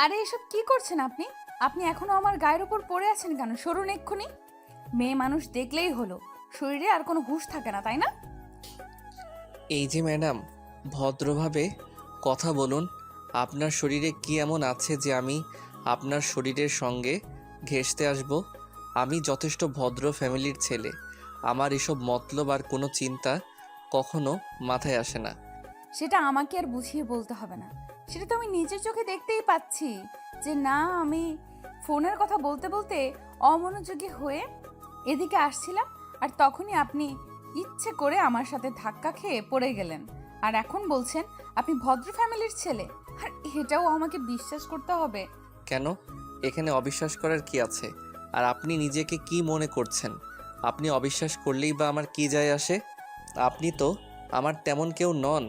আরে এসব কি করছেন আপনি? আপনি এখনো আমার গায়ের উপর পড়ে আছেন কেন? সরুন এক্ষুনি। মেয়ে মানুষ দেখলেই হলো, শরীরে আর কোনো হুঁশ থাকে না, তাই না? এই যে ম্যাডাম, ভদ্রভাবে কথা বলুন। আপনার শরীরে কি এমন আছে যে আমি আপনার শরীরের সঙ্গে ঘেঁষতে আসব? আমি যথেষ্ট ভদ্র ফ্যামিলির ছেলে। আমার এসব মতলব আর কোনো চিন্তা কখনো মাথায় আসে না। সেটা আমাকে আর বুঝিয়ে বলতে হবে না। সেটা তো আমি নিজের চোখে দেখতেই পাচ্ছি যে না, আমি ফোনের কথা বলতে বলতে অমনোযোগী হয়ে এদিকে আসছিলাম, আর তখনই আপনি ইচ্ছে করে আমার সাথে ধাক্কা খেয়ে পড়ে গেলেন। আর এখন বলছেন আপনি ভদ্র ফ্যামিলির ছেলে। আর এটাও আমাকে বিশ্বাস করতে হবে? কেন? এখানে অবিশ্বাস করার কি আছে? আর আপনি নিজেকে কি মনে করছেন? আপনি অবিশ্বাস করলেই বা আমার কি যায় আসে? আপনি তো আমার তেমন কেউ নন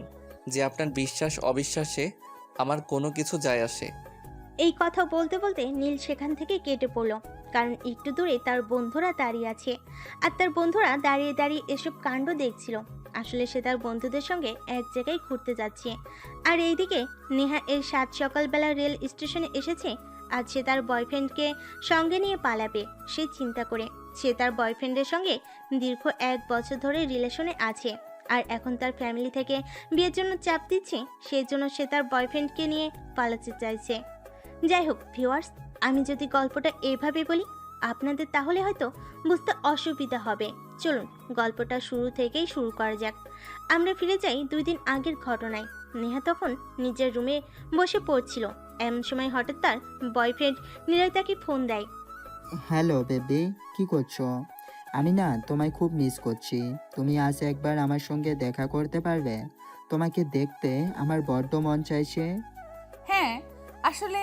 যে আপনার বিশ্বাস অবিশ্বাসে আমার কোনো কিছু যায় আসে। এই কথা বলতে বলতে নীল সেখান থেকে কেটে পড়ল। কারণ একটু দূরে তার বন্ধুরা দাঁড়িয়ে আছে, আর তার বন্ধুরা দাঁড়িয়ে দাঁড়িয়ে এসব কাণ্ড দেখছিল। আসলে সে তার বন্ধুদের সঙ্গে এক জায়গায় ঘুরতে যাচ্ছে। আর এইদিকে নেহা এই সাত সকালবেলা রেল স্টেশনে এসেছে। আজ সে তার বয়ফ্রেন্ডকে সঙ্গে নিয়ে পালাবে সে চিন্তা করে। সে তার বয়ফ্রেন্ডের সঙ্গে দীর্ঘ 1 বছর ধরে রিলেশনে আছে, আর এখন তার ফ্যামিলি থেকে বিয়ের জন্য চাপ দিচ্ছে। সেই জন্য সে তার বয়ফ্রেন্ডকে নিয়ে পালাতে চাইছে। যাই হোক ভিউয়ার্স, আমি যদি গল্পটা এইভাবে বলি আপনাদের তাহলে হয়তো বুঝতে অসুবিধা হবে। চলুন গল্পটা শুরু থেকেই শুরু করা যাক। আমরা ফিরে যাই 2 দিন আগের ঘটনায়। নেহা তখন নিজের রুমে বসে পড়ছিল। এমন সময় হঠাৎ তার বয়ফ্রেন্ড নিলয় তাকে ফোন দেয়। হ্যালো বেবি, কি করছো? আমি না তোমায় খুব মিস করছি। তুমি আজ একবার আমার সঙ্গে দেখা করতে পারবে? তোমাকে দেখতে আমার বড্ড মন চাইছে। হ্যাঁ, আসলে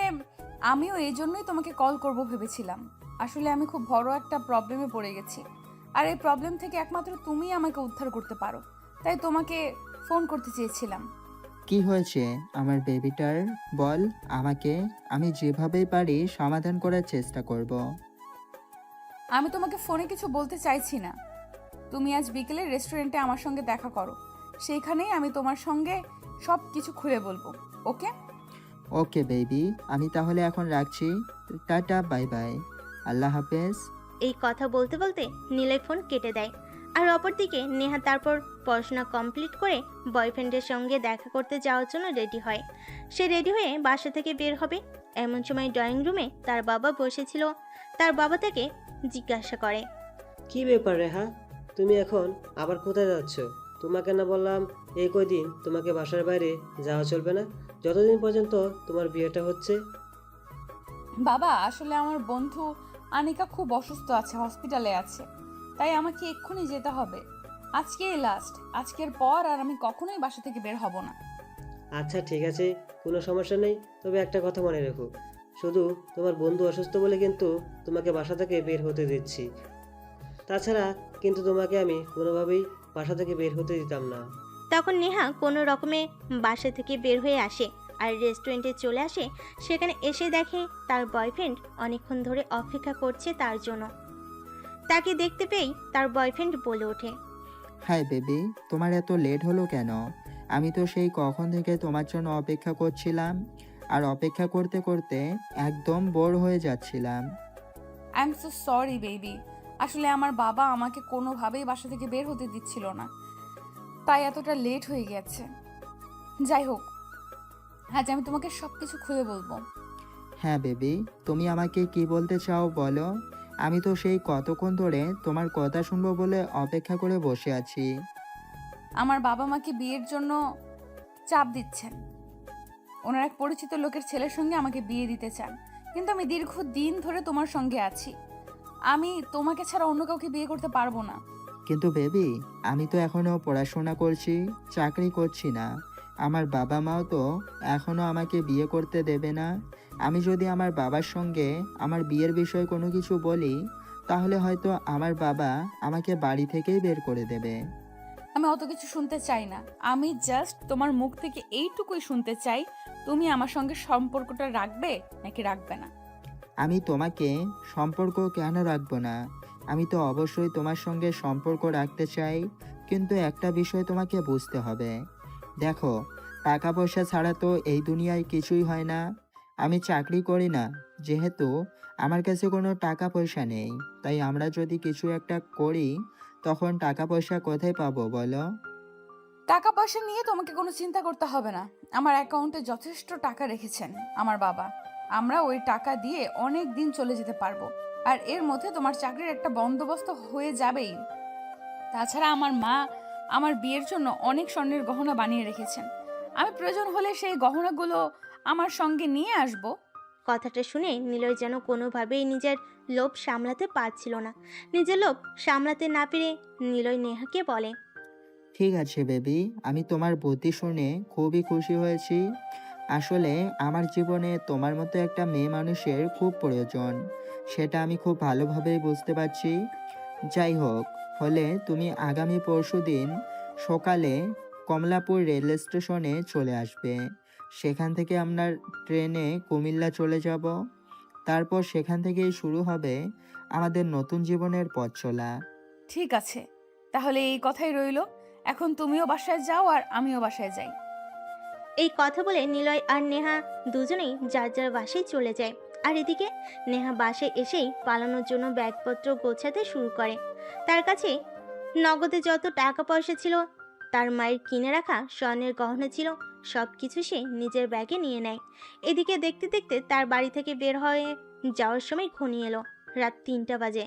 আমিও এই জন্যই তোমাকে কল করব ভেবেছিলাম। আসলে আমি খুব বড় একটা প্রবলেমে পড়ে গেছি, আর এই প্রবলেম থেকে একমাত্র তুমিই আমাকে উদ্ধার করতে পারো। তাই তোমাকে ফোন করতে চেয়েছিলাম। কি হয়েছে আমার বেবিটার? বল আমাকে, আমি যেভাবেই পারি সমাধান করার চেষ্টা করব। আমি তোমাকে ফোনে কিছু বলতে চাইছি না। তুমি আজ বিকেলে রেস্টুরেন্টে আমার সঙ্গে দেখা করো। সেইখানেই আমি তোমার সঙ্গে সব কিছু খুলে বলবো। ওকে? ওকে বেবি, আমি তাহলে এখন রাখছি। টাটা, বাই বাই, আল্লাহ হাফেজ। এই কথা বলতে বলতে নিলয় ফোন কেটে দেয়। আর অপরদিকে নেহা তারপর পড়াশোনা কমপ্লিট করে বয়ফ্রেন্ডের সঙ্গে দেখা করতে যাওয়ার জন্য রেডি হয়। সে রেডি হয়ে বাসা থেকে বের হবে। এমন সময় ড্রয়িং রুমে তার বাবা বসেছিল। তার বাবা তাকে জিজ্ঞাসা করে। কি ব্যাপার রেহা, তুমি এখন আবার কোথায় যাচ্ছ? তোমাকে না বললাম এই কয়দিন তোমাকে বাসার বাইরে যাওয়া চলবে না, যতদিন পর্যন্ত তোমার বিয়েটা হচ্ছে। বাবা, আসলে আমার বন্ধু আনিকা খুব অসুস্থ আছে, হসপিটালে আছে। তাই আমাকে এক্ষুনি যেতে হবে। আজকেই লাস্ট। আজকের পর আর আমি কখনোই বাসা থেকে বের হব না। আচ্ছা ঠিক আছে, কোনো সমস্যা নেই। তবে একটা কথা মনে রেখো, শুধু তোমার বন্ধু অসুস্থ বলে কিন্তু তোমাকে বাসা থেকে বের হতে দিচ্ছি। তাছাড়া কিন্তু তোমাকে আমি কোনোভাবেই বাসা থেকে বের হতে দিতাম না। তখন নেহা কোনো রকমে বাসা থেকে বের হয়ে আসে আর রেস্টুরেন্টে চলে আসে। সেখানে এসে দেখে তার বয়ফ্রেন্ড অনেকক্ষণ ধরে অপেক্ষা করছে তার জন্য। তাকে দেখতে পেয়েই তার বয়ফ্রেন্ড বলে ওঠে। হাই বেবি, তোমার এত লেট হলো কেন? আমি তো সেই কখন থেকে তোমার জন্য অপেক্ষা করছিলাম, আর অপেক্ষা করতে করতে একদম বোর হয়ে যাচ্ছিলাম। I am so sorry baby. আসলে আমার বাবা আমাকে কোনোভাবেই বাসা থেকে বের হতে দিচ্ছিল না, তাই এতটা লেট হয়ে গেছে। যাই হোক, আজ আমি তোমাকে সব কিছু খুলে বলবো। হ্যাঁ বেবি, তুমি আমাকে কি বলতে চাও বলো। আমি তো সেই কতক্ষণ ধরে তোমার কথা শুনবো বলে অপেক্ষা করে বসে আছি। আমার বাবা মাকে বিয়ের জন্য চাপ দিচ্ছেন। ওনার এক পরিচিত লোকের ছেলের সঙ্গে আমাকে বিয়ে দিতে চান, কিন্তু আমি দীর্ঘদিন ধরে তোমার সঙ্গে আছি। আমি তোমাকে ছাড়া অন্য কাউকে বিয়ে করতে পারবো না। কিন্তু বেবি, আমি তো এখনো পড়াশোনা করছি, চাকরি করছি না। আমার বাবা মাও তো এখনো আমাকে বিয়ে করতে দেবে না। আমি যদি আমার বাবার সঙ্গে আমার বিয়ের বিষয়ে কোনো কিছু বলি, তাহলে হয়তো আমার বাবা আমাকে বাড়ি থেকেই বের করে দেবে। আমি অত কিছু শুনতে চাই না। আমি জাস্ট তোমার মুখ থেকে এইটুকুই শুনতে চাই, তুমি আমার সঙ্গে সম্পর্কটা রাখবে নাকি রাখবে না। আমি তোমাকে সম্পর্ক কেন রাখবো না? আমি তো অবশ্যই তোমার সঙ্গে সম্পর্ক রাখতে চাই, কিন্তু একটা বিষয় তোমাকে বুঝতে হবে। দেখো, টাকা পয়সা ছাড়া তো এই দুনিয়ায় কিছুই হয় না। আমি চাকরি করি না, যেহেতু আমার কাছে কোনো টাকা পয়সা নেই, তাই আমরা যদি কিছু একটা করি তখন টাকা পয়সা কোথায় পাবো বলো? টাকা পয়সা নিয়ে তোমাকে কোনো চিন্তা করতে হবে না। আমার অ্যাকাউন্টে যথেষ্ট টাকা রেখেছেন আমার বাবা। আমরা ওই টাকা দিয়ে অনেক দিন চলে যেতে পারবো। আর এর মধ্যে তোমার চাকরির একটা বন্দোবস্ত হয়ে যাবেই। তাছাড়া আমার মা আমার বিয়ের জন্য অনেক স্বর্ণের গহনা বানিয়ে রেখেছেন। আমি প্রয়োজন হলে সেই গহনাগুলো আমার সঙ্গে নিয়ে আসব। কথাটা শুনে নিলয় যেন কোনোভাবেই নিজের লোভ সামলাতে পারছিল না। নিজের লোভ সামলাতে না পেরে নিলয় নেহাকে বলে, ঠিক আছে বেবি, আমি তোমার বুদ্ধি শুনে খুবই খুশি হয়েছি। আসলে আমার জীবনে তোমার মতো একটা মেয়ে মানুষের খুব প্রয়োজন, সেটা আমি খুব ভালোভাবেই বুঝতে পারছি। যাই হোক, হলে তুমি আগামী পরশুদিন সকালে কমলাপুর রেল স্টেশনে চলে আসবে। সেখান থেকে আমরা ট্রেনে কুমিল্লা চলে যাব। তারপর সেখান থেকেই শুরু হবে আমাদের নতুন জীবনের পথ চলা। ঠিক আছে, তাহলে এই কথাই রইলো। এখন তুমিও বাসায় যাও আর আমিও বাসায় যাই। এই কথা বলে নিলয় আর নেহা দুজনেই যার যার বাসায় চলে যায়। আর এদিকে নেহা বাসায় এসেই পালানোর জন্য ব্যাগপত্র গোছাতে শুরু করে। তার কাছে নগদে যত টাকা পয়সা ছিল, তার মায়ের কিনে রাখা স্বর্ণের গহনা ছিল, সব কিছু সে নিজের ব্যাগে নিয়ে নেয়। এদিকে দেখতে দেখতে তার বাড়ি থেকে বের হয়ে যাওয়ার সময় ঘনিয়ে এলো রাত 3টা বাজে।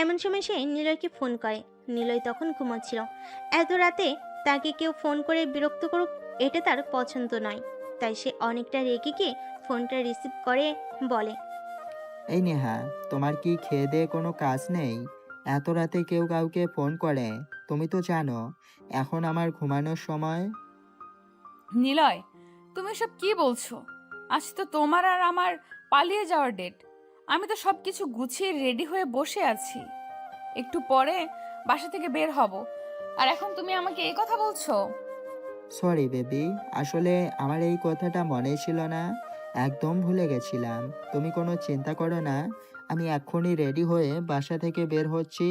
এমন সময় সে নিলয়কে ফোন করে। নিলয় তখন ঘুমাচ্ছিল। এত রাতে তাকে কেউ ফোন করে বিরক্ত করুক, এটা তার পছন্দ নয়। তাই সে অনেকটা রেগে গিয়ে ফোনটা রিসিভ করে বলে, এই নেহা, তোমার কি খেয়ে দেয়ে কোনো কাজ নেই? এত রাতে কেউ কাউকে ফোন করে? তুমি তো জানো এখন আমার ঘুমানোর সময়। নিলয়, তুমি সব কি বলছো? আজ তো তোমার আর আমার পালিয়ে যাওয়ার ডেট। আমি তো সব কিছু গুছিয়ে রেডি হয়ে বসে আছি। একটু পরে বাসা থেকে বের হব, আর এখন তুমি আমাকে এই কথা বলছো? সরি বেবি, আসলে আমার এই কথাটা মনে ছিল না, একদম ভুলে গেছিলাম। তুমি কোনো চিন্তা করো না, আমি এক্ষুনি রেডি হয়ে বাসা থেকে বের হচ্ছি।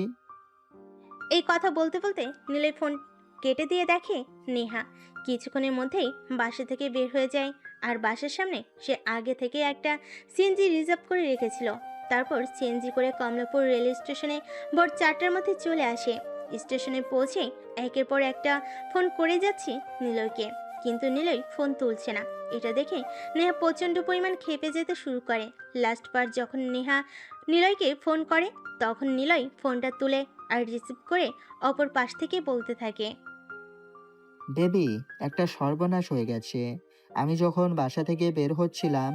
এই কথা বলতে বলতে নিলয় ফোন কেটে দিয়ে দেখে নেহা কিছুক্ষণের মধ্যেই বাসা থেকে বের হয়ে যায়। আর বাসার সামনে সে আগে থেকে একটা সিএনজি রিজার্ভ করে রেখেছিল। তারপর সিএনজি করে কমলাপুর রেল স্টেশনে ভোর 4টার মধ্যে চলে আসে। স্টেশনে পৌঁছে একের পর একটা ফোন করে যাচ্ছে নিলয়কে, কিন্তু নিলয় ফোন তুলছে না। এটা দেখে নেহা প্রচণ্ড পরিমাণ ক্ষেপে যেতে শুরু করে। লাস্ট বার যখন নেহা নিলয়কে ফোন করে, তখন নিলয় ফোনটা তুলে আর রিসিভ করে অপর পাশ থেকে বলতে থাকে, বেবি, একটা সর্বনাশ হয়ে গেছে। আমি যখন বাসা থেকে বের হচ্ছিলাম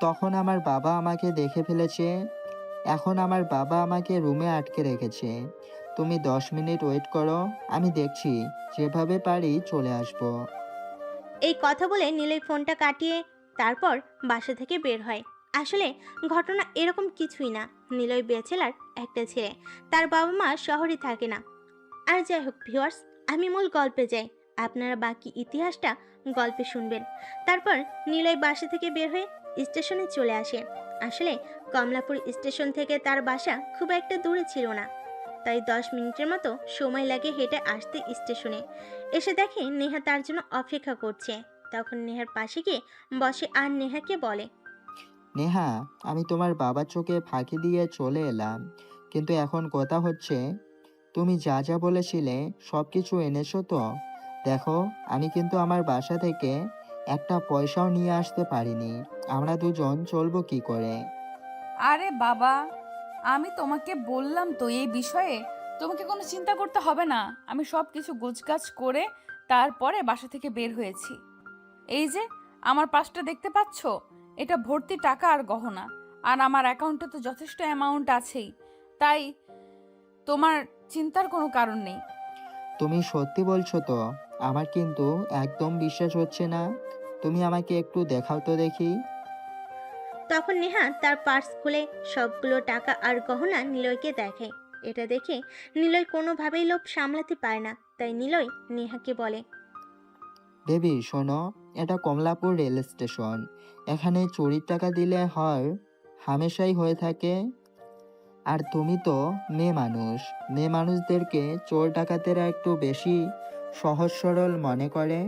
তখন আমার বাবা আমাকে দেখে ফেলেছে। এখন আমার বাবা আমাকে রুমে আটকে রেখেছে। তুমি 10 মিনিট ওয়েট করো, আমি দেখছি, যেভাবে পারি চলে আসবো। এই কথা বলে নিলয় ফোনটা কাটিয়ে তারপর বাসা থেকে বের হয়। আসলে ঘটনা এরকম কিছুই না। নিলয় ব্যাচেলার একটা ছেলে, তার বাবা মা শহরে থাকে না। আর যাই হোক ভিউয়ার্স, আমি মূল গল্পে যাই, আপনারা বাকি ইতিহাসটা গল্পে শুনবেন। তারপর নিলয় বাসা থেকে বের হয়ে স্টেশনে চলে আসে। আসলে কমলাপুর স্টেশন থেকে তার বাসা খুব একটা দূরে ছিল না, তাই 10 মিনিটের মতো সময় লাগে হেঁটে আসতে স্টেশনে। এসে দেখে নেহা তার জন্য অপেক্ষা করছে। তখন নেহার পাশে গিয়ে বসে আর নেহাকে বলে, নেহা, আমি তোমার বাবার চোখে ফাঁকি দিয়ে চলে এলাম, কিন্তু এখন কথা হচ্ছে, তুমি যা যা বলেছিলে সব কিছু এনেছো তো? দেখো, আমি কিন্তু আমার বাসা থেকে একটা পয়সাও নিয়ে আসতে পারিনি। আমরা দুজন চলবো কি করে? আরে বাবা, আমি তোমাকে বললাম তো এই বিষয়ে তোমাকে কোনো চিন্তা করতে হবে না। আমি সব কিছু গোছগাছ করে তারপরে বাসা থেকে বের হয়েছি। এই যে আমার পাসটা দেখতে পাচ্ছো, এটা ভর্তি টাকা আর গহনা। আর আমার অ্যাকাউন্টে তো যথেষ্ট অ্যামাউন্ট আছেই, তাই তোমার চিন্তার কোনো কারণ নেই। তুমি সত্যি বলছো তো? আমার কিন্তু একদম বিশ্বাস হচ্ছে না। তুমি আমাকে একটু দেখাও তো দেখি। তখন নেহা তার পার্স খুলে সবগুলো টাকা আর গহনা নিলয়কে দেখে। এটা দেখে নিলয় কোনোভাবেই লোভ সামলাতে পারে না, তাই নিলয় নেহাকে বলে, বেবি শোনো, এটা কমলাপুর রেল স্টেশন। এখানে চুরির টাকা দিলে হয় হামেশাই হয়ে থাকে। আর তুমি তো মেয়ে মানুষ, মেয়ে মানুষদেরকে চোর ডাকাতেরা একটু বেশি সহজ সরল মনে করে।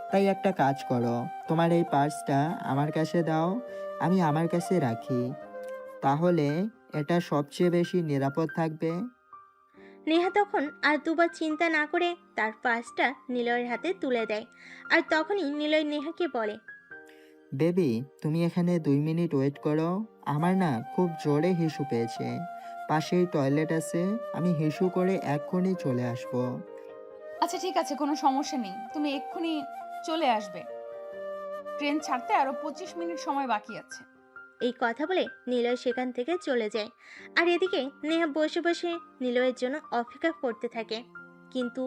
তাই একটা কাজ করো, তোমার এই পার্সটা আমার কাছে দাও, আমি আমার কাছে রাখি। তাহলে এটা সবচেয়ে বেশি নিরাপদ থাকবে। নেহা তখন আর দুবার চিন্তা না করে তার পার্সটা নিলয়ের হাতে তুলে দেয়। আর তখনই নিলয় নেহাকে বলে, বেবি, তুমি এখানে 2 মিনিট ওয়েট করো। আমার না খুব জোরে হিসু পেয়েছে। পাশেই টয়লেট আছে, আমি হিসু করে এক্ষুনি চলে আসবো। আচ্ছা ঠিক আছে, কোনো সমস্যা নেই, তুমি এক্ষুনি চলে আসবে। ট্রেন ছাড়তে আরো 25 মিনিট সময় বাকি আছে। এই কথা বলে নিলয় সেখান থেকে চলে যায়। আর এদিকে নেহা বসে বসে নিলয়ের জন্য অপেক্ষা করতে থাকে। কিন্তু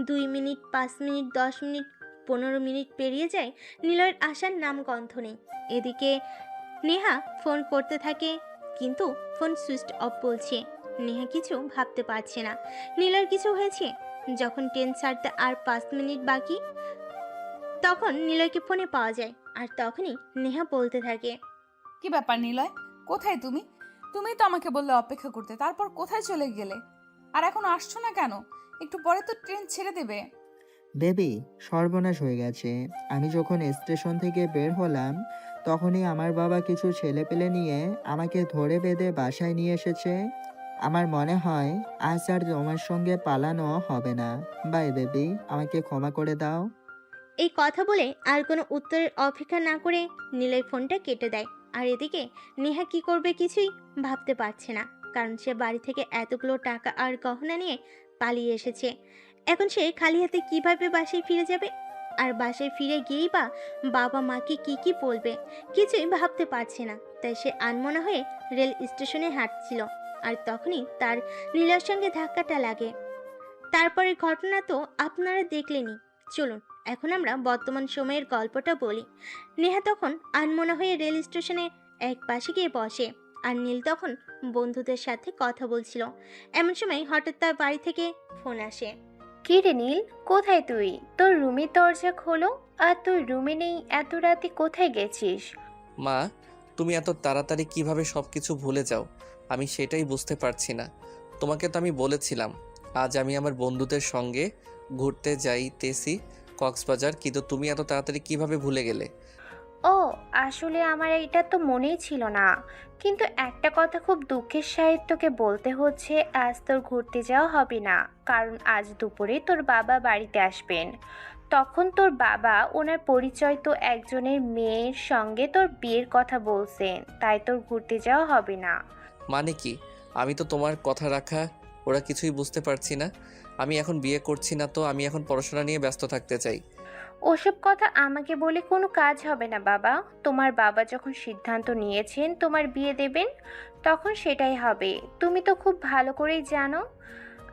2 মিনিট, 5 মিনিট, 10 মিনিট, 15 মিনিট পেরিয়ে যায়, নিলয়ের আসার নাম গন্ধ নেই। এদিকে নেহা ফোন করতে থাকে, কিন্তু ফোন সুইচ অফ বলছে। নেহা কিছু ভাবতে পারছে না নিলয়ের কিছু হয়েছে। যখন ট্রেন ছাড়তে আর 5 মিনিট বাকি, তখন নিলয়কে ফোনে পাওয়া যায়। আর তখনই নেহা বলতে থাকে, কি ব্যাপার নিলয়, কোথায় তুমি? তুমি তো আমাকে বললে অপেক্ষা করতে, তারপর কোথায় চলে গেলে? আর এখন আসছো না কেন? একটু পরে তো ট্রেন ছেড়ে দেবে। বেবি, সর্বনাশ হয়ে গেছে। আমি যখন স্টেশন থেকে বের হলাম, তখনই আমার বাবা কিছু ছেলেপেলে নিয়ে আমাকে ধরে বেঁধে বাসায় নিয়ে এসেছে। আমার মনে হয় আজ আর তোমার সঙ্গে পালানো হবে না। বাই বেবি, আমাকে ক্ষমা করে দাও। এই কথা বলে আর কোনো উত্তরের অপেক্ষা না করে নিলয় ফোনটা কেটে দেয়। আর এদিকে নেহা কি করবে কিছুই ভাবতে পারছে না, কারণ সে বাড়ি থেকে এতগুলো টাকা আর গহনা নিয়ে পালিয়ে এসেছে। এখন সে খালি হাতে কিভাবে বাসায় ফিরে যাবে? আর বাসায় ফিরে গিয়েই বা বাবা মাকে কি বলবে, কিছুই ভাবতে পারছে না। তাই সে আনমনা হয়ে রেল স্টেশনে হাঁটছিল। আর তখনই তার নীলার সঙ্গে ধাক্কাটা লাগে। তারপরের ঘটনা তো আপনারা দেখলেনই। চলুন এখন আমরা বর্তমান সময়ের গল্পটা বলি। নেহা তখন আনমনা হয়ে রেল স্টেশনে এক পাশে গিয়ে বসে। আর নীল তখন বন্ধুদের সাথে কথা বলছিল। এমন সময় হঠাৎ তার বাড়ি থেকে ফোন আসে। কি রে নীল, কোথায় তুই? তোর রুমের দরজা খোলো। আর তুই রুমে নেই, এত রাতে কোথায় গেছিস? মা, তুমি এত তাড়াতাড়ি কিভাবে সব কিছু ভুলে যাও? আমি সেটাই বুঝতে পারছি না। তোমাকে তো আমি বলেছিলাম আজ আমি আমার বন্ধুদের সঙ্গে ঘুরতে যাইতেছি কক্সবাজার, কিন্তু তুমি এত তাড়াতাড়ি কিভাবে ভুলে গেলে? ও, আসলে আমার এটা তো মনেই ছিল না। কিন্তু একটা কথা খুব দুঃখের সাথে তোকে বলতে হচ্ছে, আজ তোর ঘুরতে যাওয়া হবে না। কারণ আজ দুপুরে তোর বাবা বাড়িতে আসবেন। তখন তোর বাবা ওনার পরিচয় তো একজনের মেয়ের সঙ্গে তোর বিয়ের কথা বলছেন, তাই তোর ঘুরতে যাওয়া হবে না। মানে কি? আমি তো তোমার কথা রাখা ওরা কিছুই বুঝতে পারছি না। আমি এখন বিয়ে করছি না, তো আমি এখন পড়াশোনা নিয়ে ব্যস্ত থাকতে চাই। ওসব কথা আমাকে বলে কোনো কাজ হবে না বাবা। তোমার বাবা যখন সিদ্ধান্ত নিয়েছেন তোমার বিয়ে দেবেন, তখন সেটাই হবে। তুমি তো খুব ভালো করেই জানো।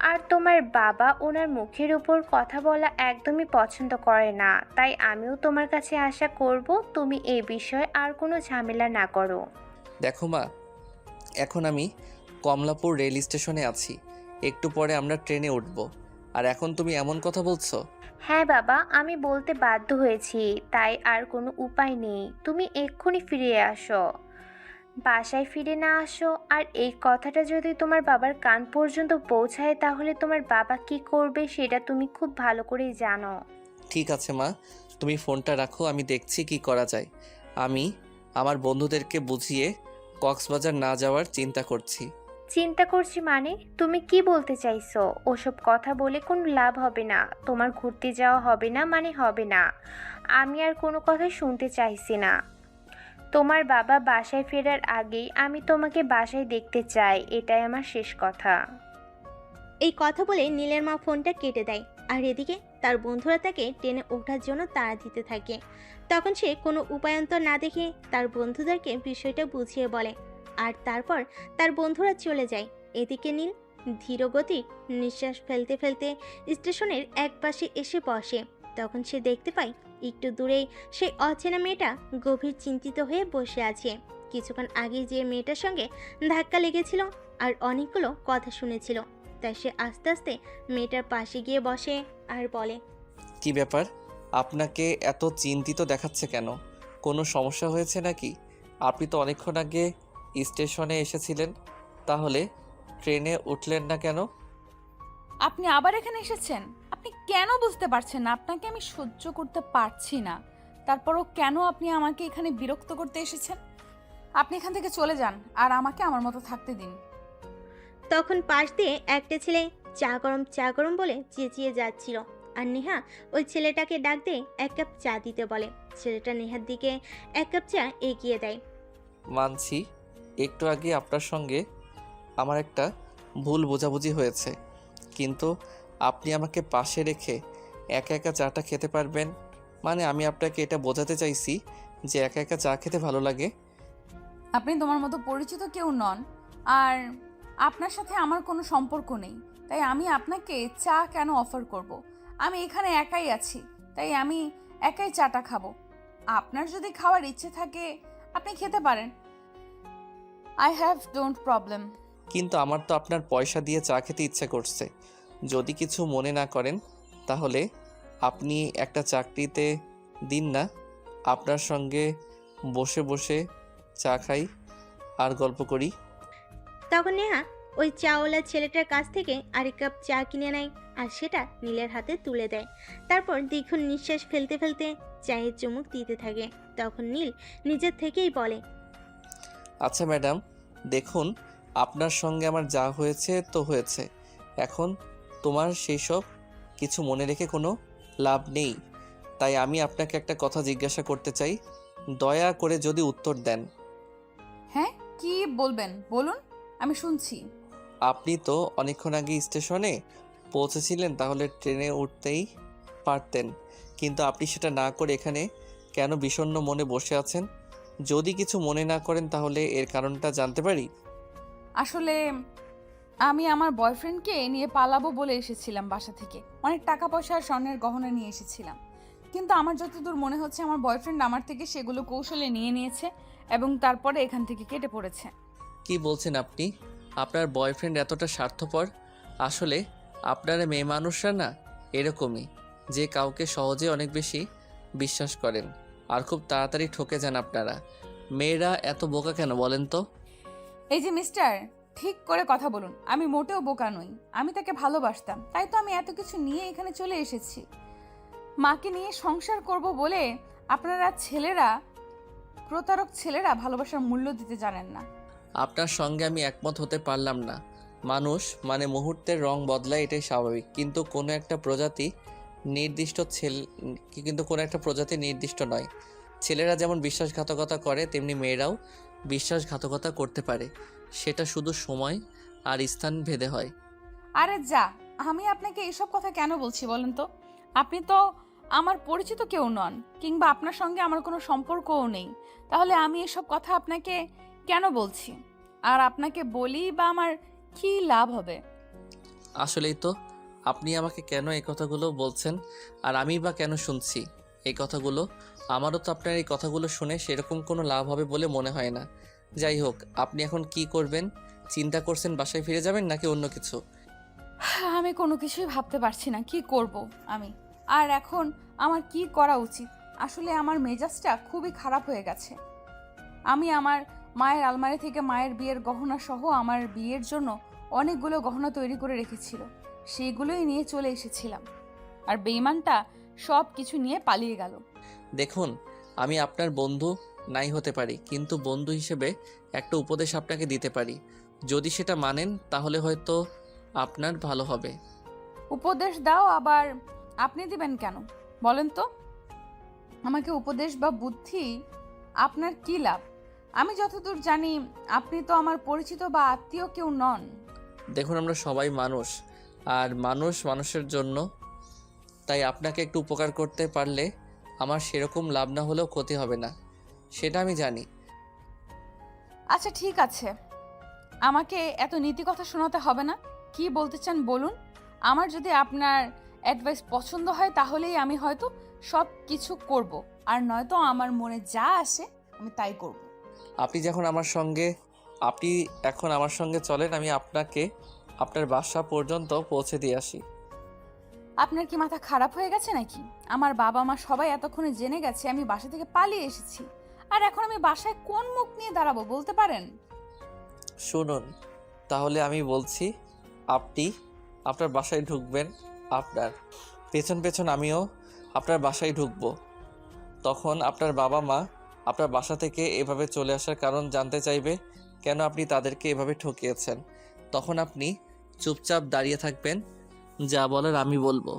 আর তোমার বাবা ওনার মুখের উপর কথা বলা একদমই পছন্দ করে না। তাই আমিও তোমার কাছে আশা করব তুমি এই বিষয়ে আর কোনো ঝামেলা না করো। দেখো মা, এখন আমি কমলাপুর রেল স্টেশনে আছি। একটু পরে আমরা ট্রেনে উঠব, আর এখন তুমি এমন কথা বলছো? হ্যাঁ বাবা, আমি বলতে বাধ্য হয়েছি, তাই আর কোনো উপায় নেই। তুমি এক্ষুনি ফিরে আসো। বাসায় ফিরে না আসো আর এই কথাটা যদি তোমার বাবার কান পর্যন্ত পৌঁছায়, তাহলে তোমার বাবা কি করবে সেটা তুমি খুব ভালো করেই জানো। ঠিক আছে মা, তুমি ফোনটা রাখো, আমি দেখছি কি করা যায়। আমি আমার বন্ধুদেরকে বুঝিয়ে কক্সবাজার না যাওয়ার চিন্তা করছি। চিন্তা করছি মানে? তুমি কি বলতে চাইছো? ওসব কথা বলে কোনো লাভ হবে না। তোমার ঘুরতে যাওয়া হবে না মানে হবে না। আমি আর কোনো কথা শুনতে চাইছি না। তোমার বাবা বাসায় ফেরার আগেই আমি তোমাকে বাসায় দেখতে চাই, এটাই আমার শেষ কথা। এই কথা বলে নীলের মা ফোনটা কেটে দেয়। আর এদিকে তার বন্ধুরা তাকে ট্রেনে ওঠার জন্য তাড়া দিতে থাকে। তখন সে কোনো উপায়ন্তর না দেখে তার বন্ধুদেরকে বিষয়টা বুঝিয়ে বলে। আর তারপর তার বন্ধুরা চলে যায়। এদিকে নীল ধীরগতির নিঃশ্বাস ফেলতে ফেলতে স্টেশনের এক পাশে এসে বসে। তখন সে দেখতে পায় একটু দূরেই সেই অচেনা মেয়েটা গভীর চিন্তিত হয়ে বসে আছে। কিছুক্ষণ আগে যে মেয়েটার সঙ্গে ধাক্কা লেগেছিল আর অনেকগুলো কথা শুনেছিল। তাই সে আস্তে আস্তে মেয়েটার পাশে গিয়ে বসে আর বলে, কি ব্যাপার, আপনাকে এত চিন্তিত দেখাচ্ছে কেন? কোনো সমস্যা হয়েছে নাকি? আপনি তো অনেকক্ষণ আগে স্টেশনে এসেছিলেন, তাহলে ট্রেনে উঠলেন না কেন? আপনি আবার এখানে এসেছেন? আপনি কেন বুঝতে পারছেন না আপনাকে আমি সহ্য করতে পারছি না? তারপরও কেন আপনি আমাকে এখানে বিরক্ত করতে এসেছেন? আপনি এখান থেকে চলে যান আর আমাকে আমার মতো থাকতে দিন। তখন পাশ দিয়ে একটা ছেলে চা গরম বলে চেঁচিয়ে যাচ্ছিল, আর নেহা ওই ছেলেটাকে ডাক দিয়ে 1 কাপ চা দিতে বলে। ছেলেটা নেহার দিকে 1 কাপ চা এগিয়ে দেয়। মানছি একটু আগে আপনার সঙ্গে আমার একটা ভুল বোঝাবুঝি হয়েছে, কিন্তু আপনি আমাকে পাশে রেখে একা একা চাটা খেতে পারবেন? মানে আমি আপনাকে এটা বোঝাতে চাইছি যে একা একা চা খেতে ভালো লাগে। আপনি তোমার মতো পরিচিত কেউ নন, আর আপনার সাথে আমার কোনো সম্পর্ক নেই, তাই আমি আপনাকে চা কেন অফার করব? আমি এখানে একাই আছি, তাই আমি একাই চাটা খাবো। আপনার যদি খাওয়ার ইচ্ছে থাকে আপনি খেতে পারেন। I have don't problem. কিন্তু আমার তো আপনার পয়সা দিয়ে চা খেতে ইচ্ছে করছে। যদি কিছু মনে না করেন তাহলে আপনি একটা চাকরিতে দিন না, আপনার সঙ্গে বসে বসে চা খাই আর গল্প করি। তখন নেহা ওই চাওয়ালা ছেলেটার কাছ থেকে আরেক কাপ চা কিনে নেয় আর সেটা নীলের হাতে তুলে দেয়। তারপর দীর্ঘ নিঃশ্বাস ফেলতে ফেলতে চায়ের চুমুক দিতে থাকে। তখন নীল নিজের থেকেই বলে, আচ্ছা ম্যাডাম, দেখুন আপনার সঙ্গে আমার যা হয়েছে তো হয়েছে, এখন তোমার সেই সব কিছু মনে রেখে কোনো লাভ নেই। তাই আমি আপনাকে একটা কথা জিজ্ঞাসা করতে চাই, দয়া করে যদি উত্তর দেন। হ্যাঁ, কি বলবেন বলুন, আমি শুনছি। আপনি তো অনেকক্ষণ আগে স্টেশনে পৌঁছেছিলেন, তাহলে ট্রেনে উঠতেই পারতেন, কিন্তু আপনি সেটা না করে এখানে কেন বিষণ্ণ মনে বসে আছেন? যদি কিছু মনে না করেন তাহলে এর কারণটা জানতে পারি? আসলে আমি আমার বয়ফ্রেন্ডকে নিয়ে পালাবো বলে এসেছিলাম বাসা থেকে। অনেক টাকা পয়সা আর স্বর্ণের গহনা নিয়ে এসেছিলাম, কিন্তু আমার যতদূর মনে হচ্ছে আমার বয়ফ্রেন্ড আমার থেকে সেগুলো কৌশলে নিয়ে নিয়েছে এবং তারপরে এখান থেকে কেটে পড়েছে। কি বলছেন আপনি? আপনার বয়ফ্রেন্ড এতটা স্বার্থপর? আসলে আপনারা মেয়ে মানুষরা না এরকমই, যে কাউকে সহজে অনেক বেশি বিশ্বাস করেন আর খুব তাড়াতাড়ি ঠকে যান আপনারা। মেয়েরা এত বোকা কেন বলেন তো? এই যে মিস্টার, ঠিক করে কথা বলুন। আমি মোটেও বোকা নই, আমি তাকে ভালোবাসতাম, তাই তো আমি এত কিছু নিয়ে এখানে চলে এসেছি। মাকে নিয়ে সংসার করব বলে আপনারা ছেলেরা, প্রতারক ছেলেরা ভালোবাসার মূল্য দিতে জানেন না। আপনার সঙ্গে আমি একমত হতে পারলাম না। মানুষ মানে মুহূর্তের রং বদলায়, এটাই স্বাভাবিক, কিন্তু কোনো একটা প্রজাতি নির্দিষ্ট নয়। ছেলেরা যেমন বিশ্বাসঘাতকতা করে তেমনি মেয়েরাও বিশ্বাসঘাতকতা করতে পারে, সেটা শুধু সময় আর স্থান ভেদে হয়। আরে যা, আমি আপনাকে এইসব কথা কেন বলছি বলেন তো? আপনি তো আমার পরিচিত কেউ নন, কিংবা আপনার সঙ্গে আমার কোনো সম্পর্কও নেই, তাহলে আমি এসব কথা আপনাকে কেন বলছি? আর আপনাকে বলি বা আমার কি লাভ হবে? আসলেই তো, আপনি আমাকে কেন এই কথাগুলো বলছেন আর আমি বা কেন শুনছি এই কথাগুলো? আমারও তো আপনার এই কথাগুলো শুনে সেরকম কোনো লাভ হবে বলে মনে হয় না। যাই হোক, আপনি এখন কি করবেন চিন্তা করছেন? বাসায় ফিরে যাবেন নাকি অন্য কিছু? আমি কোনো কিছুই ভাবতে পারছি না, কি করব আমি। আর এখন আমার কি করা উচিত? আসলে আমার মেজাজটা খুবই খারাপ হয়ে গেছে। আমি আমার মায়ের আলমারি থেকে মায়ের বিয়ের গহনা সহ আমার বিয়ের জন্য অনেকগুলো গহনা তৈরি করে রেখেছিল, সেগুলোই নিয়ে চলে এসেছিলাম, আর বেঈমানটা সব কিছু নিয়ে পালিয়ে গেল। দেখুন, আমি আপনার বন্ধু নাই হতে পারি, কিন্তু বন্ধু হিসেবে একটা উপদেশ আপনাকে দিতে পারি। যদি সেটা মানেন তাহলে হয়তো আপনার ভালো হবে। উপদেশ দাও, আবার আপনি দিবেন কেন বলেন তো? আমাকে উপদেশ বা বুদ্ধি আপনার কি লাভ? আমি যতদূর জানি আপনি তো আমার পরিচিত বা আত্মীয় কেউ নন। দেখুন, আমরা সবাই মানুষ, আর মানুষ মানুষের জন্য, তাই আপনাকে একটু উপকার করতে পারলে আমার সেরকম লাভ না হলেও ক্ষতি হবে না, সেটা আমি জানি। আচ্ছা ঠিক আছে, আমাকে এত নীতি কথা শোনাতে হবে না। কি বলতে চান বলুন। আমার যদি আপনার অ্যাডভাইস পছন্দ হয় তাহলেই আমি হয়তো সব কিছু করব, আর নয়তো আমার মনে যা আসে আমি তাই করব। আপনি এখন আমার সঙ্গে চলেন, আমি আপনাকে আপনার বাসা পর্যন্ত পৌঁছে দিয়ে আসি। আপনার কি মাথা খারাপ হয়ে গেছে নাকি? আমার বাবা মা সবাই এতক্ষণে জেনে গেছে আমি বাসা থেকে পালিয়ে এসেছি, আর এখন আমি বাসায় কোন মুখ নিয়ে দাঁড়াবো বলতে পারেন? শুনুন, তাহলে আমি বলছি, আপনি আপনার বাসায় ঢুকবেন, আপনার পেছন পেছন আমিও আপনার বাসায় ঢুকবো। তখন আপনার বাবা মা আপনার বাসা থেকে এভাবে চলে আসার কারণ জানতে চাইবে কেন আপনি তাদেরকে এভাবে ঠকিয়েছেন। তখন আপনি চুপচাপ দাঁড়িয়ে থাকবেন, যা বলার আমি বলবো।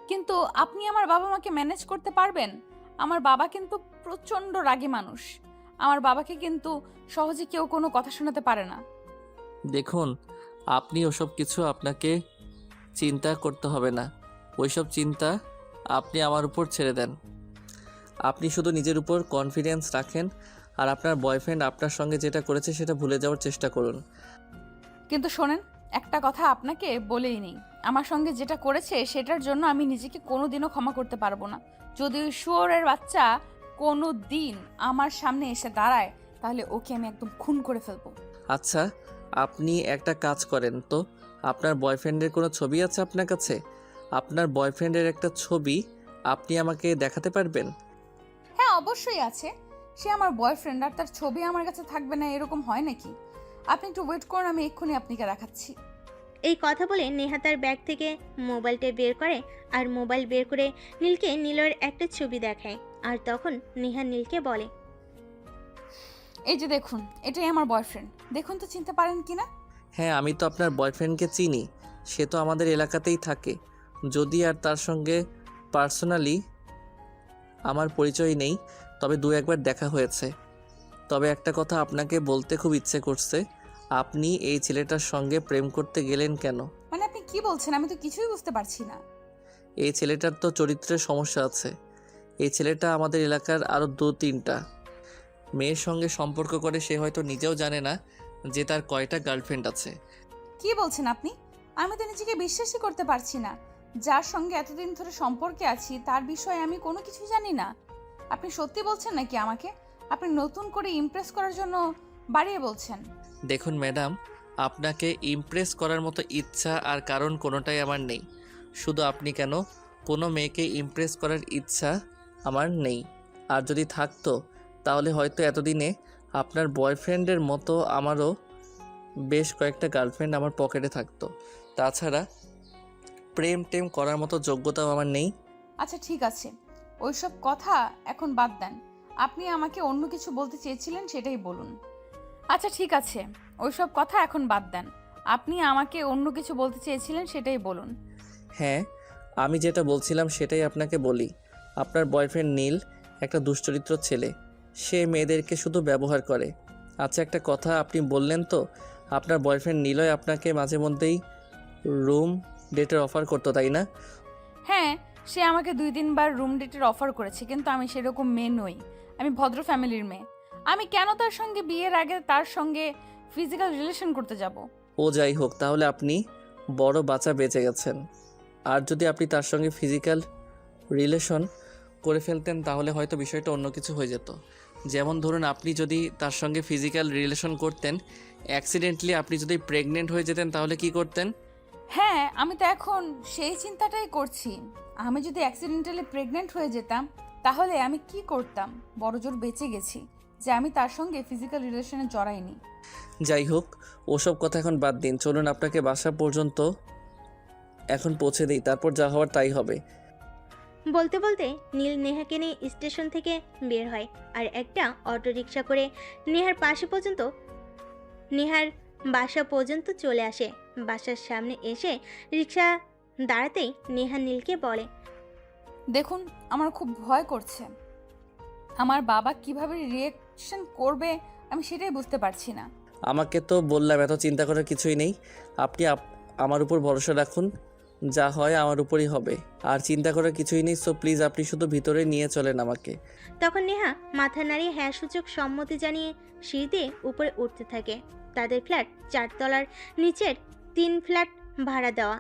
কিন্তু আপনি আমার বাবা মাকে ম্যানেজ করতে পারবেন? আমার বাবা কিন্তু প্রচণ্ড রাগী মানুষ। আমার বাবাকে কিন্তু সহজে কেউ কোনো কথা শোনাতে পারে না। দেখুন, আপনি ওসব কিছু আপনাকে চিন্তা করতে হবে না। ওইসব চিন্তা আপনি আমার উপর ছেড়ে দেন। আপনি শুধু নিজের উপর কনফিডেন্স রাখেন আর আপনার বয়ফ্রেন্ড আপনার সঙ্গে যেটা করেছে সেটা ভুলে যাওয়ার চেষ্টা করুন। কিন্তু শোনেন, একটা কথা আপনাকে বলেই নেই, আমার সঙ্গে যেটা করেছে সেটার জন্য আমি নিজেকে কোনোদিনও ক্ষমা করতে পারবো না। যদি ওই শুয়োরের বাচ্চা কোনো দিন আমার সামনে এসে দাঁড়ায়, তাহলে ওকে আমি একদম খুন করে ফেলবো। আচ্ছা, আপনি একটা কাজ করেন তো, আপনার বয়ফ্রেন্ডের কোনো ছবি আছে আপনার কাছে? আপনার বয়ফ্রেন্ডের একটা ছবি আপনি আমাকে দেখাতে পারবেন? হ্যাঁ, অবশ্যই আছে। সে আমার বয়ফ্রেন্ড আর তার ছবি আমার কাছে থাকবে না, এরকম হয় নাকি? আপনি একটু ওয়েট করুন, আমি এক্ষুনি আপনাকে দেখাচ্ছি। এই কথা বলে নেহা তার ব্যাগ থেকে মোবাইলটা বের করে আর মোবাইল বের করে নীলকে নীলয়ের একটা ছবি দেখায়। আর তখন নেহা নীলকে বলে, এই যে দেখুন, এটাই আমার বয়ফ্রেন্ড। দেখুন তো চিনতে পারেন কিনা? হ্যাঁ, আমি তো আপনার বয়ফ্রেন্ডকে চিনি। সে তো আমাদের এলাকাতেই থাকে। যদি আর তার সঙ্গে পার্সোনালি আমার পরিচয় নেই, তবে দু একবার দেখা হয়েছে। তবে একটা কথা আপনাকে বলতে খুব ইচ্ছে করছে, আপনি এই ছেলেটার সঙ্গে প্রেম করতে গেলেন কেন? মানে আপনি কি বলছেন? আমি তো কিছুই বুঝতে পারছি না। এই ছেলেটার তো চরিত্রের সমস্যা আছে। এই ছেলেটা আমাদের এলাকার আরও 2-3টা মেয়ের সঙ্গে সম্পর্ক করে। সে হয়তো নিজেও জানে না যে তার কয়টা গার্লফ্রেন্ড আছে। কি বলছেন আপনি? আমি তো নিজেকে বিশ্বাসই করতে পারছি না। যার সঙ্গে এতদিন ধরে সম্পর্কে আছি তার বিষয়ে আমি কোনো কিছুই জানি না। আপনি সত্যি বলছেন নাকি আমাকে? আপনি নতুন করে ইমপ্রেস করার জন্য বাড়িয়ে বলছেন? দেখুন ম্যাডাম, আপনাকে ইমপ্রেস করার মতো ইচ্ছা আর কারণ কোনোটাই আমার নেই। শুধু আপনি কেন, কোনো মেয়েকে ইমপ্রেস করার ইচ্ছা আমার নেই। আর যদি থাকতো তাহলে হয়তো এতদিনে আপনার বয়ফ্রেন্ডের মতো আমারও বেশ কয়েকটা গার্লফ্রেন্ড আমার পকেটে থাকতো। তাছাড়া প্রেম টেম করার মতো যোগ্যতাও আমার নেই। আচ্ছা ঠিক আছে, ওইসব কথা এখন বাদ দেন। আপনি আমাকে অন্য কিছু বলতে চেয়েছিলেন, সেটাই বলুন। আচ্ছা ঠিক আছে, ওইসব কথা এখন বাদ দেন। আপনি আমাকে অন্য কিছু বলতে চেয়েছিলেন, সেটাই বলুন। হ্যাঁ, আমি যেটা বলছিলাম সেটাই আপনাকে বলি। আপনার বয়ফ্রেন্ড নীল একটা দুশ্চরিত্র ছেলে। সে মেয়েদেরকে শুধু ব্যবহার করে। আচ্ছা একটা কথা, আপনি বললেন তো আপনার বয়ফ্রেন্ড নীলয় আপনাকে মাঝে মধ্যেই রুম ডেটের অফার করতো, তাই না? হ্যাঁ, সে আমাকে 2-3 বার রুম ডেটের অফার করেছে, কিন্তু আমি সেরকম মেয়ে নই। আমি ভদ্র ফ্যামিলির মেয়ে। আমি কেন তার সঙ্গে বিয়ের আগে তার সঙ্গে ফিজিক্যাল রিলেশন করতে যাব? ও যাই হোক, তাহলে আপনি বড় বাঁচা বেঁচে গেছেন। আর যদি আপনি তার সঙ্গে ফিজিক্যাল রিলেশন করে ফেলতেন তাহলে হয়তো বিষয়টা অন্য কিছু হয়ে যেত। যেমন ধরুন, আপনি যদি তার সঙ্গে ফিজিক্যাল রিলেশন করতেন, অ্যাক্সিডেন্টলি আপনি যদি প্রেগনেন্ট হয়ে যেতেন তাহলে কি করতেন? হ্যাঁ, আমি তো এখন সেই চিন্তাটাই করছি। আমি যদি অ্যাক্সিডেন্টালি প্রেগনেন্ট হয়ে যেতাম তাহলে আমি কি করতাম? বড়জোর বেঁচে গেছি যে আমি তার সঙ্গে ফিজিক্যাল রিলেশনে জড়াইনি। যাই হোক, ওসব কথা এখন বাদ দিন। চলুন আপনাকে বাসা পর্যন্ত এখন পৌঁছে দিই, তারপর যা হওয়ার তাই হবে। বলতে বলতে নীল নেহাকে নিয়ে স্টেশন থেকে বের হয় আর একটা অটোরিকশা করে নেহার বাসা পর্যন্ত চলে আসে। বাসার সামনে এসে রিকশা দাঁড়াতেই নেহা নীলকে বলে, দেখুন, আমার খুব ভয় করছে। আমার বাবা কিভাবে রিয়েকশন করবে আমি সেটাই বুঝতে পারছি না। আমাকে তো বললাম এত চিন্তা করার কিছুই নেই। আপনি আমার উপর ভরসা রাখুন, যা হয় আমার উপরই হবে। আর চিন্তা করার কিছুই নেই। সো প্লিজ আপনি শুধু ভিতরে নিয়ে চলেন আমাকে। তখন নেহা মাথা নাড়িয়ে হ্যাঁ সূচক সম্মতি জানিয়ে সিঁড়ি দিয়ে উপরে উঠতে থাকে। তাদের ফ্ল্যাট 4 তলার, নিচের 3 ফ্ল্যাট ভাড়া দেওয়া।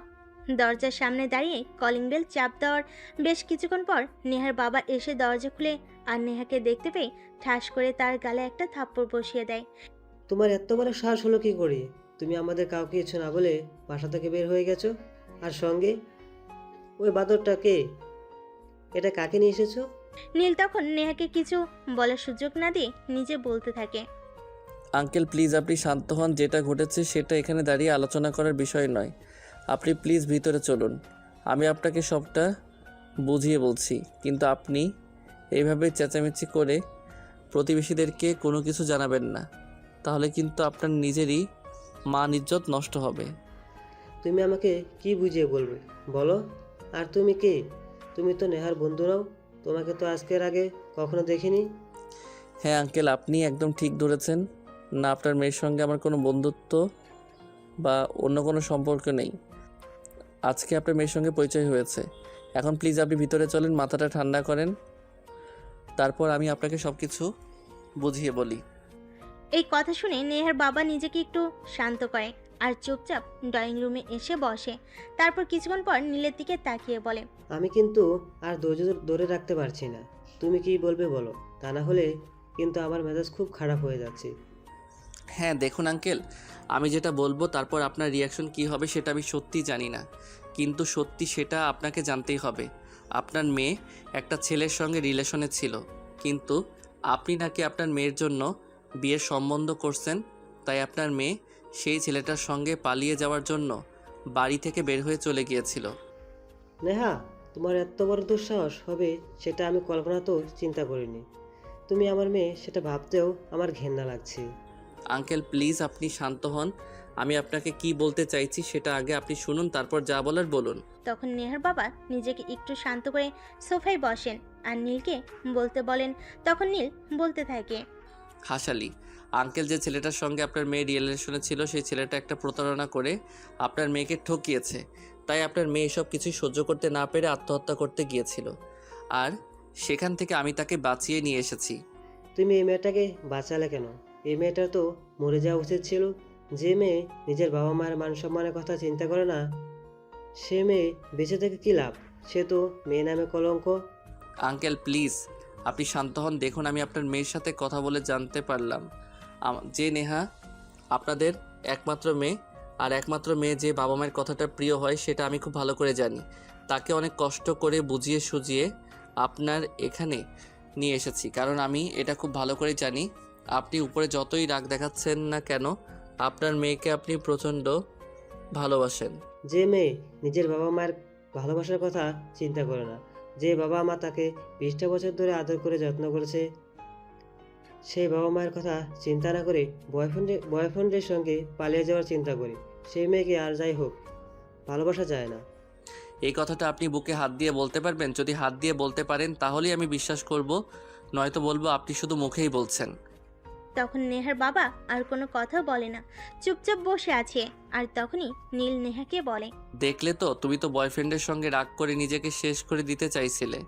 দরজার সামনে দাঁড়িয়ে কলিং বেল চাপ দেওয়ার বেশ কিছুক্ষণ পর নেহার বাবা এসে দরজা খুলে আর নেহাকে দেখতে পেয়ে ঠাস করে তার গালে একটা থাপ্পড় বসিয়ে দেয়। তোমার এত বড় সাহস হলো কি করে? তুমি আমাদের কাউকে কিছু না বলে বাসা থেকে বের হয়ে গেছো, আর সঙ্গে ওই বাদরটা কে? এটা কাকে নিয়ে এসেছো? নীল তখন নেহাকে কিছু বলার সুযোগ না দিয়ে নিজে বলতে থাকে, আঙ্কেল প্লিজ আপনি শান্ত হন। যেটা ঘটেছে সেটা এখানে দাঁড়িয়ে আলোচনা করার বিষয় নয়। আপনি প্লিজ ভিতরে চলুন, আমি আপনাকে সবটা বুঝিয়ে বলছি। কিন্তু আপনি এইভাবে চেঁচামেচি করে প্রতিবেশীদেরকে কোনো কিছু জানাবেন না, তাহলে কিন্তু আপনার নিজেরই মান ইজ্জত নষ্ট হবে। তুমি আমাকে কি বুঝিয়ে বলবে বলো? আর তুমি কে? তুমি তো নেহার বন্ধু নাও। তোমাকে তো আজকের আগে কখনো দেখিনি। হ্যাঁ আঙ্কেল, আপনি একদম ঠিক ধরেছেন। না, আপনার মেয়ের সঙ্গে আমার কোনো বন্ধুত্ব বা অন্য কোনো সম্পর্ক নেই। আজকে আপনার মেয়ের সঙ্গে পরিচয় হয়েছে। এখন প্লিজ আপনি ভিতরে চলেন, মাথাটা ঠান্ডা করেন, তারপর আমি আপনাকে সব কিছু বুঝিয়ে বলি। এই কথা শুনে নেহার বাবা নিজেকে একটু শান্ত করে আর চুপচাপ ড্রয়িং রুমে এসে বসে। তারপর কিছুক্ষণ পর নীলের দিকে তাকিয়ে বলে, আমি কিন্তু আর ধৈর্য ধরে রাখতে পারছি না। তুমি কি বলবে বলো, তা না হলে কিন্তু আমার মেজাজ খুব খারাপ হয়ে যাচ্ছে। হ্যাঁ দেখুন আঙ্কেল, আমি যেটা বলবো তারপর আপনার রিয়াকশন কী হবে সেটা আমি সত্যিই জানি না, কিন্তু সত্যি সেটা আপনাকে জানতেই হবে। আপনার মেয়ে একটা ছেলের সঙ্গে রিলেশনে ছিল, কিন্তু আপনি নাকি আপনার মেয়ের জন্য বিয়ের সম্বন্ধ করছেন, তাই আপনার মেয়ে সেই ছেলেটার সঙ্গে পালিয়ে যাওয়ার জন্য বাড়ি থেকে বের হয়ে চলে গিয়েছিল। নেহা, তোমার এত বড় দুঃসাহস হবে সেটা আমি কল্পনাতেও চিন্তা করিনি। তুমি আমার মেয়ে সেটা ভাবতেও আমার ঘেন্না লাগছে। আঙ্কেল প্লিজ আপনি শান্ত হন, আমি আপনাকে কি বলতে চাইছি সেটা আগে আপনি শুনুন, তারপর যা বলার বলুন। তখন নেহার বাবা নিজেকে একটু শান্ত করে সোফায় বসেন আর নীলকে বলতে বলেন। তখন নীল বলতে থাকে, হাসালি, আঙ্কেল যে ছেলেটার সঙ্গে আপনার মেয়ে রিলেশনে ছিল সেই ছেলেটা একটা প্রতারণা করে আপনার মেয়েকে ঠকিয়েছে, তাই আপনার মেয়ে এসব কিছুই সহ্য করতে না পেরে আত্মহত্যা করতে গিয়েছিল, আর সেখান থেকে আমি তাকে বাঁচিয়ে নিয়ে এসেছি। তুমি এই মেয়েটাকে বাঁচালে কেন? এই মেয়েটা তো মরে যাওয়া উচিত ছিল। যে মেয়ে নিজের বাবা মায়ের মান সম্মানের কথা চিন্তা করে না, সে মেয়ে বেঁচে থেকে কী লাভ? সে তো মেয়ে নামে কলঙ্ক। আঙ্কেল প্লিজ আপনি শান্ত হন। দেখুন, আমি আপনার মেয়ের সাথে কথা বলে জানতে পারলাম যে নেহা আপনাদের একমাত্র মেয়ে, আর একমাত্র মেয়ে যে বাবা মায়ের কথাটা প্রিয় হয় সেটা আমি খুব ভালো করে জানি। তাকে অনেক কষ্ট করে বুঝিয়ে সুঝিয়ে আপনার এখানে নিয়ে এসেছি, কারণ আমি এটা খুব ভালো করে জানি আপনি উপরে যতই রাগ দেখাচ্ছেন না কেন আপনার মেয়েকে আপনি প্রচণ্ড ভালোবাসেন। যে মেয়ে নিজের বাবা মায়ের ভালোবাসার কথা চিন্তা করে না, যে বাবা মা তাকে 20টা বছর ধরে আদর করে যত্ন করেছে, সেই বাবা মায়ের কথা চিন্তা না করে বয়ফ্রেন্ডের সঙ্গে পালিয়ে যাওয়ার চিন্তা করে, সেই মেয়েকে আর যাই হোক ভালোবাসা যায় না। এই কথাটা আপনি বুকে হাত দিয়ে বলতে পারবেন? যদি হাত দিয়ে বলতে পারেন তাহলেই আমি বিশ্বাস করব, নয়তো বলবো আপনি শুধু মুখেই বলছেন। তখন নেহার বাবা আর কোনো কথা বলে না, চুপচাপ বসে আছে। আর তখনই নীল নেহাকে বলে, দেখলে তো, তুমি তো বয়ফ্রেন্ডের সঙ্গে রাগ করে নিজেকে শেষ করে দিতে চাইছিলে,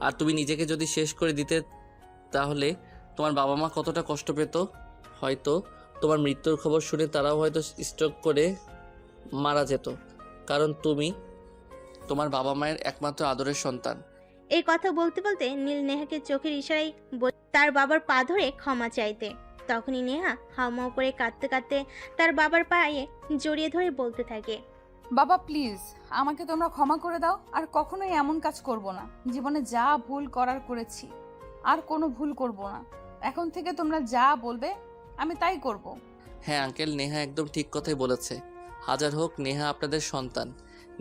আর তুমি নিজেকে যদি শেষ করে দিতে তাহলে তোমার বাবা মা কতটা কষ্ট পেত। হয়তো তোমার মৃত্যুর খবর শুনে তারাও হয়তো স্ট্রোক করে মারা যেত, কারণ তুমি তোমার বাবা মায়ের একমাত্র আদরের সন্তান। এই কথা বলতে বলতে নীল নেহাকে চোখের ইশারায় তার বাবার পা ধরে ক্ষমা চাইতে। তখনই নেহা হাউমাউ করে কাঁদতে কাঁদতে তার বাবার পায়ে জড়িয়ে ধরে বলতে থাকে, বাবা প্লিজ আমাকে তোমরা ক্ষমা করে দাও, আর কখনোই এমন কাজ করব না। জীবনে যা ভুল করার করেছি, আর কোনো ভুল করব না। এখন থেকে তোমরা যা বলবে আমি তাই করব। হ্যাঁ আঙ্কেল, নেহা একদম ঠিক কথাই বলেছে। হাজার হোক নেহা আপনাদের সন্তান।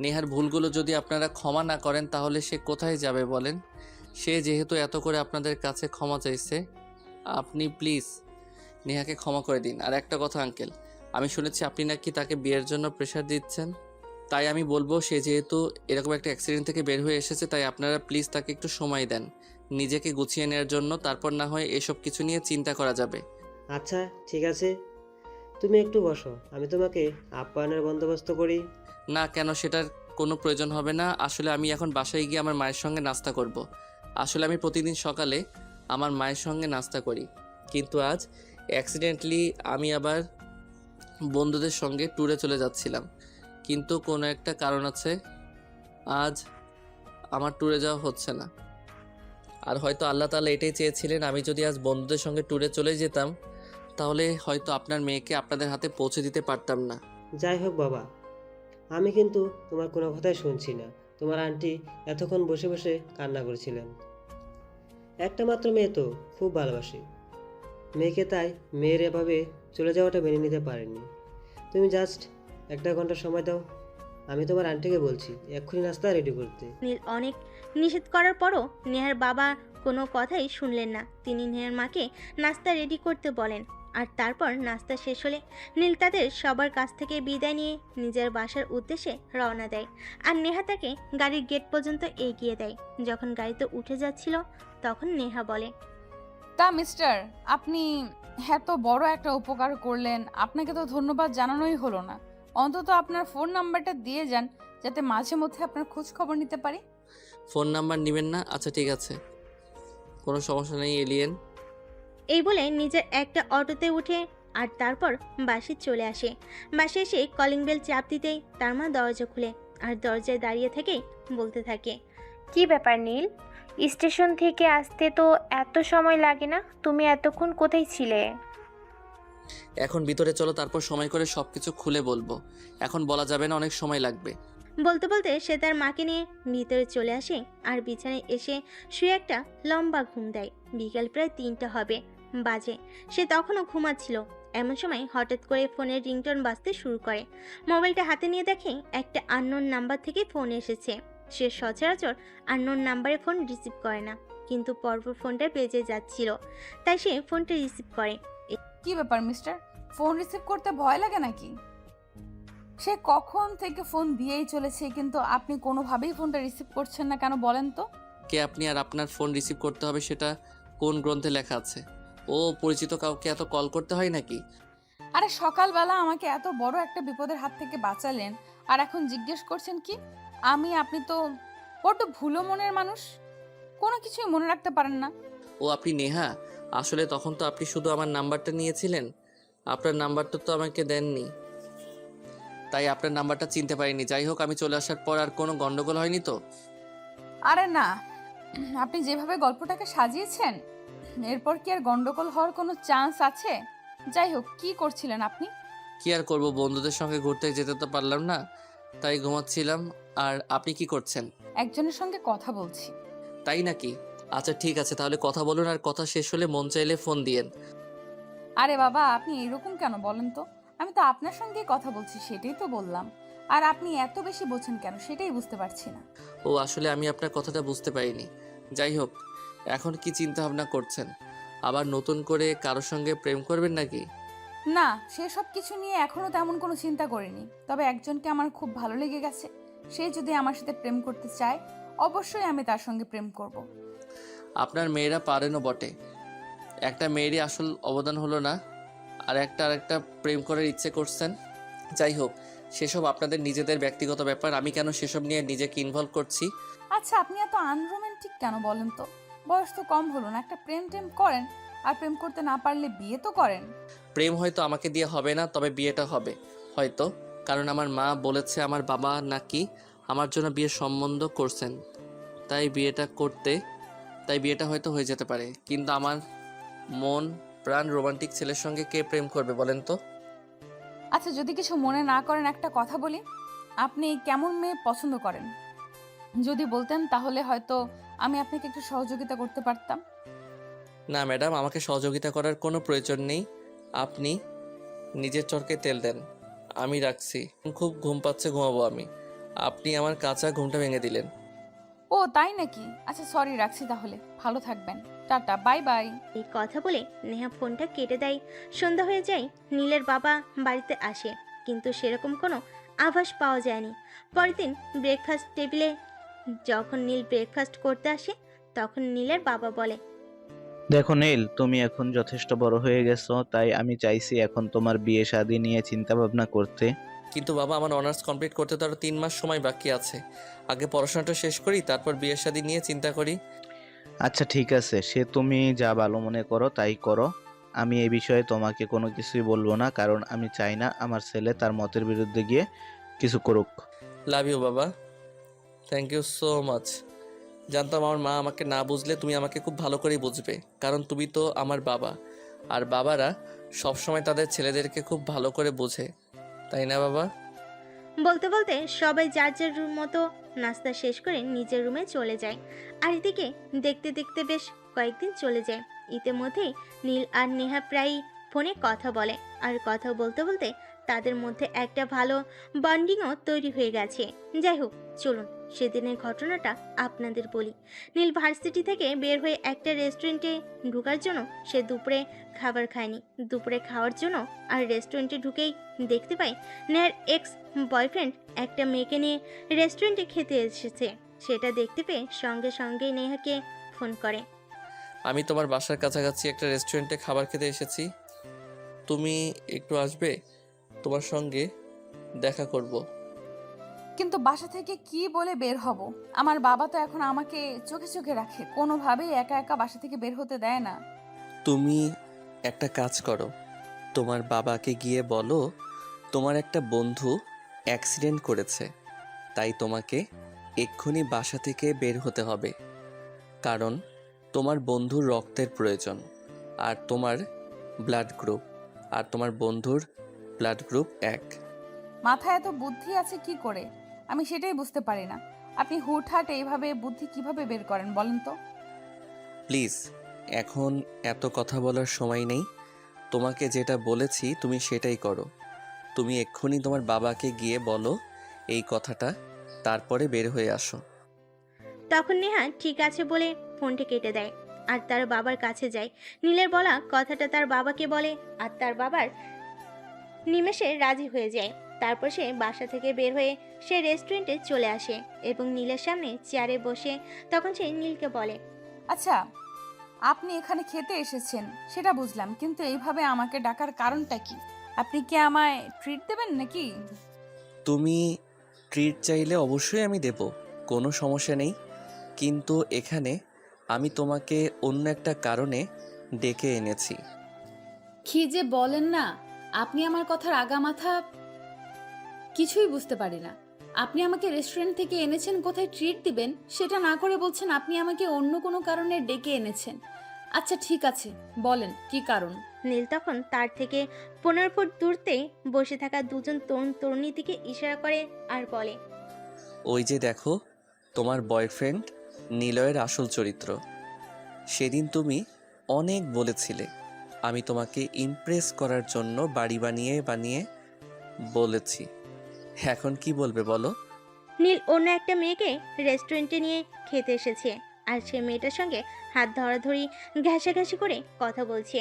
নেহার ভুলগুলো যদি আপনারা ক্ষমা না করেন তাহলে সে কোথায় যাবে বলেন? সে যেহেতু এত করে আপনাদের কাছে ক্ষমা চাইছে, আপনি প্লিজ নেহাকে ক্ষমা করে দিন। আর একটা কথা আঙ্কেল, আমি শুনেছি আপনি নাকি তাকে বিয়ের জন্য প্রেশার দিচ্ছেন, তাই আমি বলবো সে যেহেতু এরকম একটা অ্যাক্সিডেন্ট থেকে বের হয়ে এসেছে, তাই আপনারা প্লিজ তাকে একটু সময় দেন নিজেকে গুছিয়ে নেওয়ার জন্য, তারপর না হয় এসব কিছু নিয়ে চিন্তা করা যাবে। আচ্ছা ঠিক আছে, তুমি একটু বসো, আমি তোমাকে আপ্যায়নের বন্দোবস্ত করি। না কেন, সেটার কোনো প্রয়োজন হবে না। আসলে আমি এখন বাসায় গিয়ে আমার মায়ের সঙ্গে নাস্তা করব। আসলে আমি প্রতিদিন সকালে আমার মায়ের সঙ্গে নাস্তা করি, কিন্তু আজ অ্যাক্সিডেন্টলি আমি আবার বন্ধুদের সঙ্গে ট্যুরে চলে যাচ্ছিলাম, কিন্তু কোনো একটা কারণ আছে আজ আমার ট্যুরে যাওয়া হচ্ছে না। আর হয়তো আল্লাহ তাআলা এটাই চেয়েছিলেন, আমি যদি আজ বন্ধুদের সঙ্গে ট্যুরে চলে যেতাম তাহলে হয়তো আপনার মেয়েকে আপনাদের হাতে পৌঁছে দিতে পারতাম না। যাই হোক বাবা, আমি কিন্তু তোমার কোনো কথাই শুনছি না। তোমার আন্টি এতক্ষণ বসে বসে কান্না করেছিলেন। একটা মাত্র মেয়ে তো খুব ভালোবাসি মেয়েকে, তাই মেয়ের এভাবে চলে যাওয়াটা মেনে নিতে পারেনি। তুমি জাস্ট 1 ঘন্টা সময় দাও, আমি তোমার আন্টিকে বলছি এক্ষুনি নাস্তা রেডি করতে। নীল অনেক নিষেধ করার পরও নেহার বাবা কোনো কথাই শুনলেন না। তিনি নেহার মাকে নাস্তা রেডি করতে বলেন। আর তারপর নাস্তা শেষ হলে নীল তাদের সবার কাছ থেকে বিদায় নিয়ে নিজের বাসার উদ্দেশ্যে রওনা দেয়। আর নেহা তাকে গাড়ির গেট পর্যন্ত এগিয়ে দেয়। যখন গাড়িতে উঠে যাচ্ছিল তখন নেহা বলে, তা মিস্টার, আপনি এত বড় একটা উপকার করলেন, আপনাকে তো ধন্যবাদ জানানোই হলো না। অন্তত আপনার ফোন নাম্বারটা দিয়ে যান, যাতে মাঝে মধ্যে আপনার খোঁজ খবর নিতে পারি। ফোন নাম্বার নেবেন না? আচ্ছা ঠিক আছে, কোনো সমস্যা নেই এলিয়েন। এই বলে নিজের একটা অটোতে উঠে আর তারপর বাসে চলে আসে। বাসে এসে কলিং বেল চাপ দিতেই তার মা দরজা খুলে আর দরজায় দাঁড়িয়ে থেকেই বলতে থাকে, কি ব্যাপার নীল? স্টেশন থেকে আসতে তো এত সময় লাগে না? তুমি এতক্ষণ কোথায় ছিলে? এখন ভিতরে চলো, তারপর সময় করে সব কিছু খুলে বলবো। এখন বলা যাবে না, অনেক সময় লাগবে। বলতে বলতে সে তার মাকে নিয়ে ভিতরে চলে আসে আর বিছানায় এসে শুয়ে একটা লম্বা ঘুম দেয়। বিকাল প্রায় 3টা হবে বাজে। সে তখনও ঘুমাচ্ছিল। এমন সময় হঠাৎ করে ফোনের রিংটোন বাজতে শুরু করে। মোবাইলটা হাতে নিয়ে দেখে একটা আননোন নাম্বার থেকে ফোন এসেছে। সে সচরাচর আননোন নাম্বারে ফোন রিসিভ করে না, কিন্তু পরপর ফোনটা বেজে যাচ্ছিল, তাই সে ফোনটা রিসিভ করে। কি ব্যাপার মিস্টার, ফোন রিসিভ করতে ভয় লাগে নাকি? সে কখন থেকে ফোন দিয়েই চলেছে, কিন্তু আপনি কোনোভাবেই ফোনটা রিসিভ করছেন না কেন বলেন তো? কে আপনি আর আপনার ফোন রিসিভ করতে হবে সেটা কোন গ্রন্থে লেখা আছে? ও পরিচিত কাউকে এত কল করতে হয় নাকি? আরে সকালবেলা আমাকে এত বড় একটা বিপদের হাত থেকে বাঁচালেন, আর এখন জিজ্ঞেস করছেন কি? আপনি তো বড্ড ভুলো মনের মানুষ, কোনো কিছুই মনে রাখতে পারেন না। ও আপনি নেহা? আসলে তখন তো আপনি শুধু আমার নাম্বারটা নিয়েছিলেন, আপনার নাম্বারটা তো আমাকে দেননি, তাই আপনার নাম্বারটা চিনতে পারিনি। যাই হোক, আমি চলে আসার পর আর কোনো গন্ডগোল হয়নি তো? আরে না, আপনি যেভাবে গল্পটাকে সাজিয়েছেন, এরপর কি আর গন্ডগোল হওয়ার কোনো চান্স আছে? যাই হোক, কি করছিলেন আপনি? কি আর করব, বন্ধুদের সঙ্গে ঘুরতে যেতে তো পারলাম না, তাই ঘুমাচ্ছিলাম। আর আপনি কি করছেন? একজনের সঙ্গে কথা বলছি। তাই নাকি? আচ্ছা ঠিক আছে, তাহলে কথা বলুন, আর কথা শেষ হলে মন চাইলে ফোন দিয়েন। আরে বাবা, আপনি এরকম কেন বলেন তো? আমি তো আপনার সঙ্গেই কথা বলছি, সেটাই তো বললাম। আর আপনি এত বেশি বোঝেন কেন, সেটাই বুঝতে পারছি না। ও আসলে আমি আপনার কথাটা বুঝতে পারিনি। যাই হোক, এখন কি চিন্তা ভাবনা করছেন? আবার নতুন করে কারোর সঙ্গে প্রেম করবেন নাকি? না, সেসব কিছু নিয়ে এখনো তেমন কোনো চিন্তা করিনি। তবে একজনকে আমার খুব ভালো লেগে গেছে। সে যদি আমার সাথে প্রেম করতে চায়, অবশ্যই আমি তার সঙ্গে প্রেম করব। আপনার মেয়েরা পারেনও বটে, একটা মেয়েরই আসল অবদান হলো না, আর একটা প্রেম করার ইচ্ছে করছেন। যাই হোক, সেসব আপনাদের নিজেদের ব্যক্তিগত ব্যাপার, আমি কেন সেসব নিয়ে নিজেকে ইনভলভ করছি? আচ্ছা, আপনি এত আনরোমান্টিক কেন বলেন তো? বয়স তো কম হলো না, একটা প্রেম টেম করেন। আর প্রেম করতে না পারলে বিয়ে তো করেন। প্রেম হয়তো আমাকে দিয়ে হবে না, তবে বিয়েটা হবে হয়তো, কারণ আমার মা বলেছে আমার বাবা নাকি আমার জন্য বিয়ের সম্বন্ধ করছেন, তাই বিয়েটা হয়তো হয়ে যেতে পারে। কিন্তু আমার মন প্রাণ রোমান্টিক ছেলের সঙ্গে কে প্রেম করবে বলেন তো? আচ্ছা, যদি কিছু মনে না করেন একটা কথা বলি। আপনি কেমন মেয়ে পছন্দ করেন? যদি বলতেন তাহলে হয়তো আমি আপনাকে একটু সহযোগিতা করতে পারতাম। না ম্যাডাম, আমাকে সহযোগিতা করার কোনো প্রয়োজন নেই। আপনি নিজের চরকে তেল দেন। আমি রাখছি, খুব ঘুম পাচ্ছে, ঘুমাবো আমি। আপনি আমার কাঁচা ঘুমটা ভেঙে দিলেন। ও তাই নাকি? আচ্ছা সরি, রাখছি তাহলে। ভালো থাকবেন, টাটা, বাই বাই। এই কথা বলে নেহা ফোনটা কেটে দেয়। সন্ধ্যা হয়ে যায়। নীলের বাবা বাড়িতে আসে, কিন্তু সেরকম কোনো আভাস পাওয়া যায়নি। পরের দিন ব্রেকফাস্ট টেবিলে যখন নীল ব্রেকফাস্ট করতে আসে, তখন নীলের বাবা বলে, দেখো নীল, তুমি এখন যথেষ্ট বড় হয়ে গেছো, তাই আমি চাইছি এখন তোমার বিয়ে শাদী নিয়ে চিন্তা ভাবনা করতে। কিন্তু বাবা, আমার অনার্স কমপ্লিট করতে তো আরও 3 মাস সময় বাকি আছে। আগে পড়াশোনাটা শেষ করি, তারপর বিয়ের শাদী নিয়ে চিন্তা করি। আচ্ছা ঠিক আছে, সে তুমি যা ভালো মনে করো তাই করো। আমি এই বিষয়ে তোমাকে কোনো কিছুই বলবো না, কারণ আমি চাই না আমার ছেলে তার মতের বিরুদ্ধে গিয়ে কিছু করুক। লাভ ইউ বাবা, থ্যাংক ইউ সো মাচ। জানতাম আমার মা আমাকে না বুঝলে তুমি আমাকে খুব ভালো করেই বুঝবে, কারণ তুমি তো আমার বাবা, আর বাবারা সবসময় তাদের ছেলেদেরকে খুব ভালো করে বোঝে, তাই না বাবা? বলতে বলতে সবাই যার যার রুম মতো নাস্তা শেষ করে নিজের রুমে চলে যায়। আর এদিকে দেখতে দেখতে বেশ কয়েকদিন চলে যায়। ইতিমধ্যেই নীল আর নেহা প্রায়ই ফোনে কথা বলে। আর কথা বলতে বলতে তাদের মধ্যে একটা ভালো বন্ডিংও তৈরি হয়ে গেছে। যাই হোক, চলুন সেদিনের ঘটনাটা আপনাদের বলি। নীল ভার্সিটি থেকে বের হয়ে একটা রেস্টুরেন্টে ঢোকার জন্য সে দুপুরে খাবার খায়নি। দুপুরে খাওয়ার জন্য আর রেস্টুরেন্টে ঢুকেই দেখতে পাই নেহার এক্স বয়ফ্রেন্ড একটা মেয়েকে নিয়ে রেস্টুরেন্টে খেতে এসেছে। সেটা দেখতে পেয়ে সঙ্গে সঙ্গেই নেহাকে ফোন করে। আমি তোমার বাসার কাছাকাছি একটা রেস্টুরেন্টে খাবার খেতে এসেছি, তুমি একটু আসবে? তোমার সঙ্গে দেখা করব। কিন্তু বাসা থেকে কি বলে বের হব? আমার বাবা তো এখন আমাকে চোখে চোখে রাখে, কোনোভাবেই একা একা বাসা থেকে বের হতে দেয় না। তুমি একটা কাজ করো, তোমার বাবাকে গিয়ে বলো তোমার একটা বন্ধু অ্যাক্সিডেন্ট করেছে, তাই তোমাকে এক্ষুনি বাসা থেকে বের হতে হবে। কারণ তোমার বন্ধুর রক্তের প্রয়োজন, আর তোমার বন্ধুর ব্লাড গ্রুপ 1। মাথায় এত বুদ্ধি আছে কি করে, আমি সেটাই বুঝতে পারি না। আপনি হুটহাট এইভাবে বুদ্ধি কিভাবে বের করেন বলেন তো? প্লিজ, এখন এত কথা বলার সময় নেই। তোমাকে যেটা বলেছি তুমি সেটাই করো। তুমি এক্ষুনি তোমার বাবাকে গিয়ে বলো এই কথাটা, তারপরে বের হয়ে আসো। তখন নেহা ঠিক আছে বলে ফোনটা কেটে দেয় আর তার বাবার কাছে যায়। নীলের বলা কথাটা তার বাবাকে বলে আর তার বাবার নিমেষে রাজি হয়ে যায়। তারপর সে বাসা থেকে বের হয়ে সে রেস্টুরেন্টে চলে আসে এবং নীলের সামনে চেয়ারে বসে তখন সে নীলকে বলে, আচ্ছা, আপনি এখানে খেতে এসেছেন সেটা বুঝলাম, কিন্তু এইভাবে আমাকে ডাকার কারণটা কি? আপনি কি আমায় ট্রিট দেবেন নাকি? তুমি ট্রিট চাইলে অবশ্যই আমি দেব, কোনো সমস্যা নেই। কিন্তু এখানে আমি তোমাকে অন্য একটা কারণে ডেকে এনেছি। কি যে বলেন না, আপনি আমার কথার আগামাথা কিছুই বুঝতে পারি না। আপনি আমাকে রেস্টুরেন্ট থেকে এনেছেন কোথায় ট্রিট দিবেন, সেটা না করে বলছেন আপনি আমাকে অন্য কোনো কারণে ডেকে এনেছেন। আচ্ছা ঠিক আছে, বলেন কি কারণ? নীল তখন তার থেকে 15 ফুট দূরতে বসে থাকা দুজন তরুণ তরুণীর দিকে ইশারা করে আর বলে, ওই যে দেখো, তোমার বয়ফ্রেন্ড নিলয়ের আসল চরিত্র। সেদিন তুমি অনেক বলেছিলে আমি তোমাকে ইমপ্রেস করার জন্য বাড়ি বানিয়ে বানিয়ে বলেছি। এখন কি বলবে বলো? নীল অন্য একটা মেয়েকে রেস্টুরেন্টে নিয়ে খেতে এসেছে আর সে মেয়েটার সঙ্গে হাত ধরাধরি ঘেঁষাঘেঁষি করে কথা বলছে।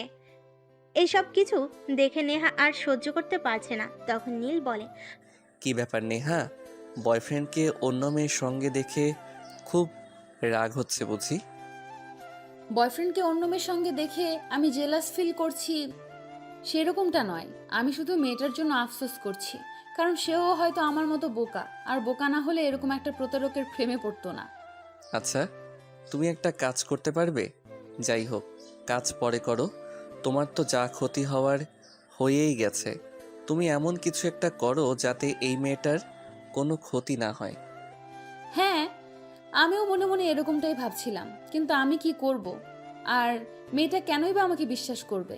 এইসব কিছু দেখে নেহা আর সহ্য করতে পারছে না। তখন নীল বলে, কি ব্যাপার নেহা, বয়ফ্রেন্ডকে অন্য মেয়ের সঙ্গে দেখে খুব রাগ হচ্ছে বুঝি? বয়ফ্রেন্ডকে অন্য মেয়ের সঙ্গে দেখে আমি জেলাস ফিল করছি সেরকমটা নয়, আমি শুধু মেয়েটার জন্য আফসোস করছি, কারণ সেও হয়তো আমার মতো বোকা, আর বোকা না হলে এরকম একটা প্রতারকের প্রেমে পড়তো না। আচ্ছা, তুমি একটা কাজ করতে পারবে? যাই হোক, কাজ পরে করো, তোমার তো যা ক্ষতি হওয়ার হয়েই গেছে। তুমি এমন কিছু একটা করো যাতে এই মেয়েটার কোনো ক্ষতি না হয়। হ্যাঁ, আমিও মনে মনে এরকমটাই ভাবছিলাম, কিন্তু আমি কি করব? আর মেয়েটা কেনই বা আমাকে বিশ্বাস করবে?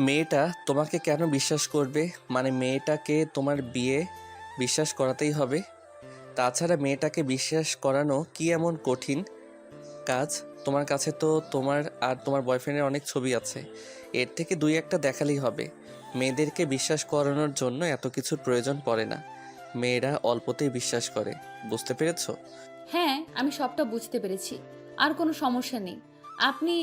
মেয়েটা তোমাকে কেন বিশ্বাস করবে? মানে মেয়েটাকে তোমার বিয়ে বিশ্বাস করাতেই হবে। তাছাড়া মেয়েটাকে বিশ্বাস করানো কি এমন কঠিন কাজ? তোমার কাছে তো তোমার আর তোমার বয়ফ্রেন্ডের অনেক ছবি আছে, এর থেকে 2-1টা দেখালেই হবে। মেয়েদেরকে বিশ্বাস করানোর জন্য এত কিছুর প্রয়োজন পড়ে না, মেয়েরা অল্পতেই বিশ্বাস করে। বুঝতে পেরেছো? হ্যাঁ, আমি সবটা বুঝতে পেরেছি, আর কোনো সমস্যা নেই। আপনি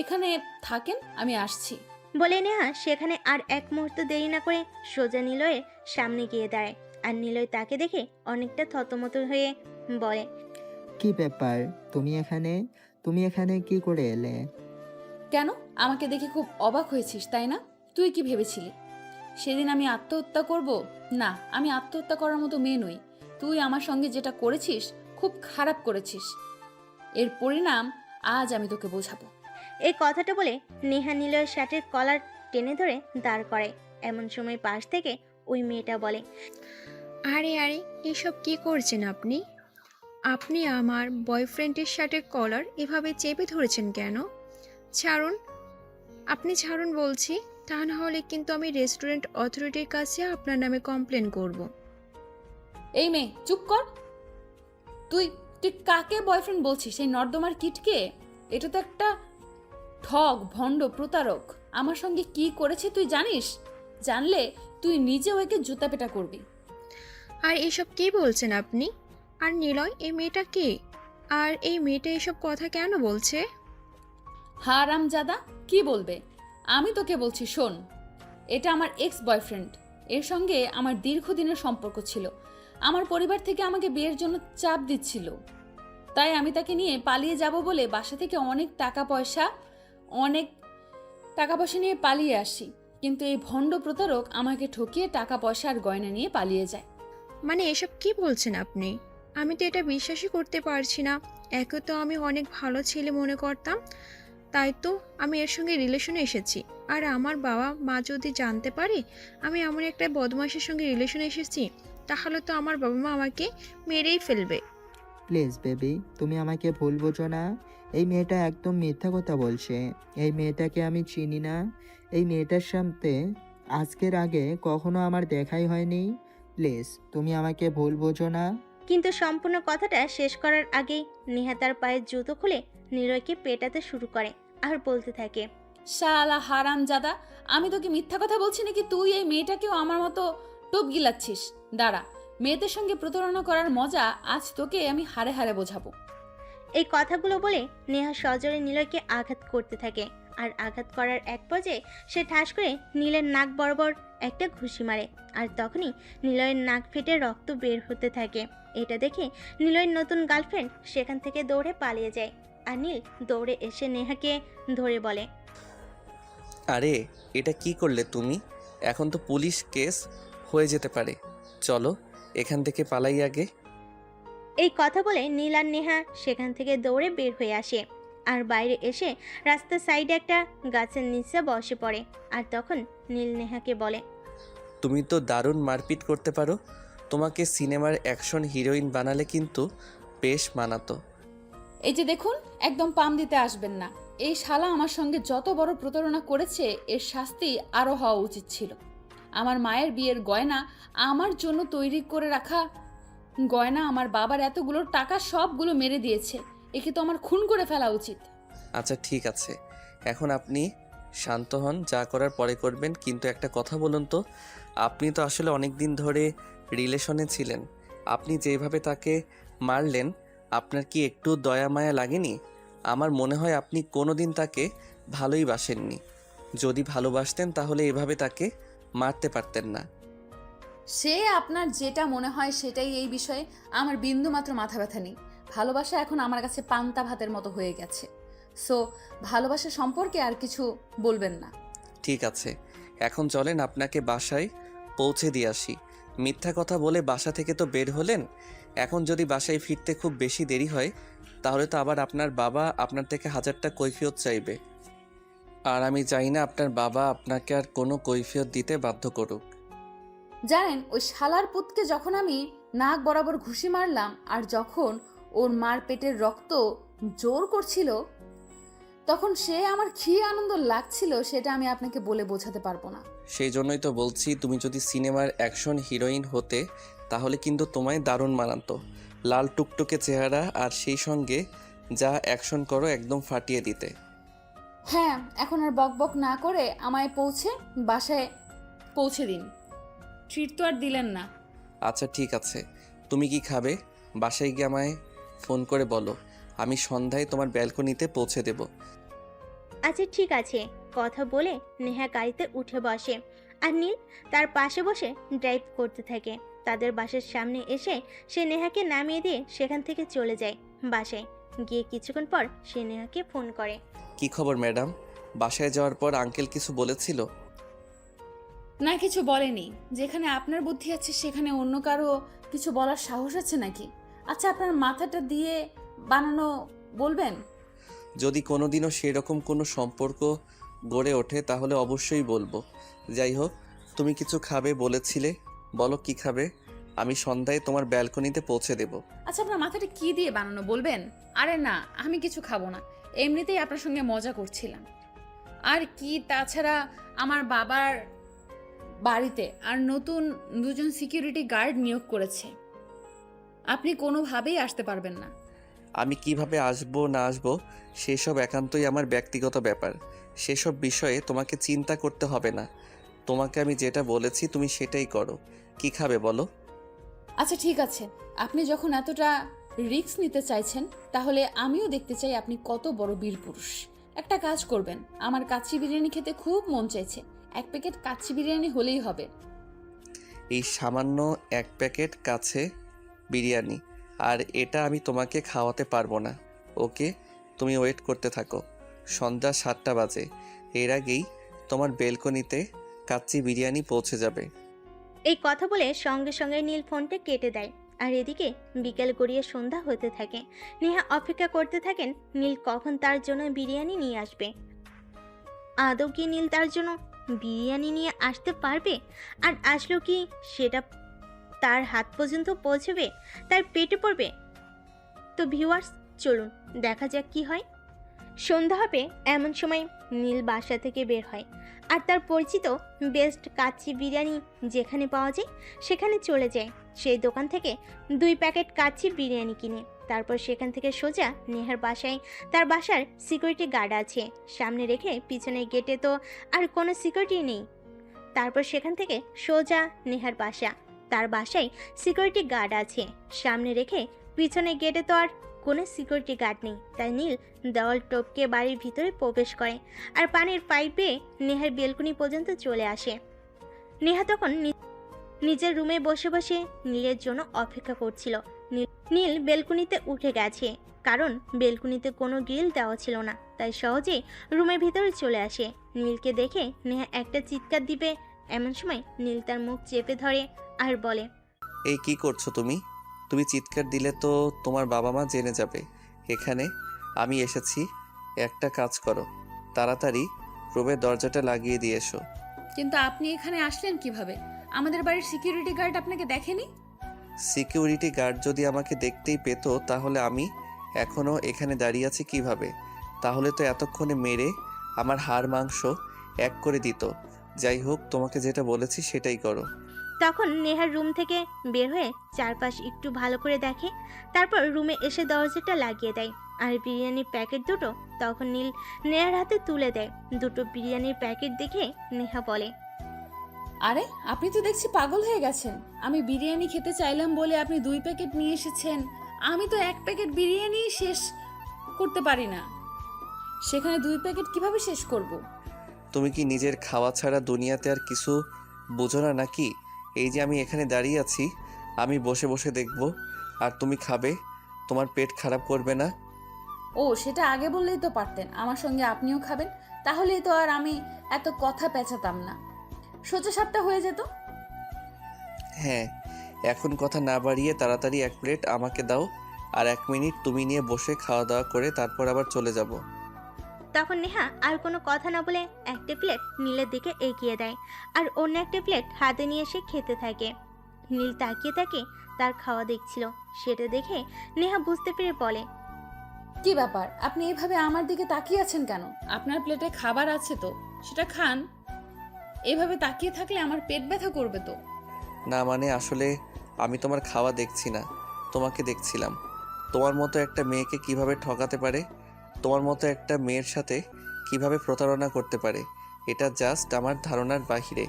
এখানে থাকেন, আমি আসছি। বলে নেহা সেখানে আর এক মুহূর্ত দেরি না করে সোজা নিলয়ের সামনে গিয়ে দাঁড়ায় আর নিলয় তাকে দেখে অনেকটা থতমত হয়ে বলে, কি ব্যাপার, তুমি এখানে কি করে এলে? কেন, আমাকে দেখে খুব অবাক হয়েছিস তাই না? তুই কি ভেবেছিলি সেদিন আমি আত্মহত্যা করব? না, আমি আত্মহত্যা করার মতো মেয়ে নই। তুই আমার সঙ্গে যেটা করেছিস খুব খারাপ করেছিস, এর পরিণাম আজ আমি তোকে বোঝাবো। এই কথাটা বলে নেহা নিলয়ের শার্টের কলার টেনে ধরে দাঁড় করে। এমন সময় পাশ থেকে ওই মেয়েটা বলে, আরে আরে, এসব কি করছেন আপনি? আপনি আমার বয়ফ্রেন্ডের শার্টের কলার এভাবে চেপে ধরেছেন কেন? ছাড়ুন, আপনি ছাড়ুন বলছি, তা না হলে কিন্তু আমি রেস্টুরেন্ট অথরিটির কাছে আপনার নামে কমপ্লেন করব। এই মেয়ে চুপ কর। তুই তুই কাকে বয়ফ্রেন্ড বলছিস? এই নর্দমার কিটকে? এটা তো একটা ঠগ, ভণ্ড, প্রতারক। আমার সঙ্গে কি করেছে তুই জানিস? জানলে তুই নিজে ওকে জুতা পেটা করবি। আর এসব কি বলছেন আপনি? আর নিলয়, এই মেয়েটা কে? আর এই মেয়েটা এসব কথা কেন বলছে? হারামজাদা, কি বলবে? আমি তোকে বলছি, শোন, এটা আমার এক্স বয়ফ্রেন্ড। এর সঙ্গে আমার দীর্ঘদিনের সম্পর্ক ছিল। আমার পরিবার থেকে আমাকে বিয়ের জন্য চাপ দিচ্ছিল, তাই আমি তাকে নিয়ে পালিয়ে যাব বলে বাসা থেকে অনেক টাকা পয়সা নিয়ে পালিয়ে আসি। কিন্তু এই ভণ্ড প্রতারক আমাকে ঠকিয়ে টাকা পয়সা আর গয়না নিয়ে পালিয়ে যায়। মানে এসব কি বলছেন আপনি? আমি তো এটা বিশ্বাসই করতে পারছি না। একে তো আমি অনেক ভালো ছেলে মনে করতাম, তাই তো আমি এর সঙ্গে রিলেশনে এসেছি। আর আমার বাবা মা যদি জানতে পারে আমি এমন একটা বদমাশের সঙ্গে রিলেশনে এসেছি, তাহলে তো আমার বাবা মা আমাকে মেরেই ফেলবে। প্লিজ বেবি, তুমি আমাকে ভুল বোঝো না। এই মেয়েটা একদম মিথ্যা কথা বলছে। এই মেয়েটাকে আমি চিনি না। এই মেয়েটার সাথে আজকের আগে কখনো আমার দেখাই হয়নি। প্লিজ তুমি আমাকে ভুল বোঝো না। কিন্তু সম্পূর্ণ কথাটা শেষ করার আগেই নেহা তার পায়ের জুতো খুলে নিলয়কে পেটাতে শুরু করে আর বলতে থাকে, শালা হারামজাদা, আমি তোকে মিথ্যা কথা বলছি নাকি তুই এই মেয়েটাকেও আমার মতো টোপ গিলাচ্ছিস? দাঁড়া, মেয়েদের সঙ্গে প্রতারণা করার মজা আজ তোকে আমি হাড়ে হাড়ে বোঝাবো। এই কথাগুলো বলে নেহা সজোরে নিলয়কে আঘাত করতে থাকে। আর আঘাত করার এক পর্যায়ে সে ঠাস করে নীলের নাক বরাবর একটা ঘুষি মারে। আর তখনই নিলয়ের নাক ফেটে রক্ত বের হতে থাকে। এটা দেখে নিলয়ের নতুন গার্লফ্রেন্ড সেখান থেকে দৌড়ে পালিয়ে যায়। আর নীল দৌড়ে এসে নেহাকে ধরে বলে, আরে এটা কি করলে তুমি? এখন তো পুলিশ কেস হয়ে যেতে পারে। চলো এখান থেকে পালাই আগে। এই কথা বলে নীল আর নেহা সেখান থেকে দৌড়ে বের হয়ে আসে। আর বাইরে এসে রাস্তার সাইডে একটা গাছের নিচে বসে পড়ে। আর তখন নীল নেহাকে বলে, তুমি তো দারুণ মারপিট করতে পারো। তোমাকে সিনেমার অ্যাকশন হিরোইন বানালে কিন্তু বেশ মানাতো। এই যে দেখুন, একদম পাম দিতে আসবেন না। এই শালা আমার সঙ্গে যত বড় প্রতারণা করেছে, এর শাস্তি আরও হওয়া উচিত ছিল। আমার মায়ের বিয়ের গয়না, আমার জন্য তৈরি করে রাখা গয়না, আমার বাবার এতগুলো টাকা সবগুলো মেরে দিয়েছে। একে তো আমার খুন করে ফেলা উচিত। আচ্ছা ঠিক আছে, এখন আপনি শান্ত হন, যা করার পরে করবেন। কিন্তু একটা কথা বলুন তো, আপনি তো আসলে অনেক দিন ধরে রিলেশনে ছিলেন। আপনি যেভাবে তাকে মারলেন, আপনার কি একটু দয়া মায়া লাগেনি? আমার মনে হয় আপনি কোনো দিন তাকে ভালোই বাসেননি। যদি ভালোবাসতেন তাহলে এভাবে তাকে মারতে পারতেন না। সে আপনার যেটা মনে হয় সেটাই। এই বিষয়ে আমার বিন্দু মাত্র মাথা ব্যথা নেই। ভালোবাসা এখন আমার কাছে পান্তা ভাতের মতো হয়ে গেছে। সো ভালোবাসা সম্পর্কে আর কিছু বলবেন না। ঠিক আছে, এখন চলেন আপনাকে বাসায় পৌঁছে দিয়ে আসি। মিথ্যা কথা বলে বাসা থেকে তো বের হলেন, এখন যদি বাসায় ফিরতে খুব বেশি দেরি হয় তাহলে তো আবার আপনার বাবা আপনার থেকে 1000টা কৈফিয়ত চাইবে। আর আমি চাই না আপনার বাবা আপনাকে আর কোনো কৈফিয়ত দিতে বাধ্য করুক। জানেন, ওই শালার পুতকে যখন আমি নাক বরাবর ঘুষি মারলাম আর যখন ওর মার পেটের রক্ত জোর করছিল, তখন সে আমার কি আনন্দ লাগছিল সেটা আমি আপনাকে বলে বোঝাতে পারবো না। সেই জন্যই তো বলছি, তুমি যদি সিনেমার অ্যাকশন হিরোইন হতে তাহলে কিন্তু তোমায় দারুণ মানাতো। লাল টুকটুকে চেহারা আর সেই সঙ্গে যা অ্যাকশন করো একদম ফাটিয়ে দিতে। হ্যাঁ, এখন আর বকবক না করে আমায় বাসায় পৌঁছে দিন। ট্রিট তো আর দিলেন না। আচ্ছা ঠিক আছে, তুমি কি খাবে? বাসায় গিয়ে আমায় ফোন করে বলো, আমি সন্ধ্যায় তোমার ব্যালকনিতে পৌঁছে দেব। আচ্ছা ঠিক আছে। কথা বলে নেহা গাড়িতে উঠে বসে। আর নীল তার পাশে বসে ড্রাইভ করতে থাকে। তাদের বাসার সামনে এসে সে নেহাকে নামিয়ে দিয়ে সেখান থেকে চলে যায় বাসায়। গিয়ে কিছুক্ষণ পর সে নেহাকে ফোন করে। কি খবর ম্যাডাম? বাসায় যাওয়ার পর আঙ্কেল কিছু বলেছিল? না, কিছু বলেনি। যেখানে আপনার বুদ্ধি আছে সেখানে অন্য কারো কিছু বলার সাহস আছে নাকি? আচ্ছা, আপনার মাথাটা দিয়ে বানানো বলবেন? যদি কোনোদিনও সেরকম কোনো সম্পর্ক গড়ে ওঠে তাহলে অবশ্যই বলবো। যাই হোক, তুমি কিছু খাবে বলেছিলে, বলো কি খাবে? আমি সন্ধ্যায় তোমার ব্যালকনিতে পৌঁছে দেব। আচ্ছা, আপনার মাথাটা কি দিয়ে বানানো বলবেন? আরে না, আমি কিছু খাবো না, এমনিতেই আপনার সঙ্গে মজা করছিলাম। আর কি, তাছাড়া আমার বাবার বাড়িতে আর নতুন 2জন সিকিউরিটি গার্ড নিয়োগ করেছে। আপনি কোনোভাবেই আসতে পারবেন না। আমি কিভাবে আসবো না আসবো সেসব একান্তই আমার ব্যক্তিগত ব্যাপার। সেসব বিষয়ে তোমাকে চিন্তা করতে হবে না। তোমাকে আমি যেটা বলেছি তুমি সেটাই করো। কি খাবে বলো? আচ্ছা ঠিক আছে, আপনি যখন এতটা রিস্ক নিতে চাইছেন তাহলে আমিও দেখতে চাই আপনি কত বড় বীর পুরুষ। একটা কাজ করবেন, আমার কাচ্চি বিরিয়ানি খেতে খুব মন চাইছে, 1 প্যাকেট কাচ্চি বিরিয়ানি হলেই হবে। এই সামান্য 1 প্যাকেট কাছে বিরিয়ানি, আর এটা আমি তোমাকে খাওয়াতে পারবো না। ওকে, তুমি ওয়েট করতে থাকো। সন্ধ্যা 7টা বাজে, এর আগেই তোমার বেলকনিতে কাচ্চি বিরিয়ানি পৌঁছে যাবে। এই কথা বলে সঙ্গে সঙ্গে নীল ফোনটা কেটে দেয়। আর এদিকে বিকেল গড়িয়ে সন্ধ্যা হতে থাকে। নেহা অপেক্ষা করতে থাকেন নীল কখন তার জন্য বিরিয়ানি নিয়ে আসবে। আদৌ কি নীল তার জন্য বিরিয়ানি নিয়ে আসতে পারবে? আর আসলো কি সেটা তার হাত পর্যন্ত পৌঁছবে, তার পেটে পড়বে? তো ভিউয়ার্স, চলুন দেখা যাক কি হয়। সন্ধ্যা হবে এমন সময় নীল বাসা থেকে বের হয় আর তার পরিচিত বেস্ট কাচ্চি বিরিয়ানি যেখানে পাওয়া যায় সেখানে চলে যায়। সেই দোকান থেকে 2 প্যাকেট কাচ্চি বিরিয়ানি কিনে তারপর সেখান থেকে সোজা নেহার বাসায়। তার বাসার সিকিউরিটি গার্ড আছে, সামনে রেখে পিছনের গেটে তো আর কোনো সিকিউরিটি নেই। তারপর সেখান থেকে সোজা নেহার বাসা। তার বাসায় সিকিউরিটি গার্ড আছে, সামনে রেখে পিছনের গেটে তো আর কোনো সিকিউরিটি গার্ড নেই। তাই নীল দেওয়াল টপকে বাড়ির ভিতরে প্রবেশ করে আর পানির পাইপ বেয়ে নেহার বেলকনি পর্যন্ত চলে আসে। নেহা তখন নিজের রুমে বসে বসে নীলের জন্য অপেক্ষা করছিল। নীল বেলকনিতে উঠে গেছে, কারণ বেলকনিতে কোনো গ্রিল দেওয়া ছিল না, তাই সহজেই রুমের ভিতরে চলে আসে। নীলকে দেখে নেহা একটা চিৎকার দিবে এমন সময় নীল তার মুখ চেপে ধরে আর বলে, এই কি করছো তুমি? তুমি চিৎকার দিলে তো তোমার বাবা মা জেনে যাবে এখানে আমি এসেছি। একটা কাজ করো, তাড়াতাড়ি রুমের দরজাটা লাগিয়ে দিয়ে এসো। কিন্তু আপনি এখানে আসলেন কিভাবে? আমাদের বাড়ির সিকিউরিটি গার্ড আপনাকে দেখেনি? সিকিউরিটি গার্ড যদি আমাকে দেখতেই পেত তাহলে আমি এখনও এখানে দাঁড়িয়ে আছি কিভাবে? তাহলে তো এতক্ষণে মেরে আমার হাড় মাংস এক করে দিত। যাই হোক, তোমাকে যেটা বলেছি সেটাই করো। তখন নেহার রুম থেকে বের হয়ে চারপাশ একটু ভালো করে দেখে, তারপর রুমে এসে দরজাটা লাগিয়ে দেয়। আর বিরিয়ানির প্যাকেট দুটো তখন নীল নেহার হাতে তুলে দেয়। দুটো বিরিয়ানির প্যাকেট দেখে নেহা বলে, আরে আপনি তো দেখছি পাগল হয়ে গেছেন। আমি বিরিয়ানি খেতে চাইলাম বলে আপনি 2 প্যাকেট নিয়ে এসেছেন। আমি তো 1 প্যাকেট বিরিয়ানি শেষ করতে পারি না, সেখানে 2 প্যাকেট কিভাবে শেষ করব? তুমি কি নিজের খাওয়া ছাড়া দুনিয়াতে আর কিছু বোঝো না নাকি? এই যে আমি এখানে দাঁড়িয়ে আছি, আমি বসে বসে দেখব আর তুমি খাবে, তোমার পেট খারাপ করবে না? ও, সেটা আগে বললেই তো পারতেন, আমার সঙ্গে আপনিও খাবেন, তাহলেই তো আর আমি এত কথা পেঁচাতাম না, সোজা সাপটা হয়ে যেত। হ্যাঁ, এখন কথা না বাড়িয়ে তাড়াতাড়ি 1 প্লেট আমাকে দাও, আর 1 মিনিট তুমি নিয়ে বসে খাওয়া দাওয়া করে তারপর আবার চলে যাব। তখন নেহা আর কোনো কথা না বলে একটা প্লেট নীলের দিকে এগিয়ে দেয় আর অন্য একটা প্লেট হাতে নিয়ে এসে খেতে থাকে। নীল তাকিয়ে তাকিয়ে তার খাওয়া দেখছিল, সেটা দেখে নেহা বুঝতে পেরে বলে, কি ব্যাপার, আপনি এভাবে আমার দিকে তাকিয়ে আছেন কেন? আপনার প্লেটে খাবার আছে তো, সেটা খান। এভাবে তাকিয়ে থাকলে আমার পেট ব্যথা করবে তো। না মানে আসলে আমি তোমার খাওয়া দেখছি না, তোমাকে দেখছিলাম। তোমার মতো একটা মেয়েকে কিভাবে ঠকাতে পারে, তোমার মতো একটা মেয়ের সাথে কিভাবে প্রতারণা করতে পারে, এটা জাস্ট আমার ধারণার বাহিরে।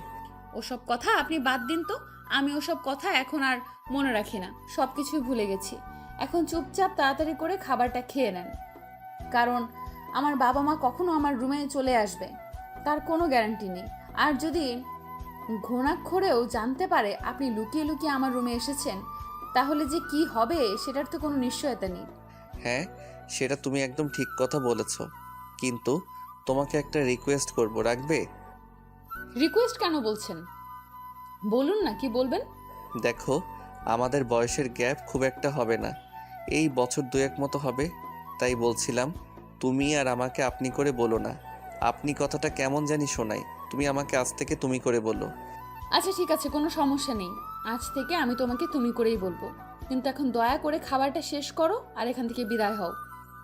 ওসব কথা আপনি বাদ দিন তো। আমি ওসব কথা এখন আর মনে রাখি না, সব কিছুই ভুলে গেছি। এখন চুপচাপ তাড়াতাড়ি করে খাবারটা খেয়ে নেন, কারণ আমার বাবা মা কখনো আমার রুমে চলে আসবে তার কোনো গ্যারান্টি নেই। আর যদি ঘুণাক্ষরেও জানতে পারে আপনি লুকিয়ে লুকিয়ে আমার রুমে এসেছেন, তাহলে যে কি হবে সেটার তো কোনো নিশ্চয়তা নেই। হ্যাঁ, সেটা তুমি একদম ঠিক কথা বলেছ, কিন্তু তোমাকে একটা রিকোয়েস্ট করব, রাখবে? রিকোয়েস্ট কেন বলছেন? বলুন না, কি বলবেন? দেখো, আমাদের বয়সের গ্যাপ খুব একটা হবে না, এই বছর 2-1 মতো হবে, তাই বলছিলাম তুমি আর আমাকে আপনি করে বলো না। আপনি কথাটা কেমন জানি শোনাই, তুমি আমাকে আজ থেকে তুমি করে বলো। আচ্ছা ঠিক আছে, কোনো সমস্যা নেই, আজ থেকে আমি তোমাকে তুমি করেই বলবো, কিন্তু এখন দয়া করে খাবারটা শেষ করো আর এখান থেকে বিদায় হও।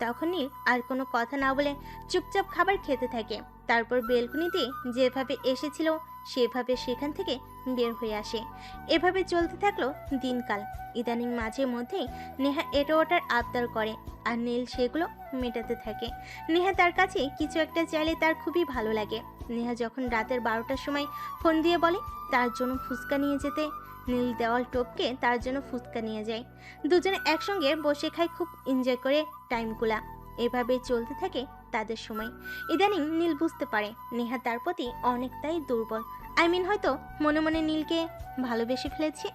তখন নীল আর কোনো কথা না বলে চুপচাপ খাবার খেতে থাকে। তারপর বেলকনিতে যেভাবে এসেছিল সেভাবে সেখান থেকে বের হয়ে আসে। এভাবে চলতে থাকলো দিনকাল। ইদানিং মাঝে মধ্যেই নেহা এটা ওটার আবদার করে, আর নীল সেগুলো মেটাতে থাকে। নেহা তার কাছে কিছু একটা চাইলে তার খুবই ভালো লাগে। নেহা যখন রাতের 12টার সময় ফোন দিয়ে বলে তার জন্য ফুচকা নিয়ে যেতে, নীল দেওয়াল টপকে তার জন্য ফুচকা নিয়ে যায়। দুজনে একসঙ্গে বসে খায়, খুব এনজয় করে টাইমগুলা। এভাবেই চলতে থাকে তাদের সময়। ইদানিং নীল বুঝতে পারে নেহা তার প্রতি অনেকটাই দুর্বল। হয়তো মনে মনে নীলকে ভালোবেসে ফেলেছে,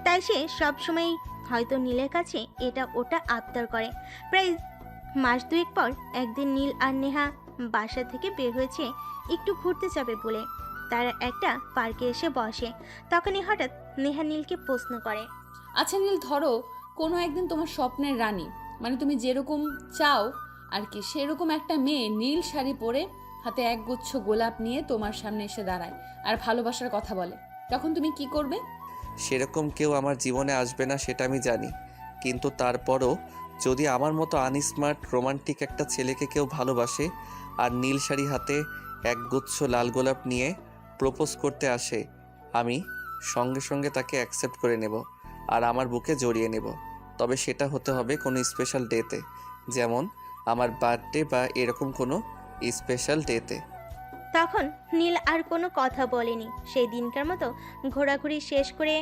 তাই সে সবসময় হয়তো নীলের কাছে এটা ওটা আবদার করে। প্রায় মাস দুয়েক পর একদিন নীল আর নেহা বাসা থেকে বের হয়েছে একটু ঘুরতে যাবে বলে। তারা একটা পার্কে এসে বসে। তখনই হঠাৎ নেহা নীলকে প্রশ্ন করে, আচ্ছা নীল, ধরো কোনো একদিন তোমার স্বপ্নের রানী, মানে তুমি যেরকম চাও আর কি, সেরকম একটা মেয়ে নীল শাড়ি পরে হাতে একগুচ্ছ গোলাপ নিয়ে তোমার সামনে এসে দাঁড়ায় আর ভালোবাসার কথা বলে, তখন তুমি কি করবে? সেরকম কেউ আমার জীবনে আসবে না সেটা আমি জানি, কিন্তু তারপরও যদি আমার মতো আনস্মার্ট রোমান্টিক একটা ছেলেকে কেউ ভালোবাসে আর নীল শাড়ি হাতে একগুচ্ছ লাল গোলাপ নিয়ে প্রপোজ করতে আসে, আমি সঙ্গে সঙ্গে তাকে অ্যাকসেপ্ট করে নেব আর আমার বুকে জড়িয়ে নেব। তবে সেটা হতে হবে কোনো স্পেশাল ডেতে, যেমন আমার বার্থডে বা এরকম কোনো স্পেশাল ডেতে। তখন নীল আর কোনো কথা বলেনি। সেই দিনকার মতো ঘোরাঘুরি শেষ করে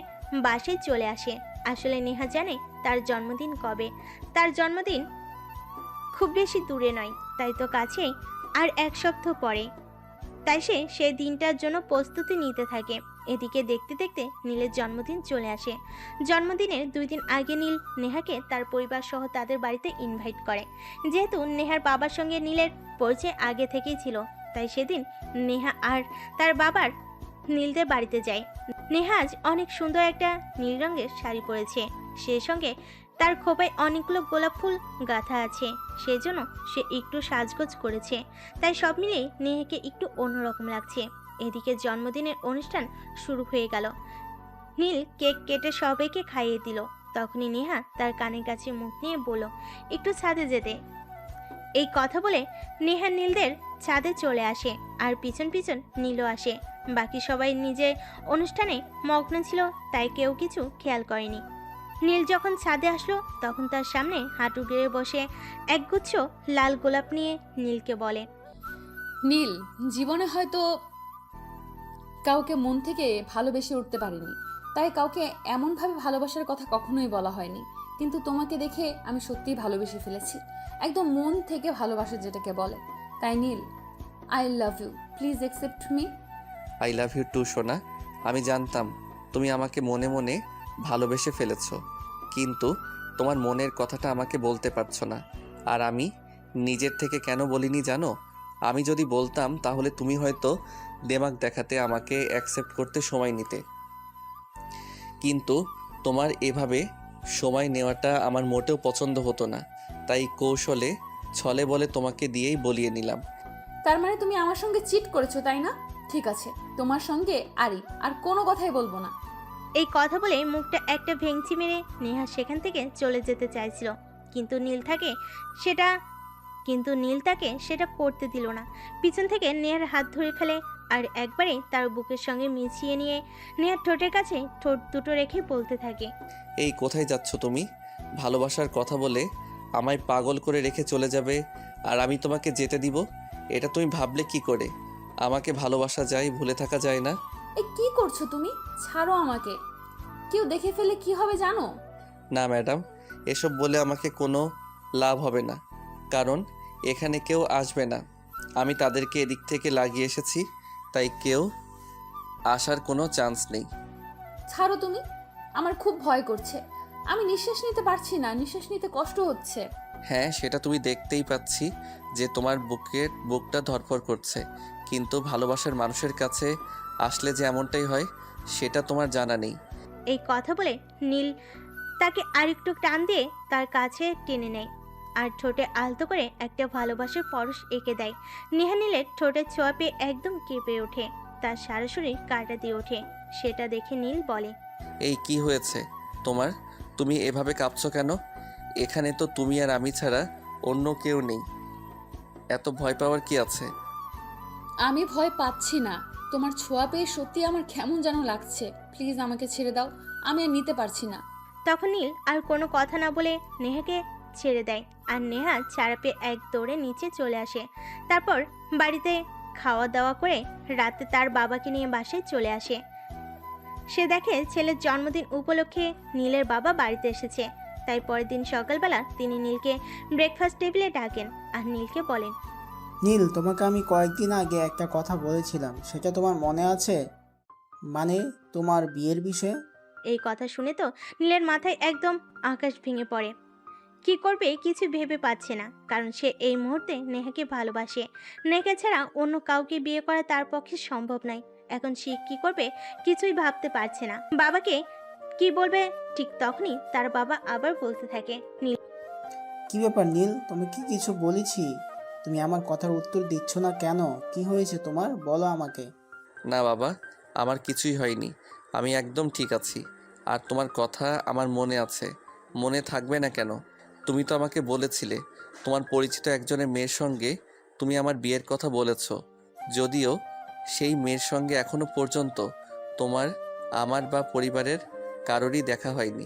বাসায় চলে আসে। আসলে নেহা জানে তার জন্মদিন কবে। তার জন্মদিন খুব বেশি দূরে নয়, তাই তো কাছেই, আর 1 সপ্তাহ পরে। তাই সে সেই দিনটার জন্য প্রস্তুতি নিতে থাকে। এদিকে দেখতে দেখতে নীলের জন্মদিন চলে আসে। জন্মদিনের 2 দিন আগে নীল নেহাকে তার পরিবার সহ তাদের বাড়িতে ইনভাইট করে। যেহেতু নেহার বাবার সঙ্গে নীলের পরিচয় আগে থেকেই ছিল, তাই সেদিন নেহা আর তার বাবার নীলদের বাড়িতে যায়। নেহা আজ অনেক সুন্দর একটা নীল রঙের শাড়ি পরেছে, সেই সঙ্গে তার খোপায় অনেকগুলো গোলাপ ফুল গাঁথা আছে, সেজন্য সে একটু সাজগোজ করেছে। তাই সব মিলিয়ে নেহাকে একটু অন্যরকম লাগছে। এদিকে জন্মদিনের অনুষ্ঠান শুরু হয়ে গেল। নীল কেক কেটে সবাইকে খাইয়ে দিল। তখনই নেহা তার কানের কাছে মুখ নিয়ে বলল, একটু ছাদে যেতে। এই কথা বলে নেহা নীলদের ছাদে চলে আসে, আর পিছন পিছন নীলও আসে। বাকি সবাই নিজের অনুষ্ঠানে মগ্ন ছিল, তাই কেউ কিছু খেয়াল করেনি। নীল যখন ছাদে আসলো তখন তার সামনে হাঁটু গেড়ে বসে একগুচ্ছ লাল গোলাপ নিয়ে নীলকে বলে, নীল, জীবনে হয়তো কাউকে মন থেকে ভালোবেসে উঠতে পারিনি, তাই কাউকে এমনভাবে ভালোবাসার কথা কখনোই বলা হয়নি, কিন্তু তোমাকে দেখে আমি সত্যিই ভালোবেসে ফেলেছি, একদম মন থেকে ভালোবাসা যেটাকে বলে। তাই Neel, I love you, please accept me. I love you too সোনা। আমি জানতাম তুমি আমাকে মনে মনে ভালোবেসে ফেলেছো, কিন্তু তোমার মনের কথাটা আমাকে বলতে পারছো না। আর আমি নিজের থেকে কেন বলিনি জানো? আমি যদি বলতাম তাহলে তুমি হয়তো দেমাগ দেখাতে আমাকে অ্যাকসেপ্ট করতে সময় নিতে, কিন্তু তোমার এভাবে সময় নেওয়াটা আমার মোটেও পছন্দ হতো না। তাই কৌশলে ছলে বলে তোমাকে দিয়েই বলিয়ে নিলাম। তার মানে তুমি আমার সঙ্গে চিট করেছো, তাই না? ঠিক আছে, তোমার সঙ্গে আর কোনো কথাই বলবো না। এই কথা বলে মুখটা একটা ভেঙচি মেরে নেহা সেখান থেকে চলে যেতে চাইছিল, কিন্তু নীল তাকে সেটা করতে দিল না। পিছন থেকে নেহার হাত ধরে ফেলে আর একবারে তার বুকের সঙ্গে মিশিয়ে নিয়ে নেহার ঠোঁটের কাছে ঠোঁট দুটো রেখে বলতে থাকে, এই কোথায় যাচ্ছ তুমি? ভালোবাসার কথা বলে আমায় পাগল করে রেখে চলে যাবে আর আমি তোমাকে যেতে দিব? এটা তুমি ভাবলে কি করে? আমাকে ভালোবাসা যায়, ভুলে থাকা যায় না। এই কি করছো তুমি? ছাড়ো আমাকে, কেউ দেখে ফেলে কি হবে জানো? না ম্যাডাম, এসব বলে আমাকে কোনো লাভ হবে না, কারণ এখানে কেউ আসবে না। আমি তাদেরকে এদিক থেকে লাগিয়ে এসেছি, তাই কেউ আসার কোনো চান্স নেই। ছাড়ো তুমি, আমার খুব ভয় করছে, আমি নিঃশ্বাস নিতে পারছি না, নিঃশ্বাস নিতে কষ্ট হচ্ছে। হ্যাঁ, সেটা তুমি দেখতেই পাচ্ছি যে তোমার বুকটা ধড়ফড় করছে, কিন্তু ভালোবাসার মানুষের কাছে আসলে যে এমনটাই হয় সেটা তোমার জানা নেই। এই কথা বলে নীল তাকে আরেকটু টান দিয়ে তার কাছে টেনে নেয় আর ঠোঁটে আলতো করে একটা ভালোবাসার পরশ এঁকে দেয়। নেহা নীলের ঠোঁটের ছোঁয়া পেয়ে একদম কেঁপে ওঠে, তার সারা শরীর কাঁটা দিয়ে ওঠে। সেটা দেখে নীল বলে, এই কি হয়েছে তোমার? তুমি এভাবে কাঁপছো কেন? এখানে তো তুমি আর আমি ছাড়া অন্য কেউ নেই, এত ভয় পাওয়ার কি আছে? আমি ভয় পাচ্ছি না। তোমার ছোঁয়া পেয়ে সত্যি আমার কেমন যেন লাগছে। প্লিজ আমাকে ছেড়ে দাও, আমি আর নিতে পারছি না। তখন নীল আর কোনো কথা না বলে নেহাকে ছেড়ে দেয়, আর নেহা ছাড়া পেয়ে এক দৌড়ে নিচে চলে আসে। তারপর বাড়িতে খাওয়া দাওয়া করে রাতে তার বাবাকে নিয়ে বাসায় চলে আসে। সে দেখে ছেলের জন্মদিন উপলক্ষে নীলের বাবা বাড়িতে এসেছে। তাই পরের দিন সকালবেলা তিনি নীলকে ব্রেকফাস্ট টেবিলে ডাকেন আর নীলকে বলেন, নীল, তোমাকে আমি কয়েকদিন আগে একটা কথা বলেছিলাম, সেটা তোমার মনে আছে? মানে তোমার বিয়ের বিষয়ে। এই কথা শুনে তো নীলের মাথায় একদম আকাশ ভেঙে পড়ে। কি করবে কিছু ভেবে পাচ্ছে না, কারণ সে এই মুহূর্তে নেহাকে ভালোবাসে। নেহাকে ছাড়া অন্য কাউকে বিয়ে করা তার পক্ষে সম্ভব নয়। এখন সে কি করবে কিছুই ভাবতে পারছে না। বাবাকে কি বলবে ঠিক তখনই তার বাবা আবার বলতে থাকে, নীল, কি ব্যাপার নীল, তুমি কি কিছু বলেছি? তুমি আমার কথার উত্তর দিচ্ছ না কেন? কি হয়েছে তোমার, বলো আমাকে। না বাবা, আমার কিছুই হয়নি, আমি একদম ঠিক আছি। আর তোমার কথা আমার মনে আছে, মনে থাকবে না কেন? তুমি তো আমাকে বলেছিলে তোমার পরিচিত একজনের মেয়ের সঙ্গে তুমি আমার বিয়ের কথা বলেছ, যদিও সেই মেয়ের সঙ্গে এখনো পর্যন্ত তোমার, আমার বা পরিবারের কারোরই দেখা হয়নি।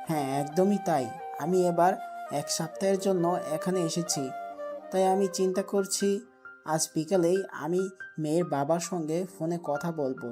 হ্যাঁ, একদমই তাই। আমি এবার 1 সপ্তাহের জন্য এখানে এসেছি, তাই আমি চিন্তা করছি আজ বিকালেই আমি মেয়ের বাবার সঙ্গে ফোনে কথা বলবো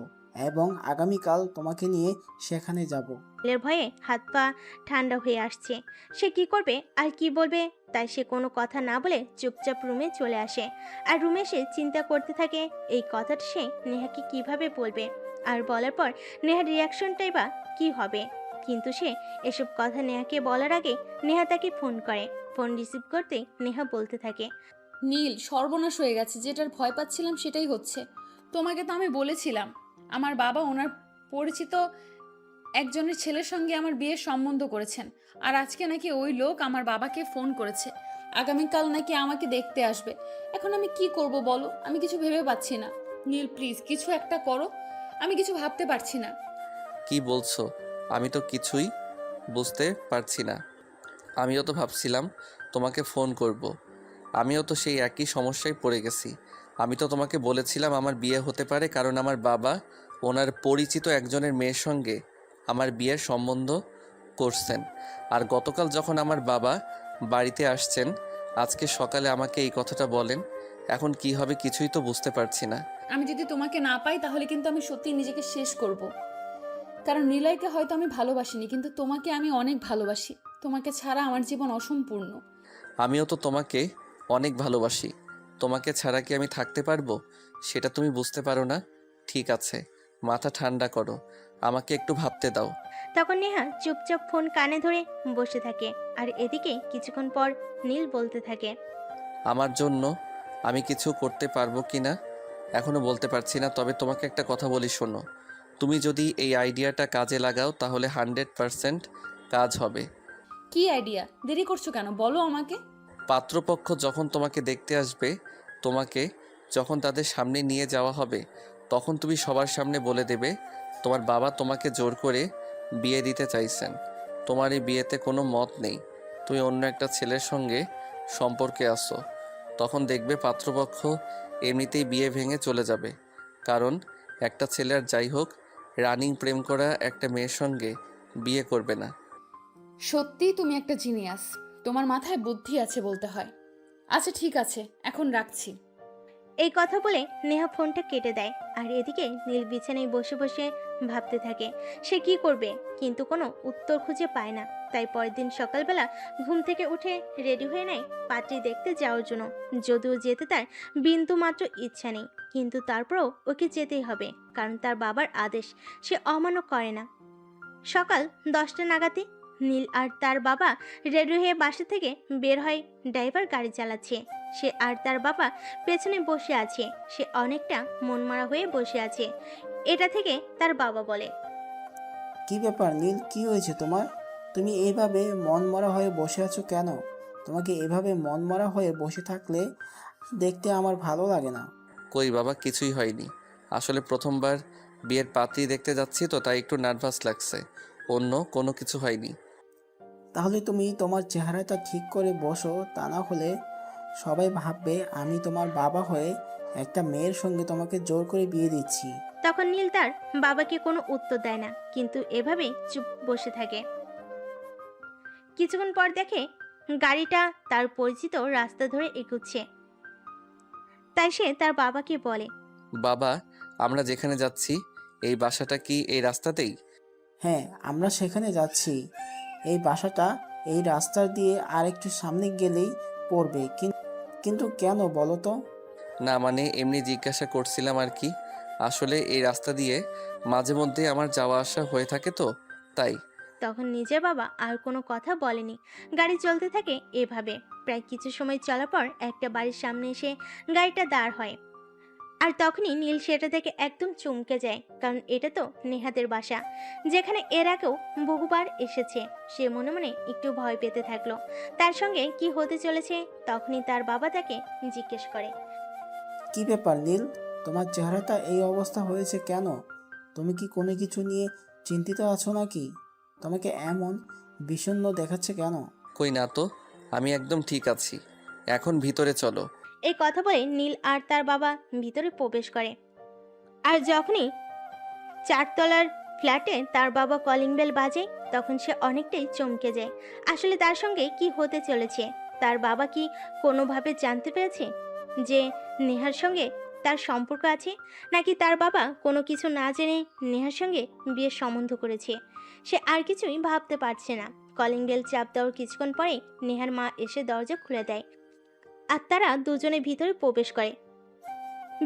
এবং আগামীকাল তোমাকে নিয়ে সেখানে যাব। নীলের ভয়ে হাত পা ঠান্ডা হয়ে আসছে। সে কি করবে আর কি বলবে, তাই সে কোনো কথা না বলে চুপচাপ রুমে চলে আসে। আর রুমে এসে চিন্তা করতে থাকে এই কথাটা সে নেহাকে কিভাবে বলবে, আর বলার পর নেহার রিয়াকশনটাই বা কি হবে। কিন্তু সে এসব কথা নেহাকে বলার আগে নেহা তাকে ফোন করে। ফোন রিসিভ করতে নেহা বলতে থাকে, নীল, সর্বনাশ হয়ে গেছে। যেটার ভয় পাচ্ছিলাম সেটাই হচ্ছে। তোমাকে তো আমি বলেছিলাম আমার বাবা ওনার পরিচিত একজনের ছেলের সঙ্গে আমার বিয়ের সম্বন্ধ করেছেন। আর আজকে নাকি ওই লোক আমার বাবাকে ফোন করেছে, আগামীকাল নাকি আমাকে দেখতে আসবে। এখন আমি কি করব বলো? আমি কিছু ভেবে পাচ্ছি না। নীল প্লিজ কিছু একটা করো, আমি কিছু ভাবতে পারছি না। কি বলছো? আমি তো কিছুই বুঝতে পারছি না। আমিও তো ভাবছিলাম তোমাকে ফোন করব। আমিও তো সেই একই সমস্যায় পড়ে গেছি। আমি তো তোমাকে বলেছিলাম আমার বিয়ে হতে পারে, কারণ আমার বাবা ওনার পরিচিত একজনের মেয়ের সঙ্গে আমার বিয়ের সম্বন্ধ করছেন। আর গতকাল যখন আমার বাবা বাড়িতে আসছেন, আজকে সকালে আমাকে এই কথাটা বলেন। এখন কি হবে কিছুই তো বুঝতে পারছি না। আমি যদি তোমাকে না পাই তাহলে কিন্তু আমি সত্যি নিজেকে শেষ করব। কারণ নিলয়কে হয়তো আমি ভালোবাসিনি, কিন্তু তোমাকে আমি অনেক ভালোবাসি। তোমাকে ছাড়া আমার জীবন অসম্পূর্ণ। আমিও তো তোমাকে অনেক ভালোবাসি। তোমাকে ছাড়া কি আমি থাকতে পারবো সেটা তুমি বুঝতে পারো না? ঠিক আছে, মাথা ঠান্ডা করো, আমাকে একটু ভাবতে দাও। তখন নেহা চুপচাপ ফোন কানে ধরে বসে থাকে। আর এদিকে কিছুক্ষণ পর নীল বলতে থাকে, আমার জন্য আমি কিছু করতে পারবো কি না এখনো বলতে পারছি না, তবে তোমাকে একটা কথা বলি, শোনো। তুমি যদি এই আইডিয়াটা কাজে লাগাও তাহলে 100% কাজ হবে। কি আইডিয়া? দেরি করছো কেন, বলো আমাকে। পাত্রপক্ষ যখন তোমাকে দেখতে আসবে, তোমাকে যখন তাদের সামনে নিয়ে যাওয়া হবে, তখন তুমি সবার সামনে বলে দেবে তোমার বাবা তোমাকে জোর করে বিয়ে দিতে চাইছেন। তোমার এই বিয়েতে কোনো মত নেই, তুমি অন্য একটা ছেলের সঙ্গে সম্পর্কে আসো। তখন দেখবে পাত্রপক্ষ এমনিতেই বিয়ে ভেঙে চলে যাবে, কারণ একটা ছেলে আর যাই হোক রানিং প্রেম করা একটা মেয়ের সঙ্গে বিয়ে করবে না। সত্যিই তুমি একটা জিনিয়াস, তোমার মাথায় বুদ্ধি আছে বলতে হয়। আচ্ছা ঠিক আছে, এখন রাখছি। এই কথা বলে নেহা ফোনটা কেটে দেয়। আর এদিকে নীল বিছানায় বসে বসে ভাবতে থাকে সে কি করবে, কিন্তু কোনো উত্তর খুঁজে পায় না। তাই পরের দিন সকালবেলা ঘুম থেকে উঠে রেডি হয়ে নেয় পাত্রী দেখতে যাওয়ার জন্য। যদিও যেতে তার বিন্দু মাত্র ইচ্ছা নেই, কিন্তু তারপরেও ওকে যেতেই হবে, কারণ তার বাবার আদেশ সে অমান্য করে না। সকাল 10টা নাগাদই নীল আর তার বাবা রেডি হয়ে বাসা থেকে বের হয়। ড্রাইভার গাড়ি চালাচ্ছে, সে আর তার বাবা পেছনে বসে আছে। সে অনেকটা মনমরা হয়ে বসে আছে। এটা থেকে তার বাবা বলে, কি ব্যাপার নীল, কি হয়েছে তোমার? তুমি এইভাবে মনমরা হয়ে বসে আছো কেন? তোমাকে এভাবে মনমরা হয়ে বসে থাকলে দেখতে আমার ভালো লাগে না। কই বাবা, কিছুই হয়নি। আসলে প্রথমবার বিয়ের পাত্রী দেখতে যাচ্ছি তো, তাই একটু নার্ভাস লাগছে, অন্য কোনো কিছু হয়নি। তাহলে তুমি তোমার চেহারাটা ঠিক করে বসো, তা না হলে সবাই ভাববে আমি তোমার বাবা হয়ে একটা মেয়ের সঙ্গে তোমাকে জোর করে বিয়ে দিচ্ছি। তখন নীল তার বাবাকে কোনো উত্তর দেয় না, কিন্তু এভাবেই চুপ বসে থাকে। কিছুক্ষণ পর দেখে গাড়িটা তার পরিচিত রাস্তা ধরে এগুচ্ছে। তাই সে তার বাবাকে বলে, বাবা, আমরা যেখানে যাচ্ছি এই বাসাটা কি এই রাস্তাতেই? হ্যাঁ, আমরা সেখানে যাচ্ছি। এই বাসাটা এই রাস্তার দিয়ে আর একটু সামনে গেলেই পড়বে। কিন্তু কেন বলো তো? না মানে এমনি জিজ্ঞাসা করছিলাম আর কি। আসলে এই রাস্তা দিয়ে মাঝে মধ্যে আমার যাওয়া আসা হয়ে থাকে তো তাই। তখন নিজের বাবা আর কোনো কথা বলেনি। গাড়ি চলতে থাকে এভাবে। প্রায় কিছু সময় চলার পর একটা বাড়ির সামনে এসে গাড়িটা দাঁড় হয়। আর তখনই নীল সেটা দেখে একদম চমকে যায়, কারণ এটা তো নেহাদের বাসা, যেখানে এর আগেও বহুবার এসেছে। সে মনে মনে একটু ভয় পেতে থাকলো তার সঙ্গে কি হতে চলেছে। তখনই তার বাবা তাকে জিজ্ঞেস করে, কি ব্যাপার নীল, তোমার চেহারাটা এই অবস্থা হয়েছে কেন? তুমি কি কোনো কিছু নিয়ে চিন্তিত আছো নাকি? তোমাকে এমন বিষণ্ণ দেখাচ্ছে কেন? কই না তো, আমি একদম ঠিক আছি। এখন ভিতরে চলো। এই কথা বলে নীল আর তার বাবা ভিতরে প্রবেশ করে। আর যখনই 4 তলার ফ্ল্যাটে তার বাবা কলিং বেল বাজে, তখন সে অনেকটাই চমকে যায়। আসলে তার সঙ্গে কি হতে চলেছে। তার বাবা কি কোনোভাবে জানতে পেরেছে যে নেহার সঙ্গে তার সম্পর্ক আছে, নাকি তার বাবা কোনো কিছু না জেনে নেহার সঙ্গে বিয়ের সম্বন্ধ করেছে। সে আর কিছুই ভাবতে পারছে না। কলিং বেল চাপ দেওয়ার কিছুক্ষণ পরে নেহার মা এসে দরজা খুলে দেয়, আর তারা দুজনে ভিতরে প্রবেশ করে।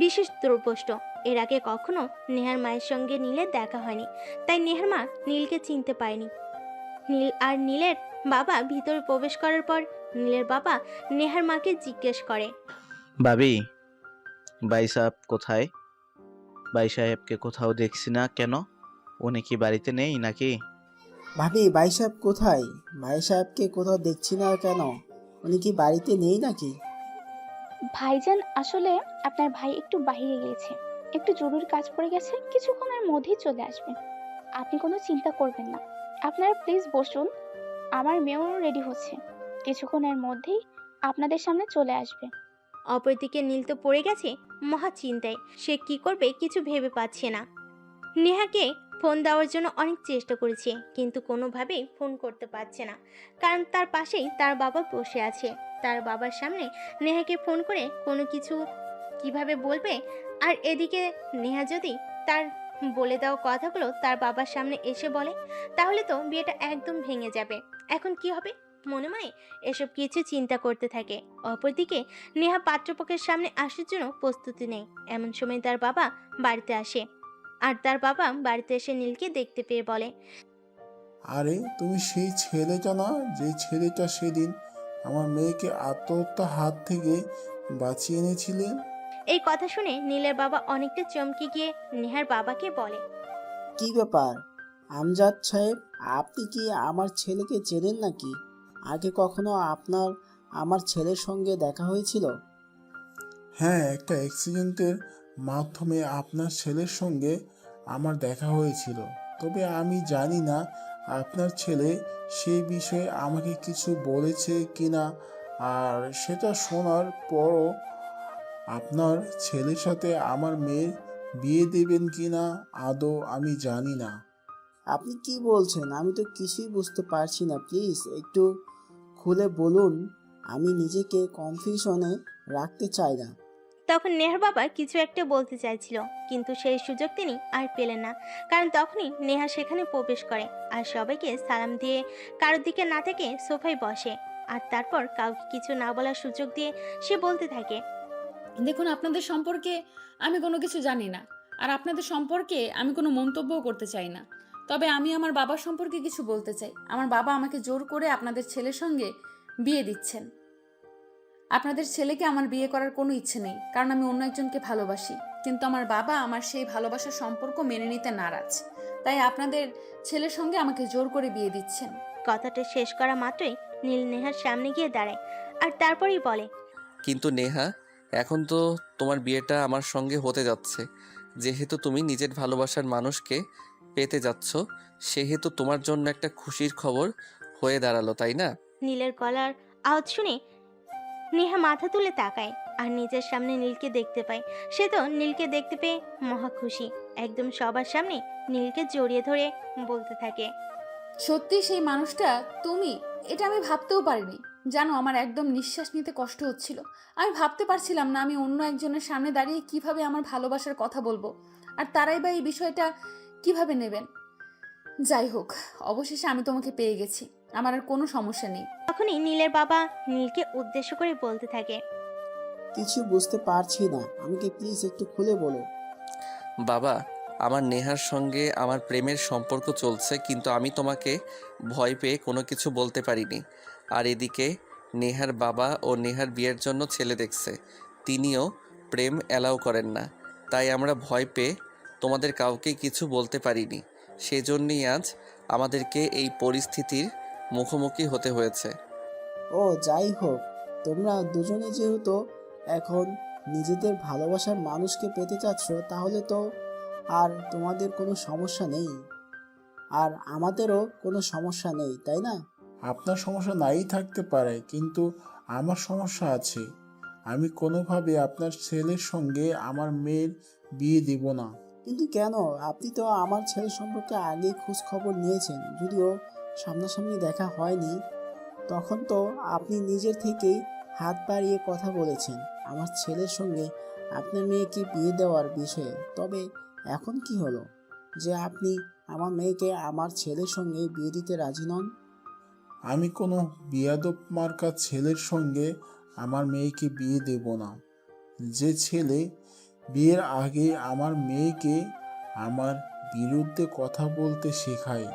বিশেষ দুর্বষ্ট, এর আগে কখনো নেহার মায়ের সঙ্গে নীলের দেখা হয়নি, তাই নেহার মা নীলকে চিনতে পারেনি। নীল আর নীলের বাবা ভিতরে প্রবেশ করার পর নীলের বাবা নেহার মাকে জিজ্ঞেস করে, ভাবি, ভাই সাহেব কোথায়? ভাই সাহেবকে কোথাও দেখছি না কেন? উনি কি বাড়িতে নেই নাকি? ভাবি, ভাই সাহেব কোথায়? ভাই সাহেবকে কোথাও দেখছি না কেন? উনি কি বাড়িতে নেই নাকি? ভাইজান, আসলে আপনার ভাই একটু বাইরে গিয়েছে, একটু জরুরি কাজ পড়ে গেছে, কিছুক্ষণের মধ্যেই চলে আসবেন। আপনি কোনো চিন্তা করবেন না, আপনারা প্লিজ বসুন। আমার মেয়েও রেডি হচ্ছে, কিছুক্ষণের মধ্যেই আপনাদের সামনে চলে আসবে। অপরদিকে নীল তো পড়ে গেছে মহা চিন্তায়। সে কি করবে কিছু ভেবে পাচ্ছে না। নেহাকে ফোন দেওয়ার জন্য অনেক চেষ্টা করেছে, কিন্তু কোনোভাবেই ফোন করতে পারছে না, কারণ তার পাশেই তার বাবা বসে আছে। তার বাবার সামনে নেহাকে ফোন করে কোনো কিছু কিভাবে বলবে। আর এদিকে নেহা যদি তার বলে দেওয়া কথাগুলো তার বাবার সামনে এসে বলে, তাহলে তো বিয়েটা একদম ভেঙে যাবে। এখন কি হবে? মনে মনে এসব কিছু চিন্তা করতে থাকে। অপরদিকে নেহা পাত্রপক্ষের সামনে আসার জন্য প্রস্তুতি নেই। এমন সময় তার বাবা বাড়িতে আসে, আর তার বাবা বাড়িতে এসে নীলকে দেখতে পেয়ে বলে, আরে তুমি সেই ছেলেটা না, যে ছেলেটা সেদিন আমার মেয়েকে আত্মহত্যার হাত থেকে বাঁচিয়ে এনেছিলেন? এই কথা শুনে নীলের বাবা অনেকটা চমকে গিয়ে নেহার বাবাকে বলে, কি ব্যাপার আমজাদ সাহেব, আপনি কি আমার ছেলেকে চেনেন নাকি? আগে কখনো আপনার আমার ছেলের সঙ্গে দেখা হয়েছিল? হ্যাঁ, একটা অ্যাক্সিডেন্টের মাধ্যমে আপনার ছেলের সঙ্গে আমার দেখা হয়েছিল। তবে আমি জানি না আপনার ছেলে সেই বিষয়ে আমাকে কিছু বলেছে কিনা, আর সেটা শোনার পরও আপনার ছেলের সাথে আমার মেয়ের বিয়ে দেবেন কিনা আদৌ আমি জানি না। আপনি কি বলছেন? আমি তো কিছুই বুঝতে পারছি না। প্লিজ একটু খুলে বলুন, আমি নিজেকে কনফিউশনে রাখতে চাই না। তখন নেহার বাবা কিছু একটা বলতে চাইছিল, কিন্তু সেই সুযোগ তিনি আর পেলেন না, কারণ তখনই নেহা সেখানে প্রবেশ করে আর সবাইকে সালাম দিয়ে কারোর দিকে না থেকে সোফায় বসে। আর তারপর কাউকে কিছু না বলার সুযোগ দিয়ে সে বলতে থাকে, দেখুন, আপনাদের সম্পর্কে আমি কোনো কিছু জানি না, আর আপনাদের সম্পর্কে আমি কোনো মন্তব্যও করতে চাই না। তবে আমি আমার বাবার সম্পর্কে কিছু বলতে চাই। আমার বাবা আমাকে জোর করে আপনাদের ছেলের সঙ্গে বিয়ে দিচ্ছেন। আপনাদের ছেলেকে আমার বিয়ে করার কোনো ইচ্ছে নেই, কারণ আমি অন্য একজনকে ভালোবাসি। কিন্তু আমার বাবা আমার সেই ভালোবাসার সম্পর্ক মেনে নিতে নারাজ, তাই আপনাদের ছেলের সঙ্গে আমাকে জোর করে বিয়ে দিচ্ছেন। কথাটা শেষ করা মাত্রই নীল নেহার সামনে গিয়ে দাঁড়ায়, আর তারপরেই বলে, কিন্তু নেহা, এখন তো তোমার বিয়েটা আমার সঙ্গে হতে যাচ্ছে। যেহেতু তুমি নিজের ভালোবাসার মানুষকে পেতে যাচ্ছ, সেহেতু তোমার জন্য একটা খুশির খবর হয়ে দাঁড়ালো, তাই না? নীলের গলার আওয়াজ শুনে নেহা মাথা তুলে তাকায়। আর নিজের সামনে নীলকে দেখতে পায়। সে তো নীলকে দেখতে পেয়ে মহা খুশি, একদম সবার সামনে নীলকে জড়িয়ে ধরে বলতে থাকে। সত্যি সেই মানুষটা তুমি? এটা আমি ভাবতেও পারিনি। জানো, আমার একদম নিঃশ্বাস নিতে কষ্ট হচ্ছিল। আমি ভাবতে পারছিলাম না আমি অন্য একজনের সামনে দাঁড়িয়ে কিভাবে আমার ভালোবাসার কথা বলবো, আর তারাই বা এই বিষয়টা কিভাবে নেবেন। যাই হোক, অবশেষে আমি তোমাকে পেয়ে গেছি, আমার আর কোনো সমস্যা নেই। তখনই নীলের বাবা নীলকে উদ্দেশ্য করে বলতে থাকে। কিছু বুঝতে পারছি না, আমাকে প্লিজ একটু খুলে বলো। বাবা, আমার নেহার সঙ্গে আমার প্রেমের সম্পর্ক চলছে, কিন্তু আমি তোমাকে ভয় পেয়ে কোনো কিছু বলতে পারিনি। আর এদিকে নেহার বাবা ও নেহার বিয়ের জন্য ছেলে দেখছে, তিনিও প্রেম অ্যালাউ করেন না। তাই আমরা ভয় পেয়ে তোমাদের কাউকে কিছু বলতে পারিনি। সেজন্যই আজ আমাদেরকে এই পরিস্থিতির মুখোমুখি হতে হয়েছে। ও যাই হোক, তোমরা দুজনে যেহেতু এখন নিজেদের ভালোবাসার মানুষকে পেতে চাচ্ছ, তাহলে তো আর তোমাদের কোনো সমস্যা নেই, আর আমাদেরও কোনো সমস্যা নেই, তাই না? আপনার সমস্যা নাই থাকতে পারে, কিন্তু আমার সমস্যা আছে। আমি কোনোভাবে আপনার ছেলের সঙ্গে আমার মেয়ের বিয়ে দেব না। কিন্তু কেন? আপনি তো আমার ছেলের সম্পর্কে আগে খোঁজ খবর নিয়েছেন, যদিও সামনাসামনি দেখা হয়নি। তখন তো আপনি নিজের থেকেই হাত বাড়িয়ে কথা বলেছেন আমার ছেলের সঙ্গে আপনার মেয়েকে বিয়ে দেওয়ার বিষয়ে। তবে এখন কি হলো যে আপনি আমার মেয়েকে আমার ছেলের সঙ্গে বিয়ে দিতে রাজি নন? আমি কোনো বিয়াদব মার্কা ছেলের সঙ্গে আমার মেয়েকে বিয়ে দেব না। যে ছেলে বিয়ের আগে আমার মেয়েকে আমার বিরুদ্ধে কথা বলতে শেখায়,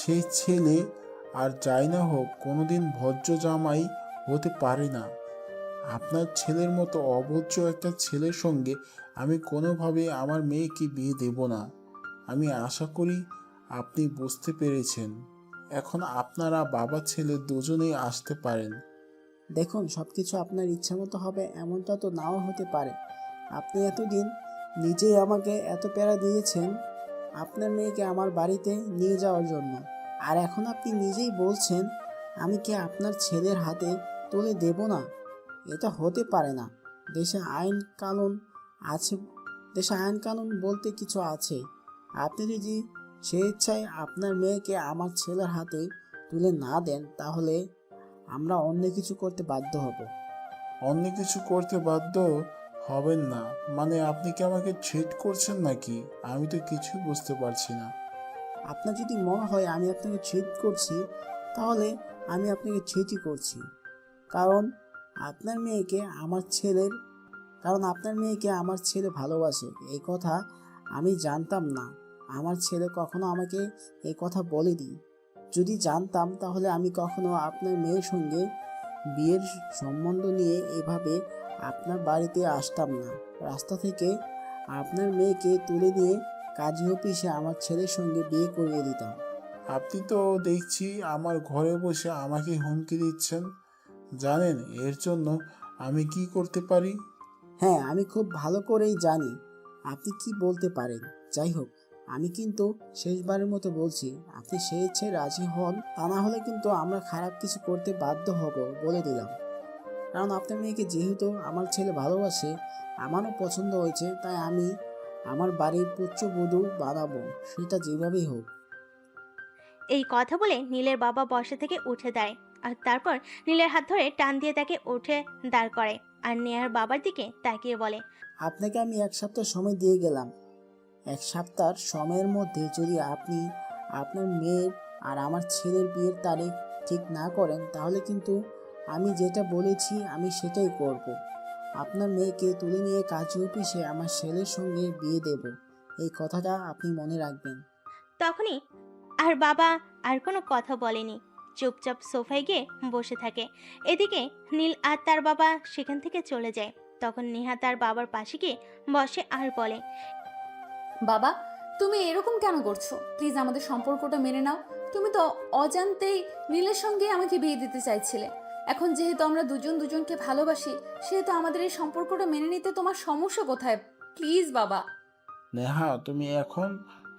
সেই ছেলে আর যাই না হোক কোনোদিন ভদ্র জামাই হতে পারে না। আপনার ছেলের মতো অভদ্র একটা ছেলের সঙ্গে আমি কোনোভাবে আমার মেয়েকে বিয়ে দেব না। আমি আশা করি আপনি বুঝতে পেরেছেন। এখন আপনারা বাবা ছেলে দুজনেই আসতে পারেন। দেখুন, সব কিছু আপনার ইচ্ছা মতো হবে এমনটা তো নাও হতে পারে। আপনি এতদিন নিজেই আমাকে এত প্যারা দিয়েছেন আপনার মেয়েকে আমার বাড়িতে নিয়ে যাওয়ার জন্য, আর এখন আপনি নিজেই বলছেন আমি কি আপনার ছেলের হাতে তুলে দেব না? এটা হতে পারে না। দেশে আইন কানুন আছে, দেশে আইন কানুন বলতে কিছু আছে। আপনি যদি স্বেচ্ছায় আপনার মেয়েকে আমার ছেলের হাতে তুলে না দেন, তাহলে আমরা অন্য কিছু করতে বাধ্য হব। অন্য কিছু করতে বাধ্য হবেন না মানে আপনি কি আমাকে ট্রিট করছেন নাকি? আমি তো কিছুই বুঝতে পারছি না। আপনার যদি মনে হয় আমি আপনাকে ট্রিট করছি, তাহলে আমি আপনাকে ট্রিটই করছি। কারণ আপনার মেয়েকে আমার ছেলের আপনার মেয়েকে আমার ছেলে ভালোবাসে, এই কথা আমি জানতাম না। আমার ছেলে কখনো আমাকে এই কথা বলেনি। যদি জানতাম তাহলে আমি কখনো আপনার মেয়ের সঙ্গে বিয়ের সম্বন্ধ নিয়ে এভাবে আপনার বাড়িতে আসতাম না। রাস্তা থেকে আপনার মেয়েকে তুলে নিয়ে কাজী অফিসে আমার ছেলের সঙ্গে বিয়ে করিয়ে দিতাম। আপনি তো দেখছি আমার ঘরে বসে আমাকে হুমকি দিচ্ছেন। জানেন এর জন্য আমি কি করতে পারি? হ্যাঁ, আমি খুব ভালো করেই জানি আপনি কি বলতে পারেন। যাই হোক, আমি কিন্তু শেষবারের মতো বলছি, আপনি স্বেচ্ছায় রাজি হন, তা না হলে কিন্তু আমরা খারাপ কিছু করতে বাধ্য হব, বলে দিলাম। কারণ আপনার মেয়েকে যেহেতু আমার ছেলে ভালোবাসে, আমারও পছন্দ হয়েছে, তাই আমি আমার বাড়ির পুত্রবধূ বানাবো, সেটা যেভাবেই হোক। এই কথা বলে নীলের বাবা বসা থেকে উঠে দাঁড়ায়, আর তারপর নীলের হাত ধরে টান দিয়ে তাকে উঠে দাঁড় করায়, আর নেহার বাবার দিকে তাকিয়ে বলে। আপনাকে আমি 1 সপ্তাহ সময় দিয়ে গেলাম। 1 সপ্তাহ সময়ের মধ্যে যদি আপনি আপনার মেয়ের আর আমার ছেলের বিয়ের তারিখ ঠিক না করেন, তাহলে কিন্তু আমি যেটা বলেছি আমি সেটাই করব। আপনার মেয়েকে তুলে নিয়ে কাজী অফিসে আমার ছেলের সঙ্গে বিয়ে দেব, এই কথাটা আপনি মনে রাখবেন। তখনই আর বাবা আর কোনো কথা বলেনি, চুপচাপ সোফায় গিয়ে বসে থাকে। এদিকে নীল আর তার বাবা সেখান থেকে চলে যায়। তখন নেহা তার বাবার পাশে গিয়ে বসে আর বলে। বাবা, তুমি এরকম কেন করছো? প্লিজ আমাদের সম্পর্কটা মেনে নাও। তুমি তো অজান্তেই নীলের সঙ্গে আমাকে বিয়ে দিতে চাইছিলে। এখন যেহেতু আমরা দুজন দুজনকে ভালোবাসি, সেহেতু আমাদের এই সম্পর্কটা মেনে নিতে তোমার সমস্যা কোথায়? প্লিজ বাবা। নেহা, তুমি এখন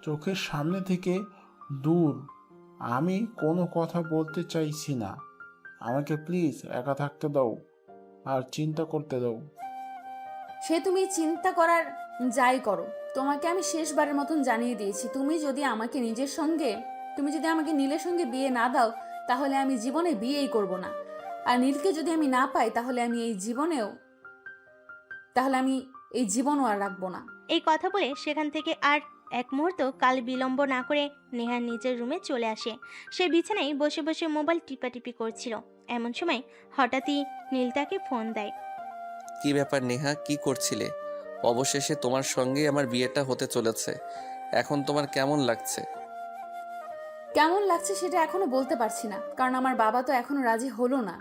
চোখের সামনে থেকে দূর। আমি কোনো কথা বলতে চাইছি না, আমাকে প্লিজ একা থাকতে দাও। আর চিন্তা করতে দাও। সে তুমি চিন্তা করার যাই করো, তোমাকে আমি শেষবারের মতন জানিয়ে দিয়েছি, তুমি যদি আমাকে নীলের সঙ্গে বিয়ে না দাও, তাহলে আমি জীবনে বিয়েই করব না। আর নীলকে যদি আমি না পাই, তাহলে আমি এই জীবনও আর রাখবো না। এই কথা বলে সেখান থেকে আর এক মুহূর্ত কাল বিলম্ব না করে নেহা নিজের রুমে চলে আসে। সে বিছানায় বসে বসে মোবাইল টিপাটিপি করছিল। এমন সময় হঠাৎই নীল তাকে ফোন দেয়। কি ব্যাপার নেহা, কি করছিলে? অবশেষে তোমার সঙ্গে আমার বিয়েটা হতে চলেছে, এখন তোমার কেমন লাগছে? কেমন লাগছে সেটা এখনো বলতে পারছি না, কারণ আমার বাবা তো এখনো রাজি হলো না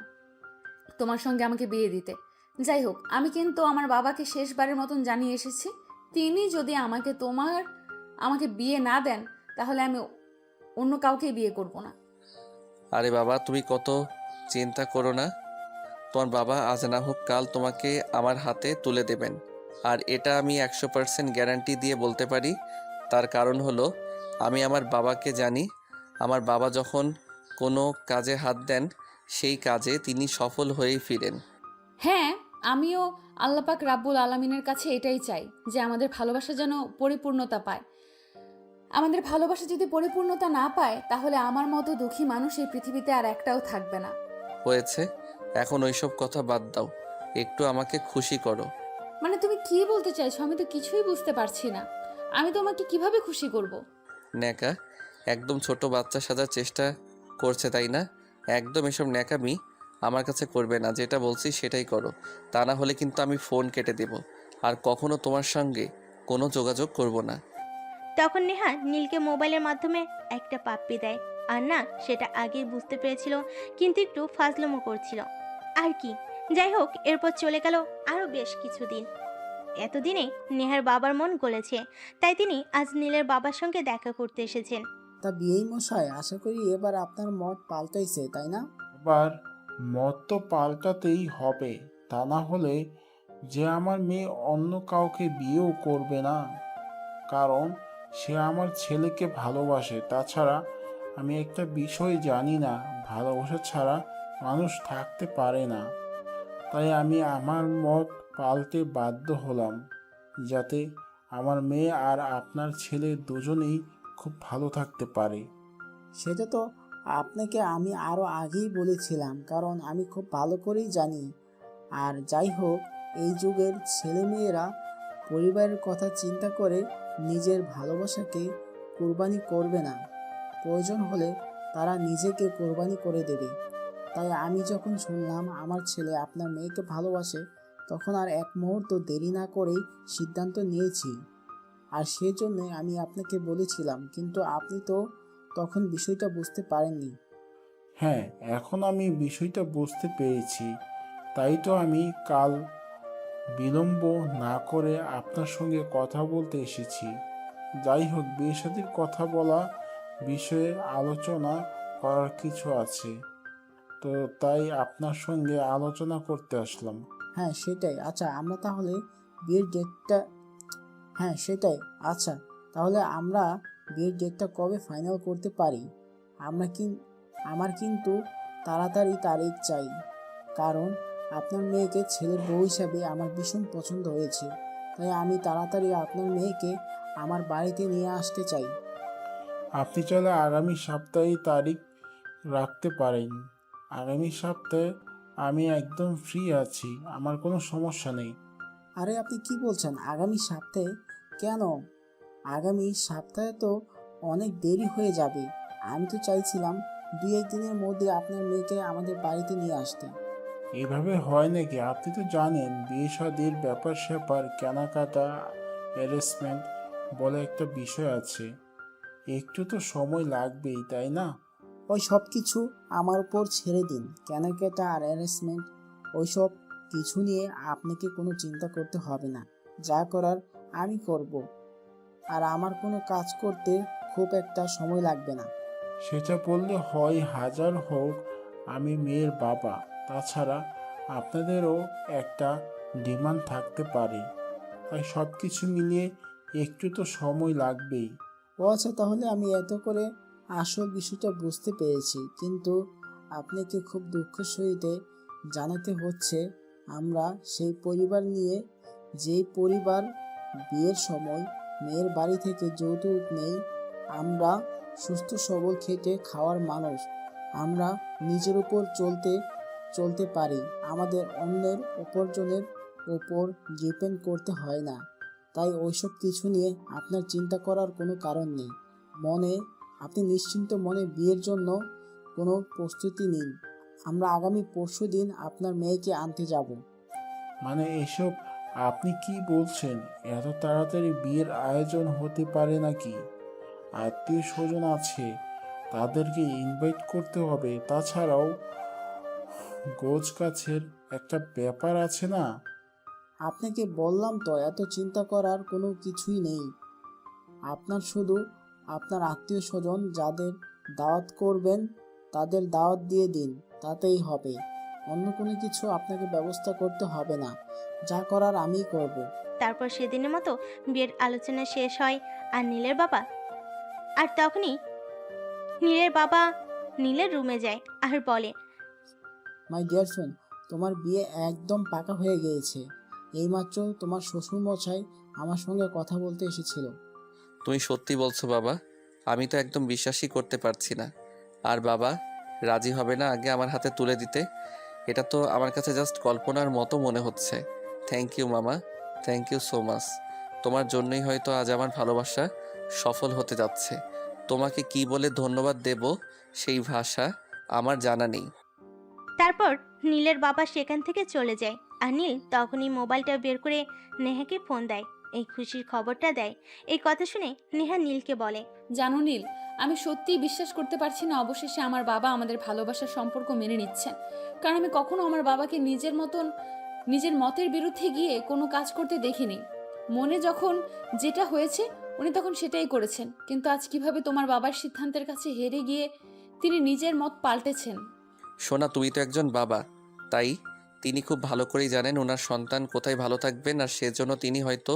তোমার সঙ্গে আমাকে বিয়ে দিতে। যাই হোক, আমি কিন্তু আমার বাবাকে শেষবারের মতন জানিয়ে এসেছি, তিনি যদি আমাকে বিয়ে না দেন, তাহলে আমি অন্য কাউকে বিয়ে করব না। আরে বাবা, তুমি কত চিন্তা করো না। তোমার বাবা আজ না হোক কাল তোমাকে আমার হাতে তুলে দেবেন, আর এটা আমি 100% গ্যারান্টি দিয়ে বলতে পারি। তার কারণ হলো, আমি আমার বাবাকে জানি। আমার বাবা যখন কোনো কাজে হাত দেন, সেই কাজে তিনি সফল হয়েই ফিরেন। হ্যাঁ, আমিও আল্লাপাক রাব্বুল আলামিনের কাছে এটাই চাই, যে আমাদের ভালোবাসা যেন পরিপূর্ণতা পায়। আমাদের ভালোবাসা যদি পরিপূর্ণতা না পায়, তাহলে আমার মতো দুঃখী মানুষ এই পৃথিবীতে আর একটাও থাকবে না। হয়েছে, এখন ওইসব কথা বাদ দাও, একটু আমাকে খুশি করো। মানে তুমি কি বলতে চাইছো? আমি তো কিছুই বুঝতে পারছি না। আমি তোমাকে কিভাবে খুশি করব? ন্যাকা, একদম ছোট বাচ্চা সাজার চেষ্টা করছে তাই না? একদম এসব ন্যাকামি আমার কাছে করবে না, যেটা বলছি সেটাই করো, তা না হলে কিন্তু আমি ফোন কেটে দেব, আর কখনো তোমার সঙ্গে কোনো যোগাযোগ করব না। তখন নেহা নীলকে মোবাইলের মাধ্যমে একটা পাপ্পি দেয়। আর না, সেটা আগেই বুঝতে পেরেছিল, কিন্তু একটু ফাজলামো করছিল আর কি। যাই হোক, এরপর চলে গেল আরও বেশ কিছুদিন। এতদিনে নেহার বাবার মন গলেছে, তাই তিনি আজ নীলের বাবার সঙ্গে দেখা করতে এসেছেন। তা বিয়েই মশাই, আশা করি এবার আপনার মত পাল্টাইছে, তাই না? এবার মত তো পাল্টাতেই হবে, তা না হলে যে আমার মেয়ে অন্য কাউকে বিয়েও করবে না, কারণ সে আমার ছেলেকে ভালোবাসে। তাছাড়া আমি একটা বিষয় জানি না, ভালোবাসা ছাড়া মানুষ থাকতে পারে না। তাই আমি আমার মত পাল্টে বাধ্য হলাম, যাতে আমার মেয়ে আর আপনার ছেলে দুজনেই খুব ভালো থাকতে পারে। সেটা তো আপনাকে আমি আরও আগেই বলেছিলাম, কারণ আমি খুব ভালো করেই জানি। আর যাই হোক, এই যুগের ছেলেমেয়েরা পরিবারের কথা চিন্তা করে নিজের ভালোবাসাকে কোরবানি করবে না। প্রয়োজন হলে তারা নিজেকে কোরবানি করে দেবে। তাই আমি যখন শুনলাম আমার ছেলে আপনার মেয়েকে ভালোবাসে, তখন আর এক মুহূর্ত দেরি না করেই সিদ্ধান্ত নিয়েছি। আর সেজন্যই আমি আপনাকে বলেছিলাম, কিন্তু আপনি তো তখন বিষয়টা বুঝতে পারেননি। হ্যাঁ, এখন আমি বিষয়টা বুঝতে পেরেছি, তাই তো আমি কাল বিলম্ব না করে আপনার সঙ্গে কথা বলতে এসেছি। যাই হোক, বিয়ে শাদীর কথা বলা বিষয়ে আলোচনা করার কিছু আছে, তো তাই আপনার সঙ্গে আলোচনা করতে আসলাম। হ্যাঁ সেটাই, আচ্ছা আমরা তাহলে বিয়ের ডেটটা হ্যাঁ সেটাই, আচ্ছা তাহলে আমরা বিয়ের ডেটটা কবে ফাইনাল করতে পারি? আমার কিন্তু তাড়াতাড়ি তারিখ চাই, কারণ আপনার মেয়েকে ছেলের বউ হিসাবে আমার ভীষণ পছন্দ হয়েছে। তাই আমি তাড়াতাড়ি আপনার মেয়েকে আমার বাড়িতে নিয়ে আসতে চাই। আপনি চাইলে আগামী সপ্তাহে তারিখ রাখতে পারেন। আগামী সপ্তাহে আমি একদম ফ্রি আছি, আমার কোনো সমস্যা নেই। আরে আপনি কি বলছেন, আগামী সপ্তাহে? কেন? আগামী সপ্তাহে তো অনেক দেরি হয়ে যাবে। আমি তো চাইছিলাম 2-1 দিনের মধ্যে আপনার মেয়েকে আমাদের বাড়িতে নিয়ে আসতে। এভাবে হয় নাকি? আপনি তো জানেন বিয়ে শাদীর ব্যাপার স্যাপার, কেনাকাটা, অ্যারেঞ্জমেন্ট বলে একটা বিষয় আছে, একটু তো সময় লাগবেই, তাই না? ওই সব কিছু আমার উপর ছেড়ে দিন। কেনাকাটা আর অ্যারেঞ্জমেন্ট ওই সব কিছু নিয়ে আপনাকে কোনো চিন্তা করতে হবে না। যা করার আমি করব, আর আমার কোনো কাজ করতে খুব একটা সময় লাগবে না। সেটা বললে হয়, হাজার হোক আমি মেয়ের বাবা। তাছাড়া আপনাদেরও একটা ডিমান্ড থাকতে পারে, তাই সব কিছু মিলিয়ে একটু তো সময় লাগবেই। ও আচ্ছা, তাহলে আমি এত করে আসল বিষয়টা বুঝতে পেরেছি, কিন্তু আপনাকে খুব দুঃখের সহিত জানাতে হচ্ছে আমরা সেই পরিবার নিয়ে, যেই পরিবার বিয়ের সময় মেয়ের বাড়ি থেকে যৌতুক নেই। আমরা সুস্থ সবল খেটে খাওয়ার মানুষ। আমরা নিজের উপর চলতে পারি। আমাদের অন্যের উপার্জনের উপর ডিপেন্ড করতে হয় না। তাই ওইসব কিছু নিয়ে আপনার চিন্তা করার কোনো কারণ নেই। আপনি নিশ্চিন্ত মনে বিয়ের জন্য কোনো প্রস্তুতি নিন। আমরা আগামী পরশুদিন আপনার মেয়েকে আনতে যাব। মানে এসব আপনি কি বলছেন? এত তাড়াতাড়ি বিয়ের আয়োজন হতে পারে নাকি? আত্মীয় স্বজন আছে, তাদেরকে ইনভাইট করতে হবে। তাছাড়াও গোছ কাছের একটা ব্যাপার আছে না? আপনাকে বললাম তো, এত চিন্তা করার কোনো কিছুই নেই। আপনার শুধু আপনার আত্মীয় স্বজন যাদের দাওয়াত করবেন তাদের দাওয়াত দিয়ে দিন, তাতেই হবে। অন্য কোনো কিছু আপনাকে ব্যবস্থা করতে হবে না। যা করার আমিই করব। তারপর সেদিনের মতো বিয়ের আলোচনা শেষ হয়। আর তখনই নীলের বাবা নীলের রুমে যায় আর বলে, মাই ডিয়ার ফ্রেন্ড, তোমার বিয়ে একদম পাকা হয়ে গিয়েছে। এইমাত্র তোমার শ্বশুরমশাই আমার সঙ্গে কথা বলতে এসেছিল। তুমি সত্যি বলছো বাবা? আমি তো একদম বিশ্বাসই করতে পারছি না। আর বাবা রাজি হবে না আগে আমার হাতে তুলে দিতে? এটা তো আমার কাছে জাস্ট কল্পনার মতো মনে হচ্ছে। থ্যাংক ইউ মামা, থ্যাংক ইউ সো মাচ। তোমার জন্যই হয়তো আজ আমার ভালোবাসা সফল হতে যাচ্ছে। তোমাকে কি বলে ধন্যবাদ দেব সেই ভাষা আমার জানা নেই। তারপর নীলের বাবা সেখান থেকে চলে যায়। আর নীল তখনই মোবাইলটা বের করে নেহাকে ফোন দেয়, এই খুশির খবরটা দেয়। এই কথা শুনে নেহা নীলকে বলে, জানো নীল, আমি সত্যিই বিশ্বাস করতে পারছি না অবশেষে আমার বাবা আমাদের ভালোবাসার সম্পর্ক মেনে নিচ্ছেন। কারণ আমি কখনো আমার বাবাকে নিজের মতের বিরুদ্ধে গিয়ে কোনো কাজ করতে দেখিনি। মনে যখন যেটা হয়েছে উনি তখন সেটাই করেছেন। কিন্তু আজ কিভাবে তোমার বাবার সিদ্ধান্তের কাছে হেরে গিয়ে তিনি নিজের মত পাল্টেছেন। সোনা, তুমি তো একজন বাবা, তাই তিনি খুব ভালো করেই জানেন ওনার সন্তান কোথায় ভালো থাকবেন, আর সেজন্য তিনি হয়তো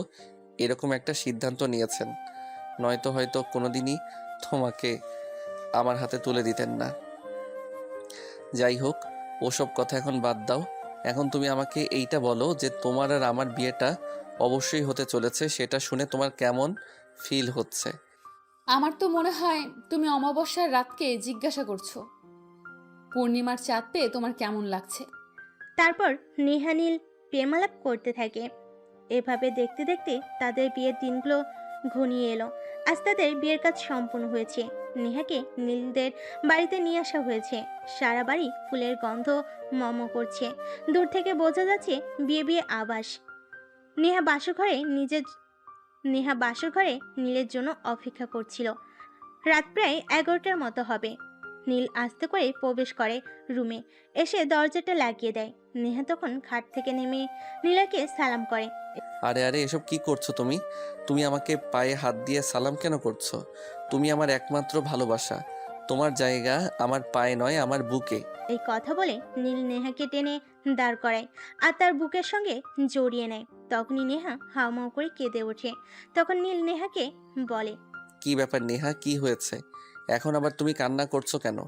এরকম একটা সিদ্ধান্ত নিয়েছেন। নয়তো হয়তো কোনোদিনই তোমাকে আমার হাতে তুলে দিতেন না। যাই হোক, ওসব কথা এখন বাদ দাও। এখন তুমি আমাকে এইটা বলো যে তোমার আর আমার বিয়েটা অবশ্যই হতে চলেছে, সেটা শুনে তোমার কেমন ফিল হচ্ছে? আমার তো মনে হয় তুমি অমাবস্যার রাতকে জিজ্ঞাসা করছো পূর্ণিমার চাঁদ পেয়ে তোমার কেমন লাগছে। তারপর নেহা নীল প্রেমালাপ করতে থাকে। এভাবে দেখতে দেখতে তাদের বিয়ের দিনগুলো ঘনিয়ে এলো। আজ তাদের বিয়ের কাজ সম্পূর্ণ হয়েছে। নেহাকে নীলদের বাড়িতে নিয়ে আসা হয়েছে। সারা বাড়ি ফুলের গন্ধ মম করছে। দূর থেকে বোঝা যাচ্ছে বিয়ে বিয়ে আবাস। নেহা বাসর ঘরে নীলের জন্য অপেক্ষা করছিল। রাত প্রায় 11টার মতো হবে। নীল আস্তে করে প্রবেশ করে রুমে, এসে দরজাটা লাগিয়ে দেয়। নেহা তখন খাট থেকে নেমে নীলাকে সালাম করে। আরে আরে, এসব কি করছো তুমি? তুমি আমাকে পায়ে হাত দিয়ে সালাম কেন করছো? তুমি আমার একমাত্র ভালোবাসা। তোমার জায়গা আমার পায়ে নয়, আমার বুকে। এই কথা বলে নীল নেহাকে টেনে দাঁড় করায় আর তার বুকের সঙ্গে জড়িয়ে নেয়। তখনই নেহা হাউমাউ করে কেঁদে ওঠে। তখন নীল নেহাকে বলে, কি ব্যাপার নেহা, কি হয়েছে? এখন আবার তুমি কান্না করছো কেন?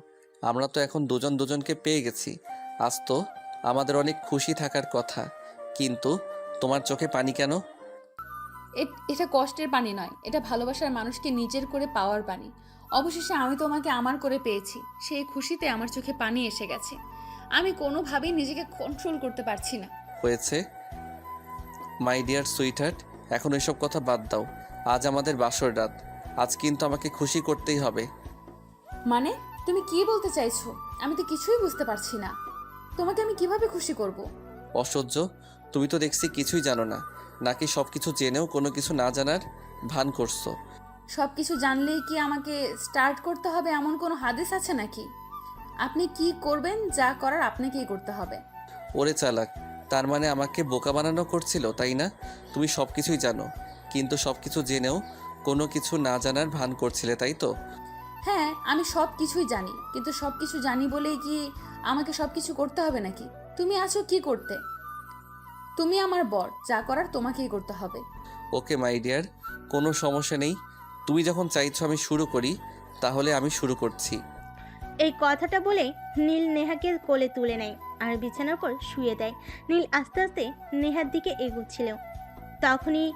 আমরা তো এখন দুজন দুজনকে পেয়ে গেছি। আজ তো আমাদের অনেক খুশি থাকার কথা, কিন্তু তোমার চোখে পানি কেন? এটা কষ্টের পানি নয়, এটা ভালোবাসার মানুষকে নিজের করে পাওয়ার পানি। অবশেষে আমি তোমাকে আমার করে পেয়েছি, সেই খুশিতে আমার চোখে পানি এসে গেছে। আমি কোনোভাবেই নিজেকে কন্ট্রোল করতে পারছি না। হয়েছে মাই ডিয়ার সুইটহার্ট, এখন ওইসব কথা বাদ দাও। আজ আমাদের বাসর রাত, আজ কিন্তু আমাকে খুশি করতেই হবে। মানে তুমি কি বলতে চাইছো? আমি তো কিছুই বুঝতে পারছি না। তোমাকে আমি কিভাবে খুশি করব? অসহ্য, তুমি তো দেখছি কিছুই জানো না, নাকি সব কিছু জেনেও কোনো কিছু না জানার ভান করছো? সব কিছু জানলেই কি আমাকে স্টার্ট করতে হবে এমন কোনো হাদিস আছে নাকি? আপনি কি করবেন, যা করার আপনাকেই করতে হবে। ওরে চালাক, তার মানে আমাকে বোকা বানানো করছিল, তাই না? তুমি সব কিছুই জানো, কিন্তু সব কিছু জেনেও কোনো কিছু না জানার ভান করছিলে, তাই তো? হ্যাঁ, আমি সব কিছুই জানি, কিন্তু সব কিছু জানি বলেই কি আমাকে সব কিছু করতে হবে নাকি? তুমি আছো কি করতে? তুমি আমার বর, যা করার তোমাকেই করতে হবে। ওকে মাই ডিয়ার, কোনো সমস্যা নেই। তুমি যখন চাইছো আমি শুরু করি, তাহলে আমি শুরু করছি। এই কথাটা বলে নীল নেহাকে কোলে তুলে নেয় আর বিছানার উপর শুয়ে দেয়। নীল আস্তে আস্তে নেহার দিকে এগুচ্ছিল। তখনই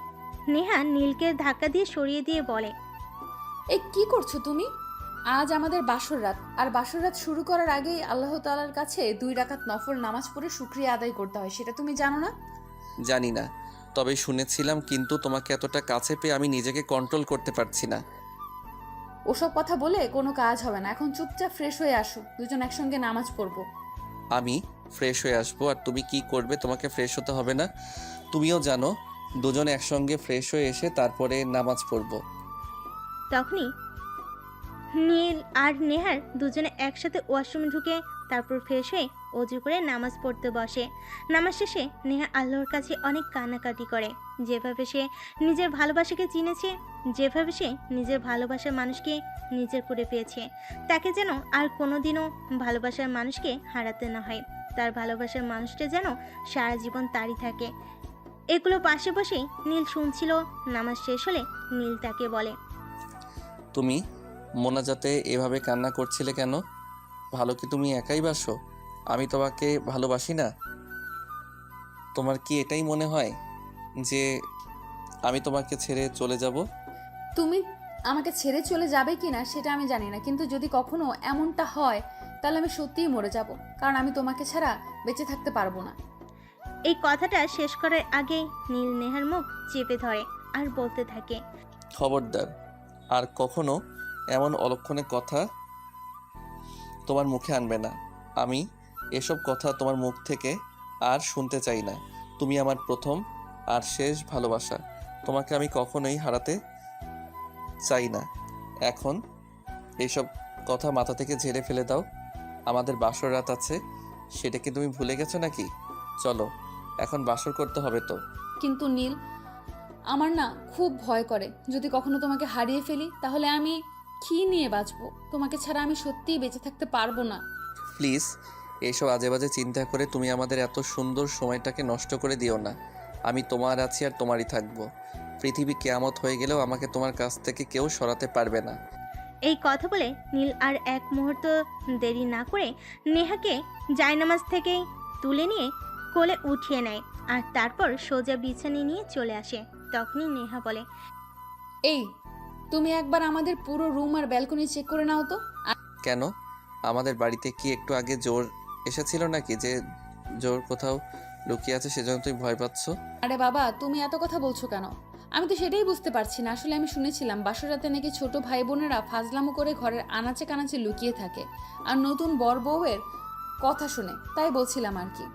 নেহা নীলকে ধাক্কা দিয়ে সরিয়ে দিয়ে বলে, এই কি করছো তুমি? আজ আমাদের বাসর রাত, আর বাসর রাত শুরু করার আগেই আল্লাহ তাআলার কাছে 2 রাকাত নফল নামাজ পড়ে শুকরিয়া আদায় করতে হয়, সেটা তুমি জানো না? জানি না, তবে শুনেছিলাম, কিন্তু তোমাকে এতটা কাছে পেয়ে আমি নিজেকে কন্ট্রোল করতে পারছি না। ওসব কথা বলে কোনো কাজ হবে না, এখন চুপচাপ ফ্রেশ হয়ে আসো, দুজন একসঙ্গে নামাজ পড়বো। আমি ফ্রেশ হয়ে আসবো, আর তুমি কি করবে? তোমাকে ফ্রেশ হতে হবে না, তুমিও জানো। দুজনে একসঙ্গে ফ্রেশ হয়ে এসে তারপরে নামাজ পড়বো। তখনই নীল আর নেহার দুজনে একসাথে ওয়াশরুমে ঢুকে তারপর ফ্রেশ হয়ে অজু করে নামাজ পড়তে বসে। নামাজ শেষে নেহা আল্লাহর কাছে অনেক কান্নাকাটি করে। যেভাবে সে নিজের ভালোবাসাকে চিনেছে, যেভাবে সে নিজের ভালোবাসার মানুষকে নিজের করে পেয়েছে, তাকে যেন আর কোনোদিনও ভালোবাসার মানুষকে হারাতে না হয়। তার ভালোবাসার মানুষটা যেন সারা জীবন তারই থাকে। এগুলো পাশে বসেই নীল শুনছিল। নামাজ শেষ হলে নীল তাকে বলে, তুমি মোনাজাতে এভাবে কান্না করছিলে কেন? ভালো কি তুমি একাই বাসো? আমি তোমাকে ভালোবাসি না? তোমার কি এটাই মনে হয় যে আমি তোমাকে ছেড়ে চলে যাব? তুমি আমাকে ছেড়ে চলে যাবে কি না সেটা আমি জানি না, কিন্তু যদি কখনো এমনটা হয় তাহলে আমি সত্যিই মরে যাব, কারণ আমি তোমাকে ছাড়া বেঁচে থাকতে পারবো না। এই কথাটা শেষ করার আগেই নীল নেহার মুখ চেপে ধরে আর বলতে থাকে, খবরদার, আর কখনো এমন অলক্ষণে কথা তোমার মুখে আনবে না। আমি এসব কথা তোমার মুখ থেকে আর শুনতে চাই না। তুমি আমার প্রথম আর শেষ ভালোবাসা, তোমাকে আমি কখনোই হারাতে চাই না। এখন এইসব কথা মাথা থেকে ঝেড়ে ফেলে দাও। আমাদের বাসর রাত আছে, সেটা কি তুমি ভুলে গেছো নাকি? চলো, এখন বাসর করতে হবে তো। কিন্তু নীল, আমার না খুব ভয় করে, যদি কখনো তোমাকে হারিয়ে ফেলি তাহলে আমি কি নিয়ে বাঁচবো? তোমাকে ছাড়া আমি সত্যিই বেঁচে থাকতে পারবো না। প্লিজ, এইসব আজে বাজে চিন্তা করে তুমি আমাদের এত সুন্দর সময়টাকে নষ্ট করে দিও না। আমি তোমার আছি আর তোমারই থাকবো। পৃথিবী কেয়ামত হয়ে গেলেও আমাকে তোমার কাছ থেকে কেউ সরাতে পারবে না। এই কথা বলে নীল আর এক মুহূর্ত দেরি না করে নেহাকে জায়নামাজ থেকে তুলে নিয়ে কোলে উঠিয়ে নেয় আর তারপর সোজা বিছানায় নিয়ে চলে আসে। তখনই নেহা বলে, এই, তুমি একবার আমাদের পুরো রুম আর ব্যালকনি চেক করে নাও তো। কেন? আমাদের বাড়িতে কি একটু আগে জোর এসেছিল নাকি, যে জোর কোথাও লুকিয়ে আছে সেজন্য তুমি ভয় পাচ্ছ? আরে বাবা, তুমি এত কথা বলছো কেন? আমি তো সেটাই বুঝতে পারছি না। আসলে আমি শুনেছিলাম বাসরাতে নাকি ছোট ভাই বোনেরা ফাজলামো করে ঘরের আনাচে কানাচে লুকিয়ে থাকে, আর নতুন বর বউয়ের কথা শুনে, তাই বলছিলাম আর কি।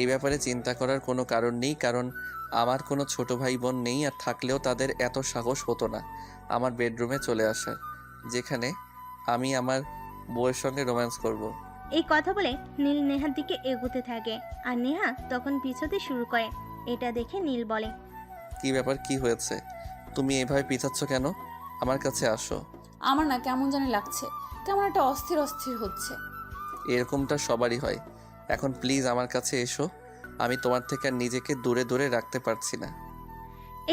এই ব্যাপারে চিন্তা করার কোনো কারণ নেই, কারণ আমার কোনো ছোট ভাই বোন নেই, আর থাকলেও তাদের এত সাহস হতো না আমার বেডরুমে চলে আসার, যেখানে আমি আমার বউয়ের সঙ্গে রোম্যান্স করব। এই কথা বলে নীল নেহার দিকে এগোতে থাকে আর নেহা তখন পিছোতে শুরু করে। এটা দেখে নীল বলে, কি ব্যাপার, কি হয়েছে? তুমি এভাবে পিছাচ্ছ কেন? আমার কাছে আসো। আমার না কেমন জানি লাগছে, কেমন একটা অস্থির অস্থির হচ্ছে। এরকমটা সবারই হয়। এখন প্লিজ আমার কাছে এসো, আমি তোমার থেকে আর নিজেকে দূরে দূরে রাখতে পারছি না।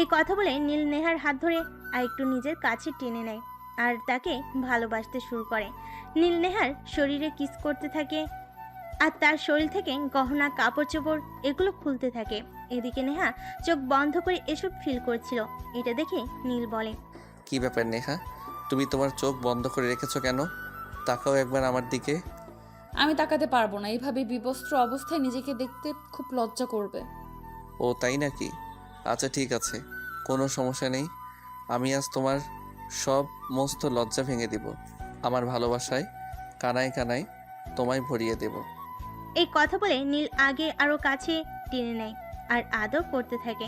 এই কথা বলে নীল নেহার হাত ধরে আর একটু নিজের কাছে টেনে নেয় আর তাকে ভালোবাসতে শুরু করে। নীল নেহার শরীরে কিস করতে থাকে আর তার শরীর থেকে গহনা, কাপড় চোপড় এগুলো খুলতে থাকে। এদিকে নেহা চোখ বন্ধ করে এসব ফিল করছিল। এটা দেখে নীল বলে, কি ব্যাপার নেহা, তুমি তোমার চোখ বন্ধ করে রেখেছো কেন? তাকাও একবার আমার দিকে। আমি তাকাতে পারবো না, এইভাবে বিবস্ত্র অবস্থায় নিজেকে দেখতে খুব লজ্জা করবে। ও তাই নাকি? আচ্ছা ঠিক আছে, কোনো সমস্যা নেই। আমি আজ তোমার সমস্ত লজ্জা ভেঙে দিব। আমার ভালোবাসায় কানায় কানায় তোমায় ভরিয়ে দেব। এই কথা বলে নীল আগে আরো কাছে টেনে নেয় আর আদর করতে থাকে।